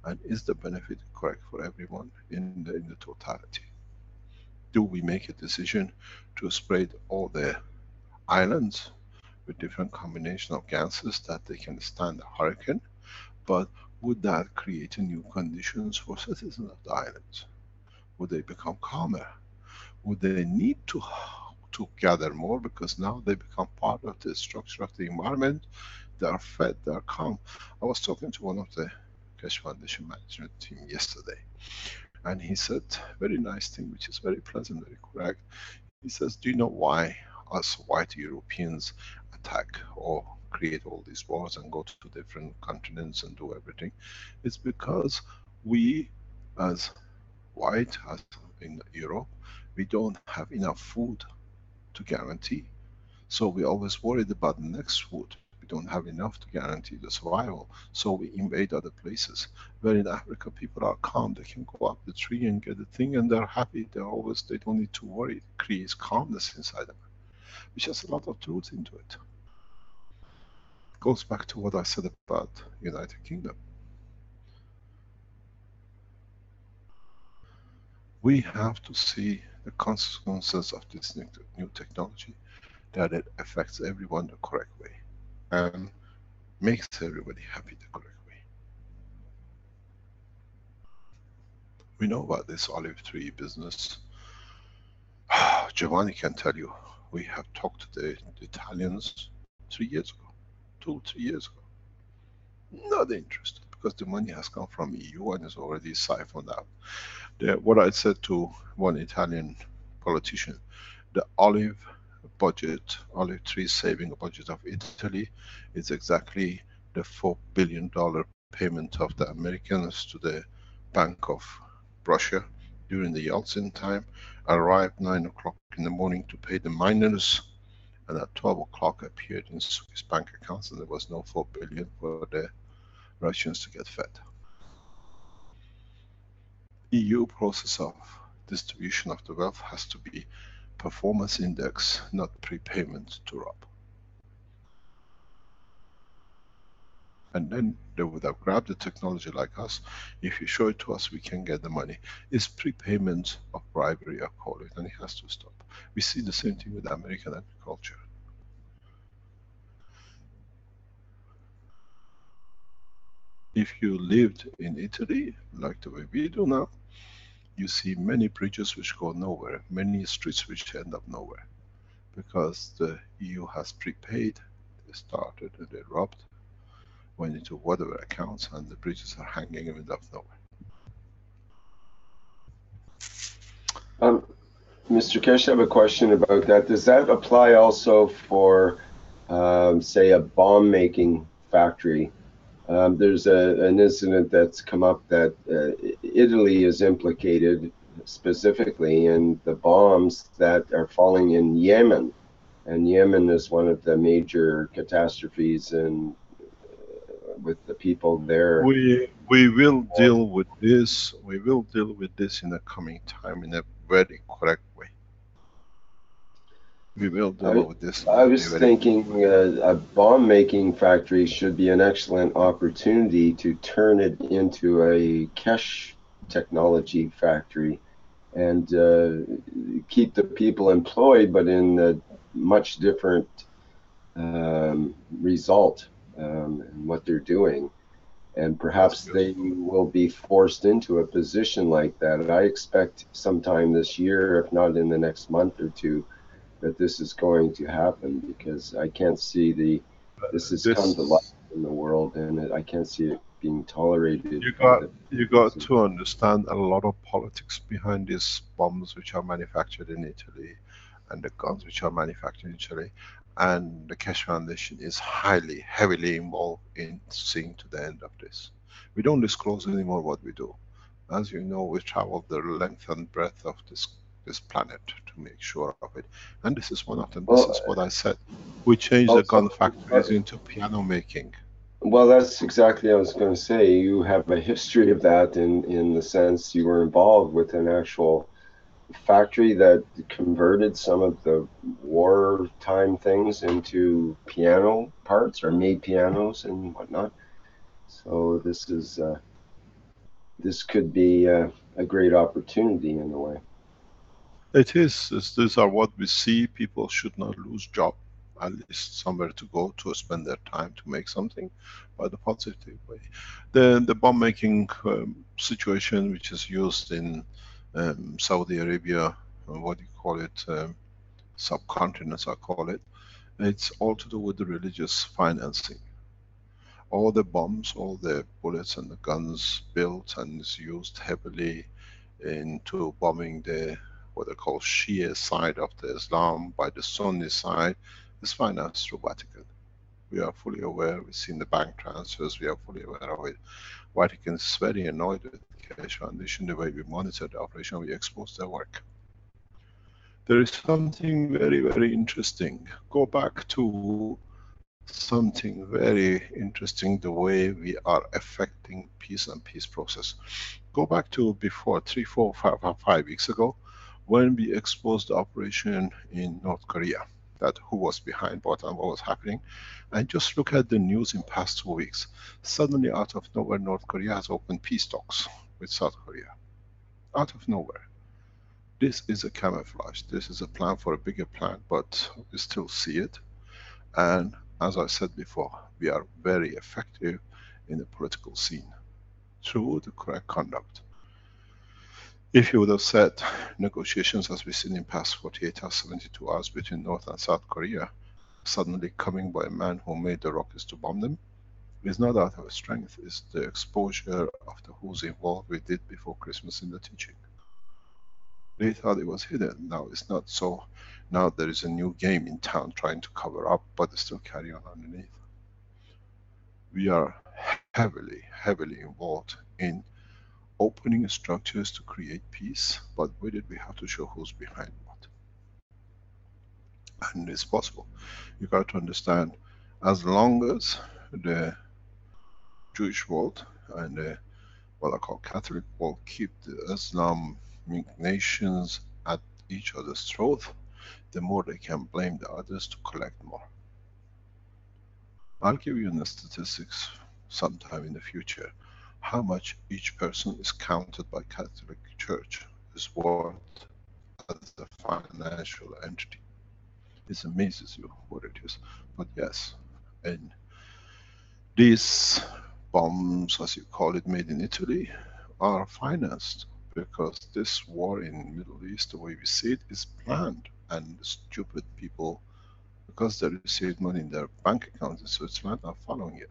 and is the benefit correct for everyone in the totality. Do we make a decision to spray all the islands with different combination of gases that they can stand a hurricane, but would that create new conditions for citizens of the islands? Would they become calmer? Would they need to gather more because now they become part of the structure of the environment? They are fed, they are calm. I was talking to one of the Keshe Foundation management team yesterday, and he said very nice thing, which is very pleasant, very correct. He says, do you know why us white Europeans attack or create all these wars and go to different continents and do everything? It's because we as white, as in Europe, we don't have enough food to guarantee. So we always worried about the next food. We don't have enough to guarantee the survival. So we invade other places. Where in Africa people are calm, they can go up the tree and get the thing and they're happy. They don't need to worry. It creates calmness inside them, which has a lot of truth into it. Goes back to what I said about United Kingdom. We have to see the consequences of this new technology, that it affects everyone the correct way and makes everybody happy the correct way. We know about this olive tree business. Giovanni can tell you, we have talked to the Italians 3 years ago, 2 3 years ago. Not interested because the money has come from EU and is already siphoned out. What I said to one Italian politician, the olive budget, olive tree saving budget of Italy is exactly the $4 billion payment of the Americans to the Bank of Russia during the Yeltsin time, arrived 9 o'clock in the morning to pay the miners, and at 12 o'clock appeared in Swiss bank accounts, and there was no 4 billion for the Russians to get fed. EU process of distribution of the wealth has to be performance index, not prepayment to rob. And then they would have grabbed the technology like us. If you show it to us, we can get the money. It's prepayment of bribery, I call it, and it has to stop. We see the same thing with American agriculture. If you lived in Italy, like the way we do now, you see many bridges which go nowhere, many streets which end up nowhere. Because the EU has prepaid, they started and they robbed, went into whatever accounts, and the bridges are hanging in the middle of nowhere. Mr. Keshe, I have a question about that. Does that apply also for, say, a bomb-making factory? There's an incident that's come up that Italy is implicated specifically in the bombs that are falling in Yemen. and Yemen is one of the major catastrophes, and with the people there. We will deal with this. We will deal with this in the coming time in a very correct way. We will deal with this. I was thinking a bomb making factory should be an excellent opportunity to turn it into a Keshe technology factory and keep the people employed, but in a much different result in what they're doing. And perhaps they will be forced into a position like that. I expect sometime this year, if not in the next month or two, that this is going to happen, because I can't see this has come to life in the world, and I can't see it being tolerated. You got to understand a lot of politics behind these bombs which are manufactured in Italy, and the guns which are manufactured in Italy, and the Keshe Foundation is heavily involved in seeing to the end of this. We don't disclose anymore what we do. As you know, we travel the length and breadth of this planet to make sure of it, and this is one of them. This is what I said. We changed the gun factories into piano making. Well, that's exactly what I was going to say. You have a history of that in the sense you were involved with an actual factory that converted some of the wartime things into piano parts, or made pianos and whatnot. So this could be a great opportunity in a way. It is. These are what we see. People should not lose job, at least somewhere to go to spend their time to make something, by the positive way. The bomb making situation, which is used in Saudi Arabia, what do you call it, subcontinents I call it, it's all to do with the religious financing. All the bombs, all the bullets and the guns built and is used heavily into bombing the what they call Shia side of the Islam by the Sunni side is financed through Vatican. We are fully aware, we've seen the bank transfers, we are fully aware of it. Vatican is very annoyed with Keshe Foundation, the way we monitor the operation, we expose their work. There is something very interesting. Go back to something very interesting, the way we are affecting peace and peace process. Go back to before 3, 4, 5 weeks ago, when we exposed the operation in North Korea, that who was behind what and what was happening, and just look at the news in past 2 weeks. Suddenly out of nowhere, North Korea has opened peace talks with South Korea. Out of nowhere. This is a camouflage. This is a plan for a bigger plan, but we still see it. And as I said before, we are very effective in the political scene through the correct conduct. If you would have said negotiations as we've seen in past 48 hours, 72 hours between North and South Korea, suddenly coming by a man who made the rockets to bomb them, is not out of strength, it's the exposure of the who's involved we did before Christmas in the teaching. They thought it was hidden, now it's not so. Now there is a new game in town trying to cover up, but they still carry on underneath. We are heavily involved in opening structures to create peace, but with it we have to show who's behind what. And it's possible. You got to understand, as long as the Jewish world and the, what I call Catholic world, keep the Islamic nations at each other's throat, the more they can blame the others to collect more. I'll give you the statistics sometime in the future, how much each person is counted by Catholic Church is worth as a financial entity. It amazes you what it is. But yes, and these bombs, as you call it, made in Italy, are financed, because this war in Middle East, the way we see it, is planned, and stupid people, because they receive money in their bank accounts in Switzerland, are following it.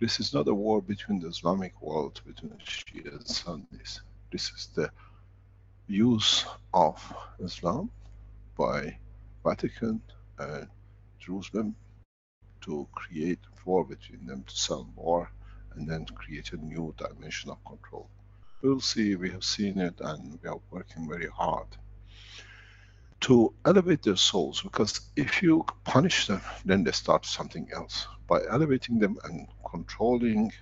This is not a war between the Islamic world, between Shia and Sunnis. This is the use of Islam by Vatican and Jerusalem to create war between them, to sell more, and then create a new dimension of control. We'll see, we have seen it, and we are working very hard to elevate their souls, because if you punish them, then they start something else. By elevating them and controlling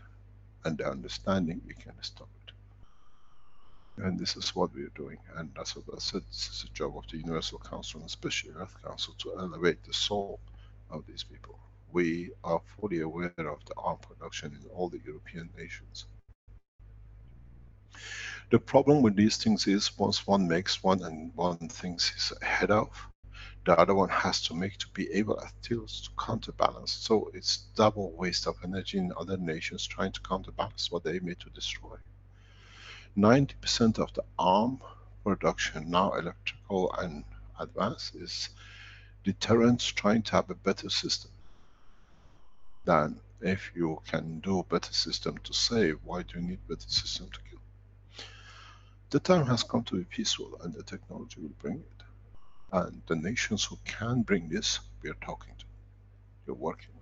and understanding, we can stop it. And this is what we are doing. And that's what I said, this is a job of the Universal Council and especially Earth Council to elevate the soul of these people. We are fully aware of the arm production in all the European nations. The problem with these things is, once one makes one and one thinks he's ahead of, the other one has to make to be able still to counterbalance. So it's double waste of energy in other nations trying to counterbalance what they made to destroy. 90% of the arm production now, electrical and advanced, is deterrents trying to have a better system. Than if you can do a better system to save, why do you need better system to kill? The time has come to be peaceful, and the technology will bring it. And the nations who can bring this, we are talking to, you're working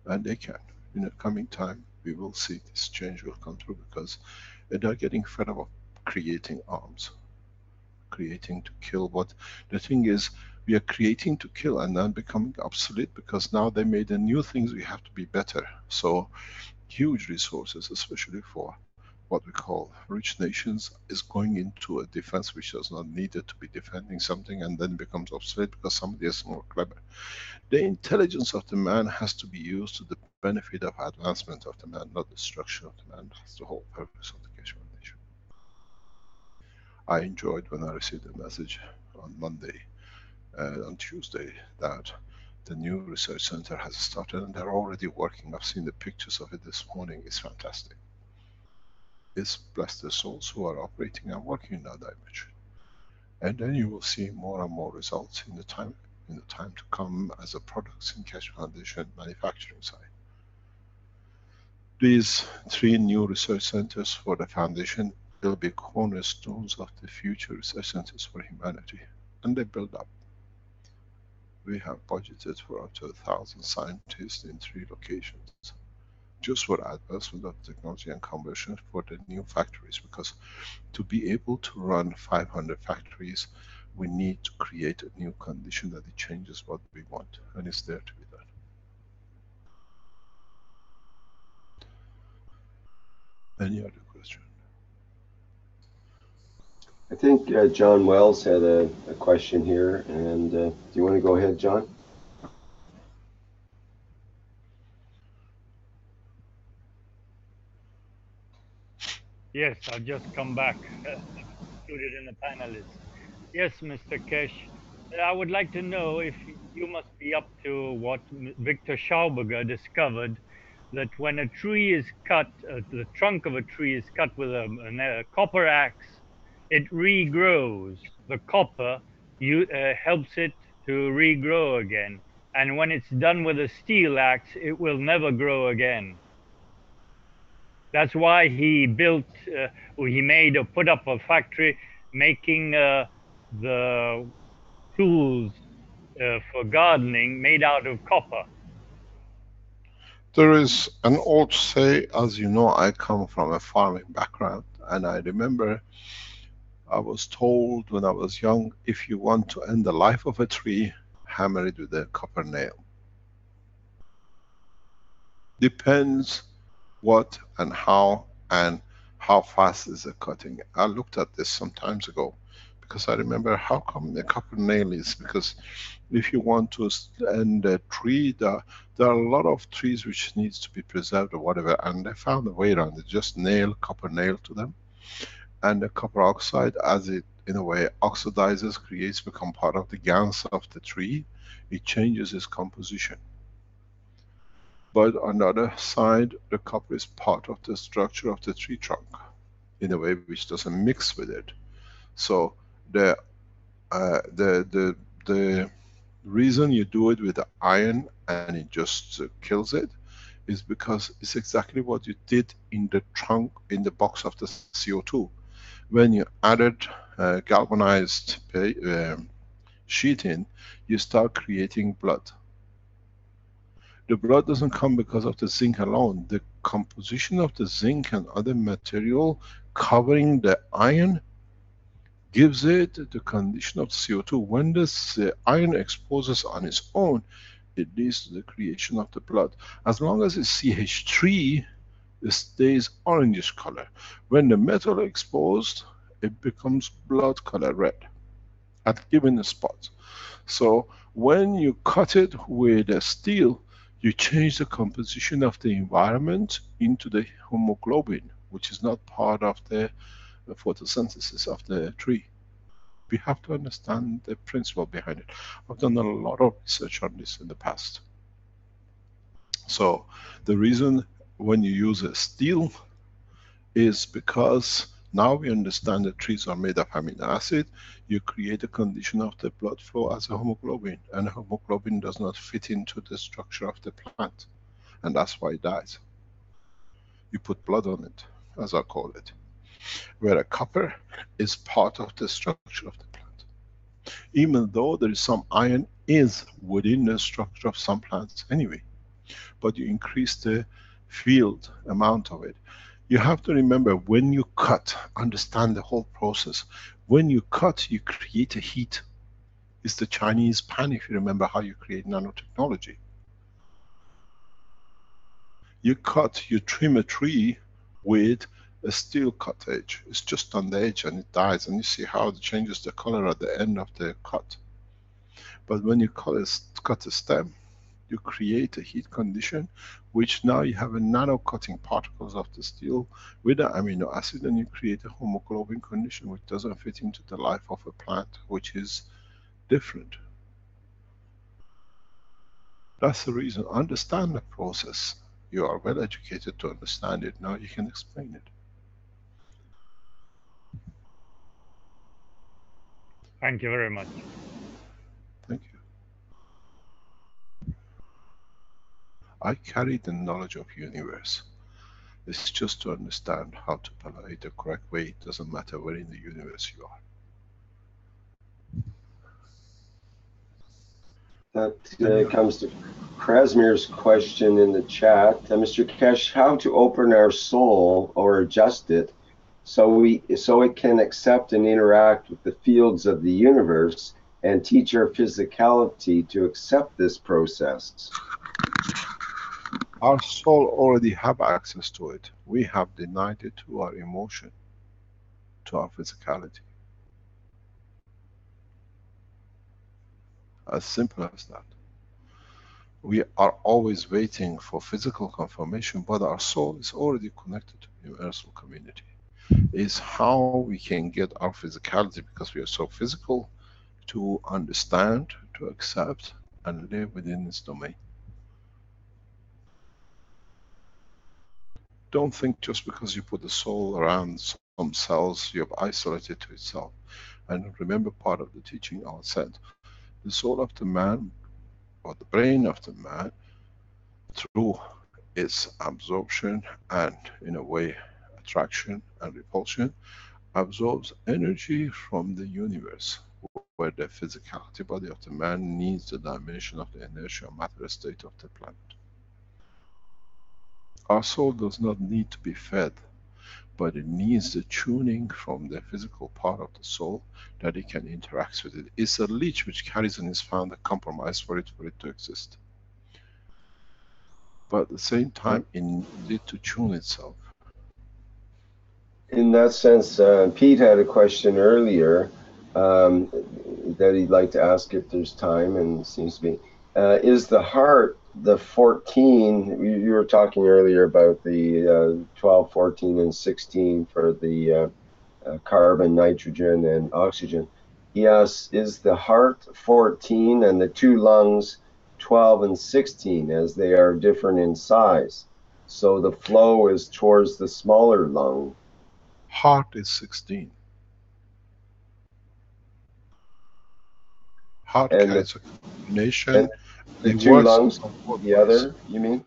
with. And they can. In the coming time, we will see this change will come through, because they are getting fed up of creating arms. Creating to kill, but the thing is, we are creating to kill and then becoming obsolete, because now they made the new things, we have to be better. So huge resources, especially for what we call rich nations, is going into a defense which does not need it to be defending something, and then becomes obsolete because somebody is more clever. The intelligence of the man has to be used to the benefit of advancement of the man, not the destruction of the man. That's the whole purpose of the Keshe Foundation. I enjoyed when I received a message on Monday, on Tuesday, that the new research center has started and they're already working. I've seen the pictures of it this morning. It's fantastic. It's blessed the souls who are operating and working in that dimension. And then you will see more and more results in the time to come as a products in Keshe Foundation manufacturing side. These 3 new research centers for the foundation will be cornerstones of the future research centers for humanity, and they build up. We have budgeted for up to 1,000 scientists in 3 locations, just for advancement of technology and conversion for the new factories, because to be able to run 500 factories, we need to create a new condition that it changes what we want, and it's there to be done. Any other question? I think John Wells had a question here, and do you want to go ahead, John? Yes, I've just come back, included in the panelists. Yes, Mr. Keshe, I would like to know if you must be up to what Victor Schauberger discovered, that when a tree is cut, the trunk of a tree is cut with a copper axe, it regrows. The copper helps it to regrow again. And when it's done with a steel axe, it will never grow again. That's why he built, put up a factory making the tools for gardening made out of copper. There is an old say, as you know, I come from a farming background, and I remember I was told when I was young, if you want to end the life of a tree, hammer it with a copper nail. Depends what and how fast is the cutting. I looked at this some times ago, because I remember how come the copper nail is, because if you want to end a tree, there are a lot of trees which needs to be preserved or whatever, and they found a way around it. Just nail, copper nail to them, and the copper oxide, as it in a way oxidizes, become part of the gans of the tree, it changes its composition. But on the other side, the copper is part of the structure of the tree trunk in a way which doesn't mix with it. So the reason you do it with the iron and it just kills it is because it's exactly what you did in the trunk, in the box of the CO2. When you added galvanized sheet in, you start creating blood. The blood doesn't come because of the zinc alone. The composition of the zinc and other material covering the iron gives it the condition of CO2. When this iron exposes on its own, it leads to the creation of the blood. As long as it's CH3, it stays orangish color. When the metal exposed, it becomes blood color red at given spot. So when you cut it with a steel, you change the composition of the environment into the hemoglobin, which is not part of the photosynthesis of the tree. We have to understand the principle behind it. I've done a lot of research on this in the past. So the reason when you use a steel is because now we understand that trees are made of amino acid. You create a condition of the blood flow as a hemoglobin, and hemoglobin does not fit into the structure of the plant, and that's why it dies. You put blood on it, as I call it, where a copper is part of the structure of the plant. Even though there is some iron is within the structure of some plants anyway, but you increase the field amount of it. You have to remember, when you cut, understand the whole process. When you cut, you create a heat. It's the Chinese pan, if you remember how you create nanotechnology. You cut, you trim a tree with a steel cut edge. It's just on the edge and it dies, and you see how it changes the color at the end of the cut. But when you cut a stem, you create a heat condition, which now you have a nano cutting particles of the steel with the amino acid, and you create a hemoglobin condition which doesn't fit into the life of a plant, which is different. That's the reason. Understand the process. You are well educated to understand it. Now you can explain it. Thank you very much. Thank you. I carry the knowledge of universe. It's just to understand how to apply it the correct way. It doesn't matter where in the universe you are. That comes to Krasmir's question in the chat. Mr. Keshe, how to open our soul or adjust it so it can accept and interact with the fields of the universe and teach our physicality to accept this process? Our soul already have access to it. We have denied it to our emotion, to our physicality. As simple as that. We are always waiting for physical confirmation, but our soul is already connected to the universal community. It's how we can get our physicality, because we are so physical, to understand, to accept, and live within its domain. Don't think just because you put the soul around some cells, you have isolated to itself. And remember, part of the teaching I said, the soul of the man, or the brain of the man, through its absorption and, in a way, attraction and repulsion, absorbs energy from the universe, where the physicality body of the man needs the dimension of the inertia matter state of the planet. Our soul does not need to be fed, but it needs the tuning from the physical part of the soul that it can interact with it. It's a leech which carries in its found a compromise for it to exist. But at the same time, it needs it to tune itself. In that sense, Pete had a question earlier that he'd like to ask if there's time, and seems to be. Is the heart the 14, you were talking earlier about the 12, 14, and 16 for the carbon, nitrogen, and oxygen. Yes, is the heart 14 and the two lungs 12 and 16, as they are different in size? So the flow is towards the smaller lung. Heart is 16. Heart carries a combination. The two lungs, the other, you mean?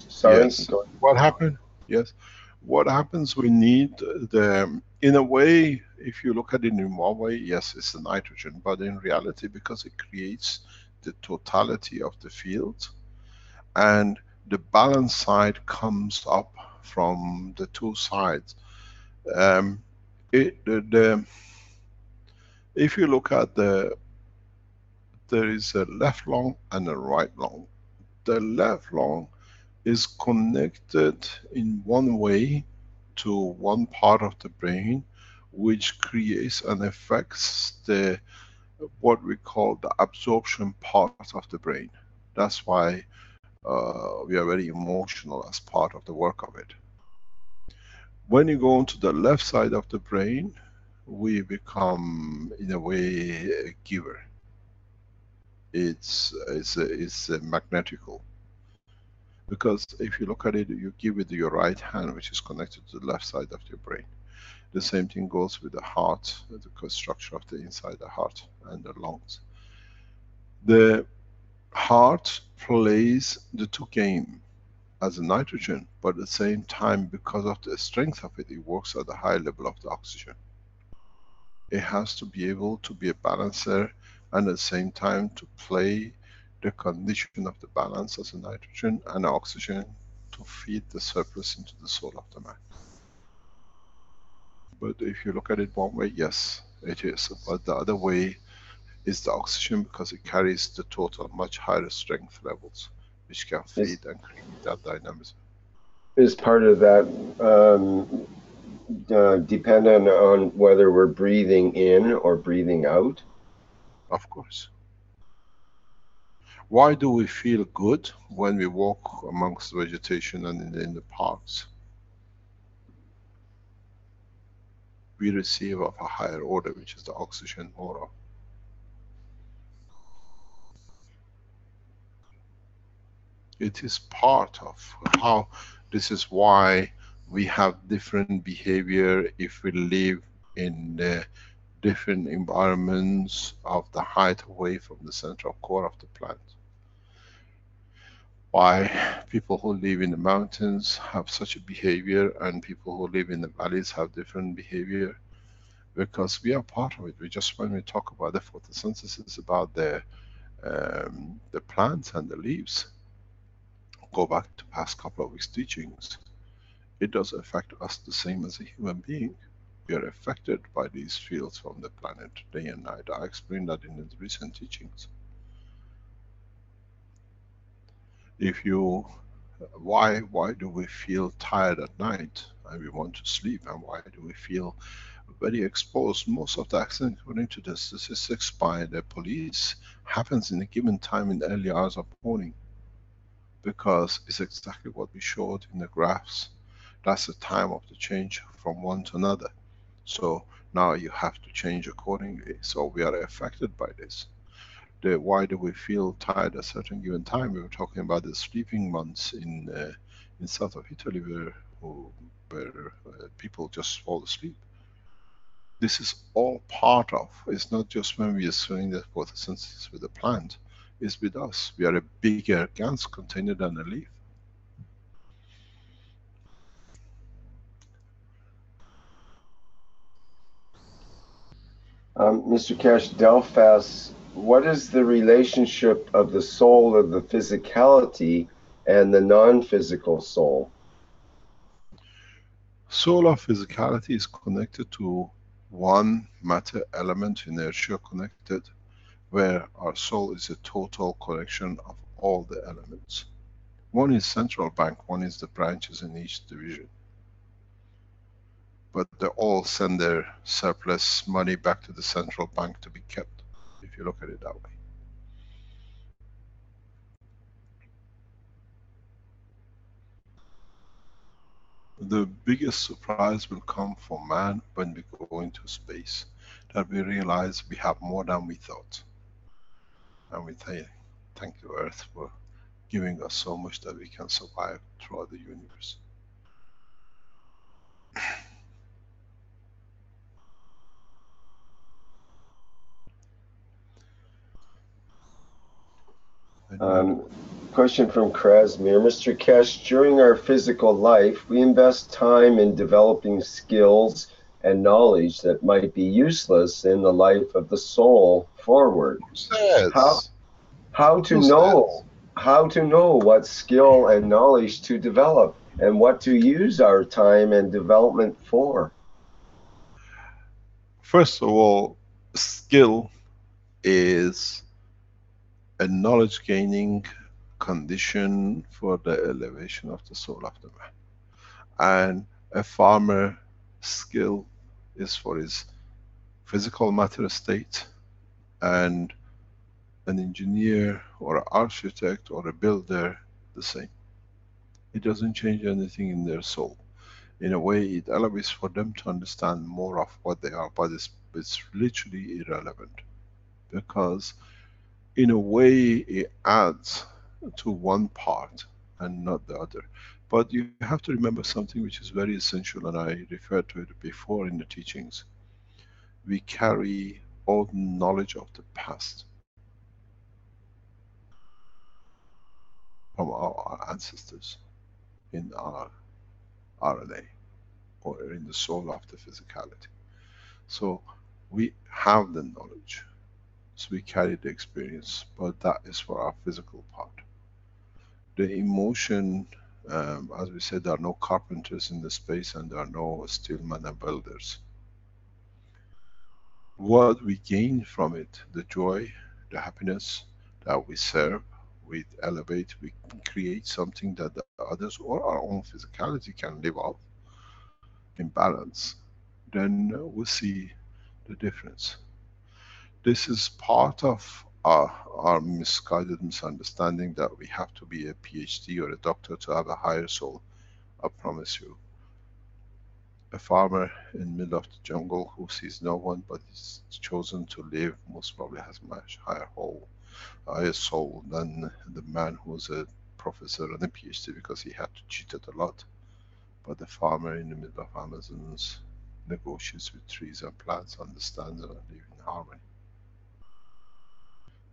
Sorry. Yes. What happened? Yes. What happens, we need the, in a way, if you look at it in one way, yes, it's the nitrogen, but in reality, because it creates the totality of the field, and the balance side comes up from the two sides. If you look at there is a left lung and a right lung. The left lung is connected in one way to one part of the brain, which creates and affects the, what we call the absorption part of the brain. That's why we are very emotional as part of the work of it. When you go onto the left side of the brain, we become, in a way, a giver. It's magnetical. Because if you look at it, you give with your right hand, which is connected to the left side of your brain. The same thing goes with the heart, the structure of the inside the heart and the lungs. The heart plays the two game as a nitrogen, but at the same time, because of the strength of it, it works at the high level of the oxygen. It has to be able to be a balancer and at the same time to play the condition of the balance as a nitrogen and oxygen to feed the surplus into the soul of the man. But if you look at it one way, yes, it is. But the other way is the oxygen, because it carries the total much higher strength levels, which can feed and create that dynamism. Is part of that dependent on whether we're breathing in or breathing out? Of course. Why do we feel good when we walk amongst vegetation and in the parks? We receive of a higher order, which is the oxygen aura. It is part of how, this is why we have different behavior if we live in different environments of the height away from the central core of the plant. Why people who live in the mountains have such a behavior and people who live in the valleys have different behavior, because we are part of it. We just, when we talk about the photosynthesis, about the plants and the leaves, go back to past couple of weeks teachings, it does affect us the same as a human being. We are affected by these fields from the planet day and night. I explained that in the recent teachings. If you, why do we feel tired at night and we want to sleep, and why do we feel very exposed? Most of the accidents, according to the statistics by the police, happens in a given time in the early hours of morning, because it's exactly what we showed in the graphs. That's the time of the change from one to another. So now you have to change accordingly. So we are affected by this. Why do we feel tired at a certain given time? We were talking about the sleeping months in south of Italy, where people just fall asleep. This is all part of, it's not just when we are doing the photosynthesis with the plant, it's with us. We are a bigger gas container than a leaf. Mr. Keshe, Delphas, what is the relationship of the soul of the physicality and the non-physical soul? Soul of physicality is connected to one matter element, inertia connected, where our soul is a total collection of all the elements. One is central bank, one is the branches in each division. But they all send their surplus money back to the central bank to be kept, if you look at it that way. The biggest surprise will come for man when we go into space, that we realize we have more than we thought. And we thank you, Earth, for giving us so much that we can survive throughout the universe. Question from Krasmir. Mr. Keshe, during our physical life, we invest time in developing skills and knowledge that might be useless in the life of the soul forward. How to know what skill and knowledge to develop, and what to use our time and development for? First of all, skill is a knowledge gaining condition for the elevation of the soul of the man. And a farmer skill is for his physical matter state, and an engineer or an architect or a builder the same. It doesn't change anything in their soul. In a way, it elevates for them to understand more of what they are, but it's literally irrelevant, because in a way it adds to one part and not the other. But you have to remember something which is very essential, and I referred to it before in the teachings. We carry all the knowledge of the past from our ancestors in our RNA, or in the soul of the physicality. So we have the knowledge, so we carry the experience, but that is for our physical part. The emotion, as we said, there are no carpenters in the space and there are no steelmen and builders. What we gain from it, the joy, the happiness that we serve, we elevate, we create something that the others or our own physicality can live off in balance, then we see the difference. This is part of our misguided misunderstanding that we have to be a PhD or a doctor to have a higher soul. I promise you. A farmer in the middle of the jungle who sees no one but is chosen to live most probably has much higher soul than the man who's a professor and a PhD, because he had to cheat it a lot. But the farmer in the middle of Amazons negotiates with trees and plants, understands and lives in harmony.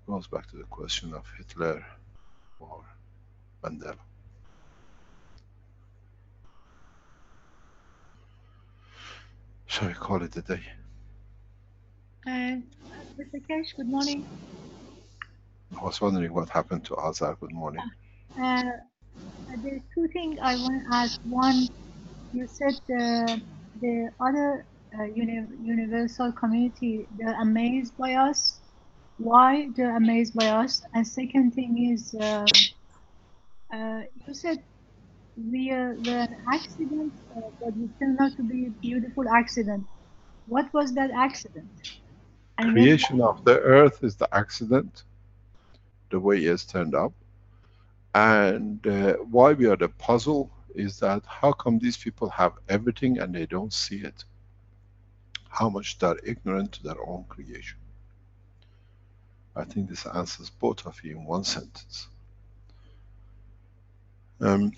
Goes back to the question of Hitler or Mandela. Shall we call it a day? Mr. Keshe, good morning. I was wondering what happened to Azar. Good morning. There's two things I want to ask. One, you said the other universal community, they're amazed by us. Why they're amazed by us? And second thing is, you said we're an accident, but we turned out to be a beautiful accident. What was that accident? And creation of the earth is the accident, the way it's turned up. And why we are the puzzle is that how come these people have everything and they don't see it? How much they're ignorant to their own creation. I think this answers both of you in one sentence. And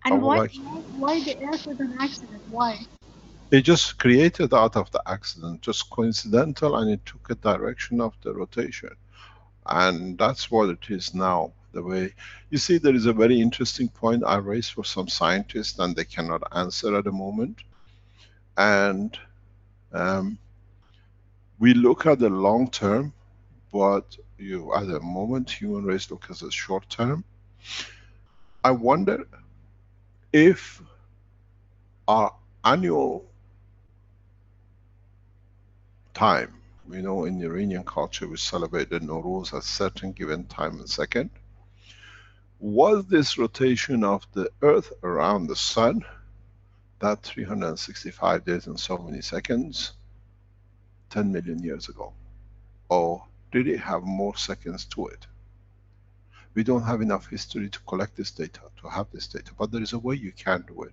why the earth was an accident? Why? It just created out of the accident, just coincidental, and it took a direction of the rotation. And that's what it is now. The way, you see, there is a very interesting point I raised for some scientists and they cannot answer at the moment. And we look at the long term, but at the moment human race look as a short term. I wonder if our annual time, we know in the Iranian culture we celebrate the Nowruz at certain given time and second. Was this rotation of the earth around the sun, that 365 days and so many seconds, 10 million years ago? Or did it have more seconds to it? We don't have enough history to collect this data, to have this data, but there is a way you can do it.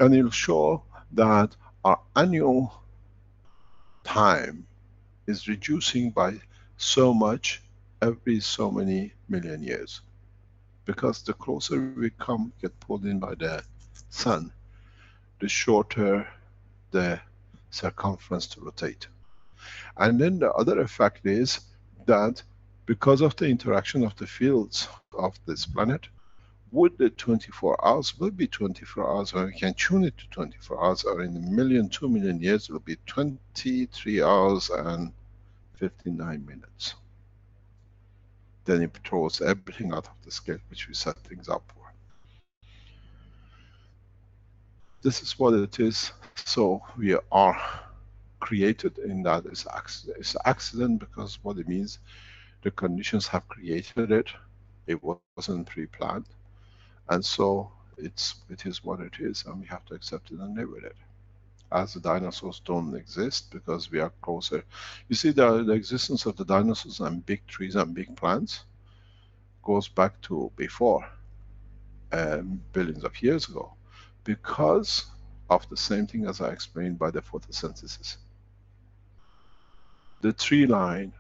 And it'll show that our annual time is reducing by so much every so many million years. Because the closer we come, get pulled in by the sun, the shorter the circumference to rotate. And then the other effect is that because of the interaction of the fields of this planet, would the 24 hours will be 24 hours, or we can tune it to 24 hours, or in a million, 2 million years, it will be 23 hours and 59 minutes. Then it throws everything out of the scale which we set things up for. This is what it is. So we are created in that is accident. It's accident because what it means, the conditions have created it. It wasn't pre-planned, and so it is what it is, and we have to accept it and live with it. As the dinosaurs don't exist because we are closer. You see, the existence of the dinosaurs and big trees and big plants goes back to before, billions of years ago, because of the same thing as I explained by the photosynthesis. The tree line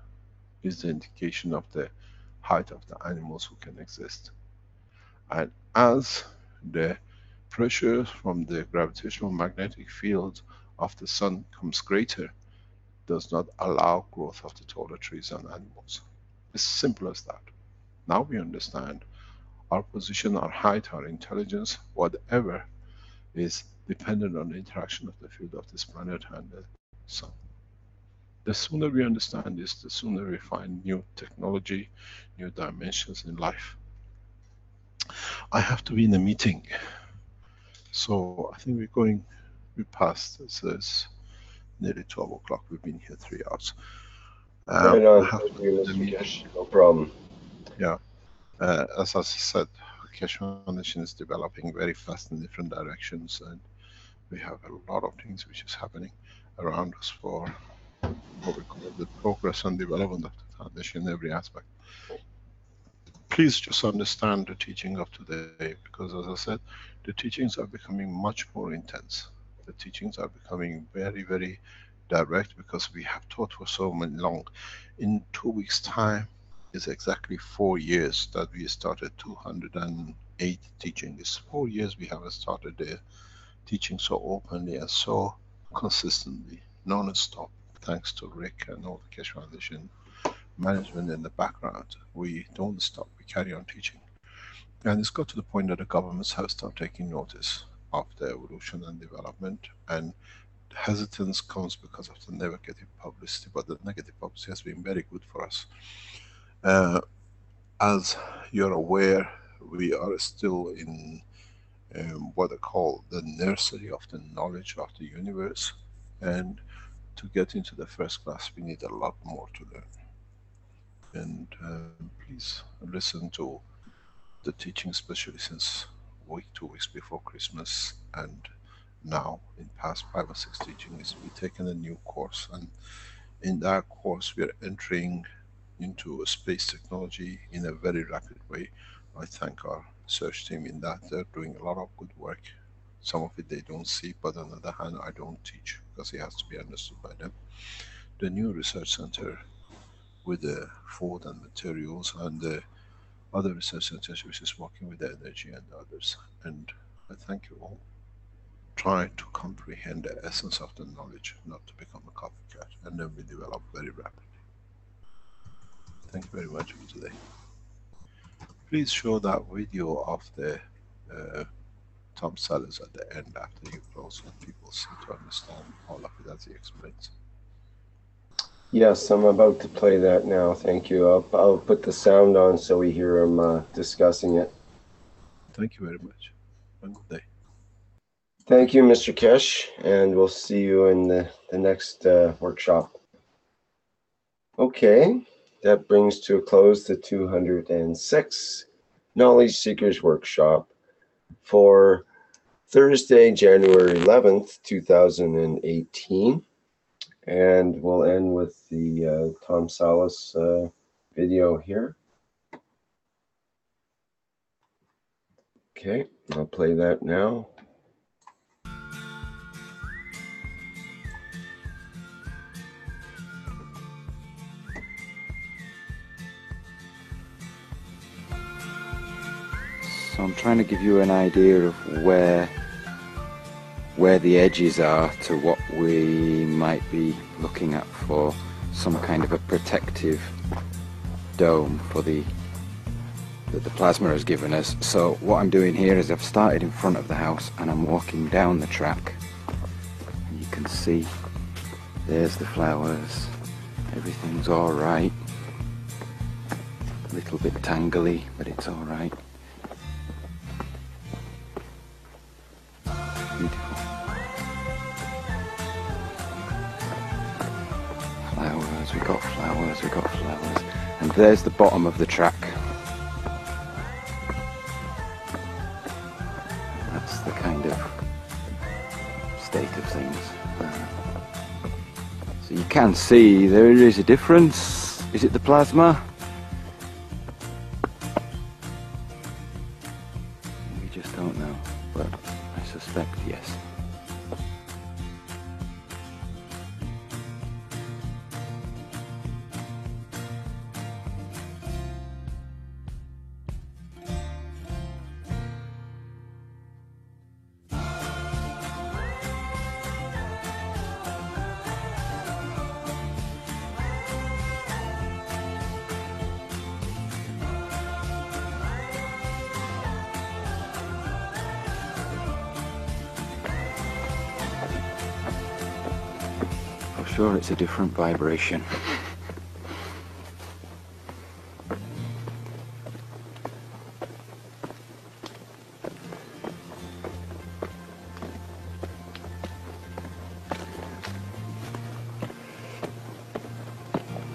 is the indication of the height of the animals who can exist. And as the pressure from the gravitational magnetic field of the sun becomes greater, does not allow growth of the taller trees and animals. It's simple as that. Now we understand our position, our height, our intelligence, whatever is dependent on the interaction of the field of this planet and the sun. The sooner we understand this, the sooner we find new technology, new dimensions in life. I have to be in a meeting, so I think we passed. It's nearly 12 o'clock. We've been here 3 hours. Right on. Thank you, Mr. Keshe. No problem. Yeah. As I said, Keshe Foundation is developing very fast in different directions, and we have a lot of things which is happening around us for what we call the progress and development of the foundation in every aspect. Please just understand the teaching of today, because as I said, the teachings are becoming much more intense. The teachings are becoming very, very direct, because we have taught for so long. In 2 weeks' time is exactly 4 years that we started 208 teaching. It's 4 years we have started the teaching so openly and so consistently, non-stop, thanks to Rick and all the Keshe Foundation management in the background. We don't stop, we carry on teaching. And it's got to the point that the governments have started taking notice of the evolution and development, and hesitance comes because of the negative publicity, but the negative publicity has been very good for us. As you're aware, we are still in what I call the nursery of the knowledge of the universe, and to get into the first class we need a lot more to learn. And please listen to the teaching, especially since 2 weeks before Christmas, and now in past 5 or 6 teachings we've taken a new course, and in that course we are entering into space technology in a very rapid way. I thank our research team in that. They're doing a lot of good work. Some of it they don't see, but on the other hand I don't teach because it has to be understood by them. The new research center with the food and materials, and the other research centers which is working with the energy and others. And I thank you all. Try to comprehend the essence of the knowledge, not to become a copycat, and then we develop very rapidly. Thank you very much for today. Please show that video of the Tom Sellers at the end after you close, so people see to understand all of it as he explains. Yes, I'm about to play that now. Thank you. I'll put the sound on so we hear him discussing it. Thank you very much. Have a good day. Thank you, Mr. Keshe, and we'll see you in the next workshop. Okay, that brings to a close the 206 Knowledge Seekers Workshop for Thursday, January 11th, 2018. And we'll end with the Tom Salas video here. Okay, I'll play that now. So I'm trying to give you an idea of where the edges are to what we might be looking at for some kind of a protective dome for that the plasma has given us. So what I'm doing here is I've started in front of the house and I'm walking down the track, and you can see there's the flowers, everything's all right, a little bit tangly, but it's all right. Beautiful. flowers. And there's the bottom of the track. That's the kind of state of things. So you can see there is a difference. Is it the plasma? We just don't know, but I suspect yes. Sure, it's a different vibration.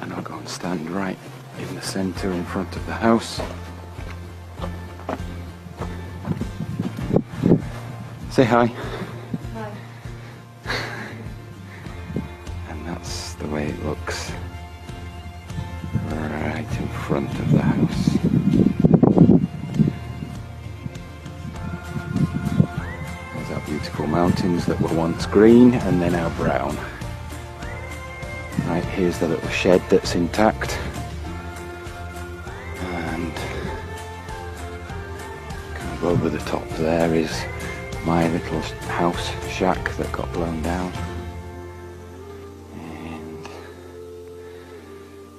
And I'll go and stand right in the center in front of the house. Say hi. The way it looks right in front of the house. There's our beautiful mountains that were once green and then now brown. Right, here's the little shed that's intact, and kind of over the top there is my little house shack that got blown down.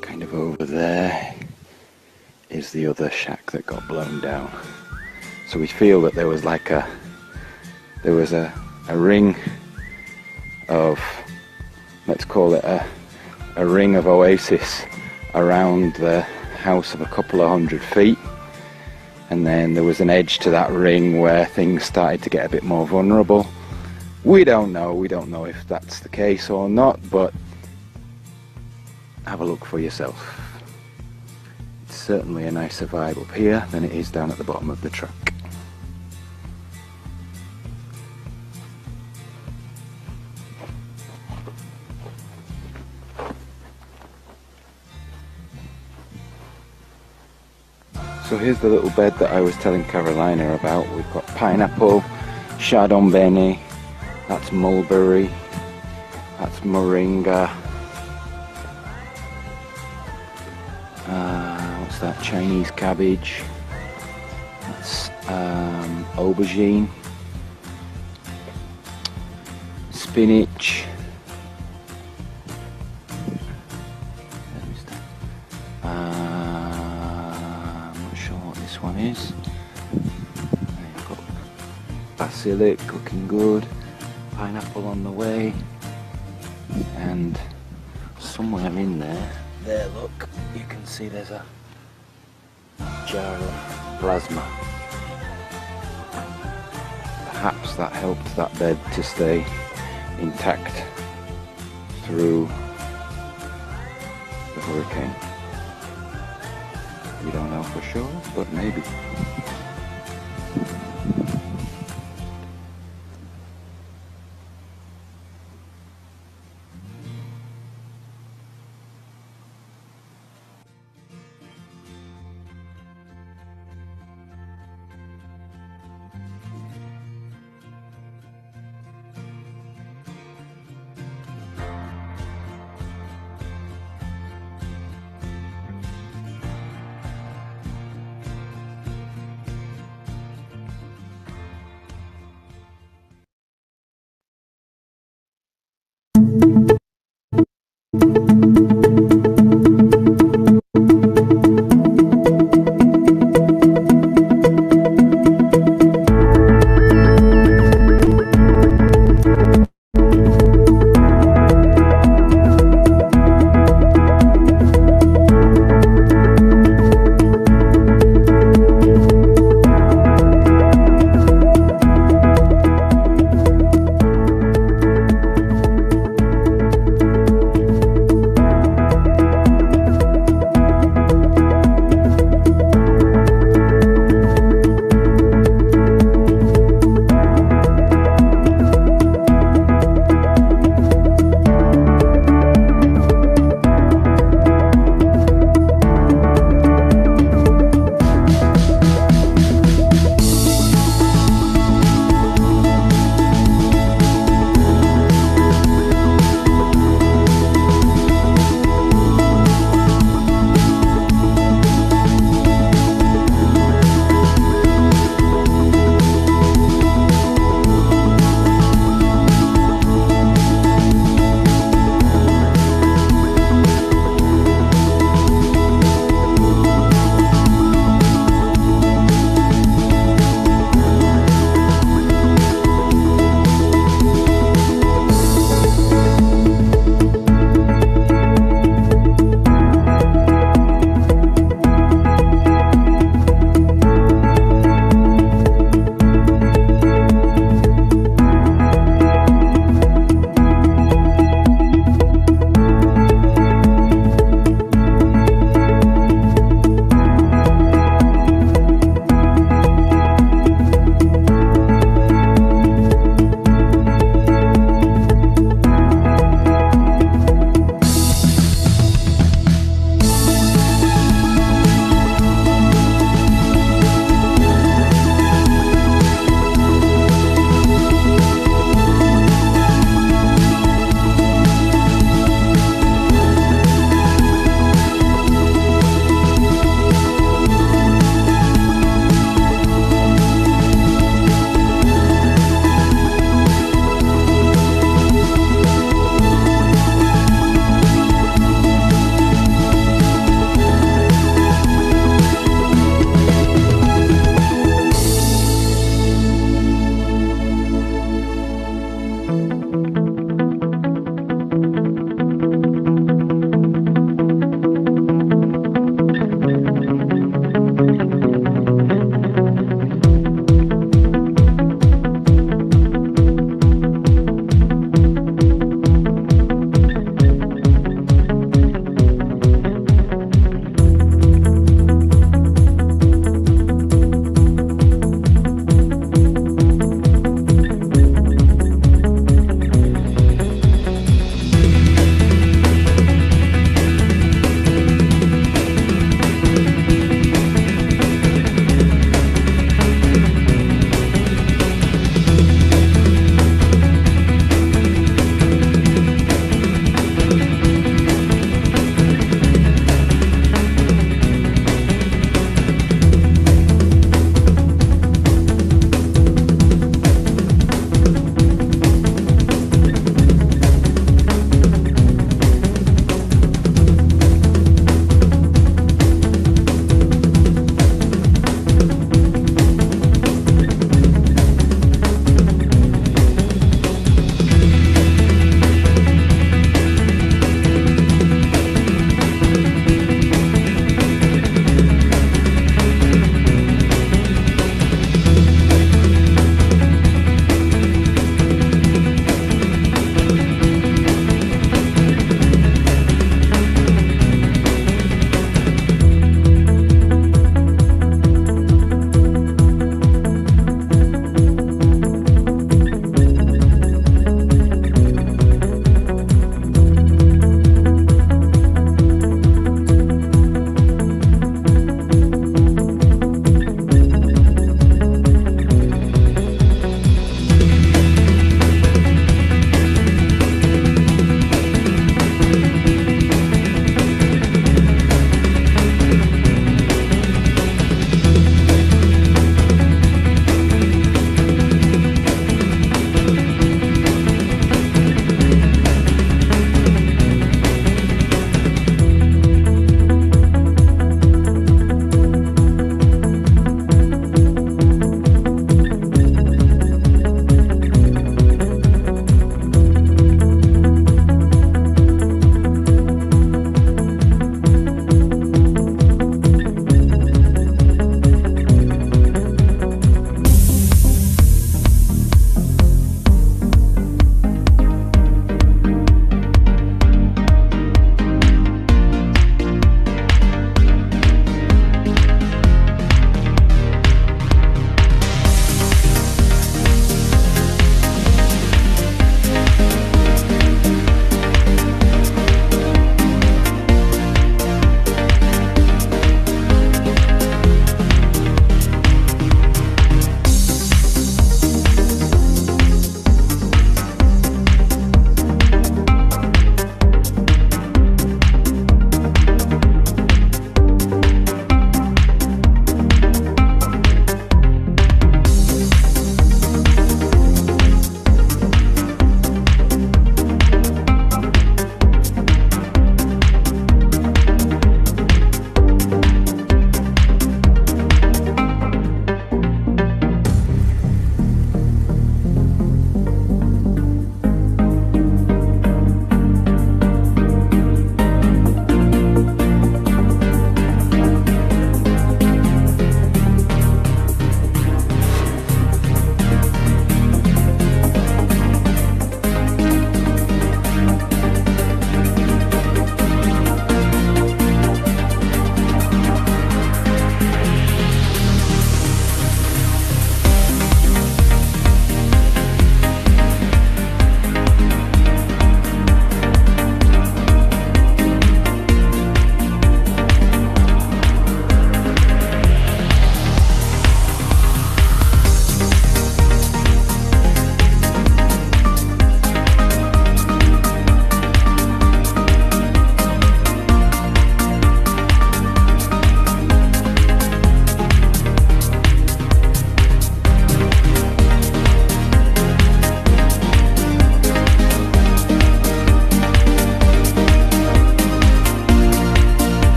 Kind of over there is the other shack that got blown down. So we feel that there was like a ring of, let's call it a ring of oasis around the house of a couple of 100 feet, and then there was an edge to that ring where things started to get a bit more vulnerable. We don't know if that's the case or not, but have a look for yourself. It's certainly a nicer vibe up here than it is down at the bottom of the track. So here's the little bed that I was telling Carolina about. We've got pineapple, chardon bene, that's mulberry, that's moringa. What's that? Chinese cabbage. That's aubergine, spinach. I'm not sure what this one is. I've got basilic looking good, pineapple on the way, and somewhere in there, look, you can see there's a jar of plasma. Perhaps that helped that bed to stay intact through the hurricane. We don't know for sure, but maybe.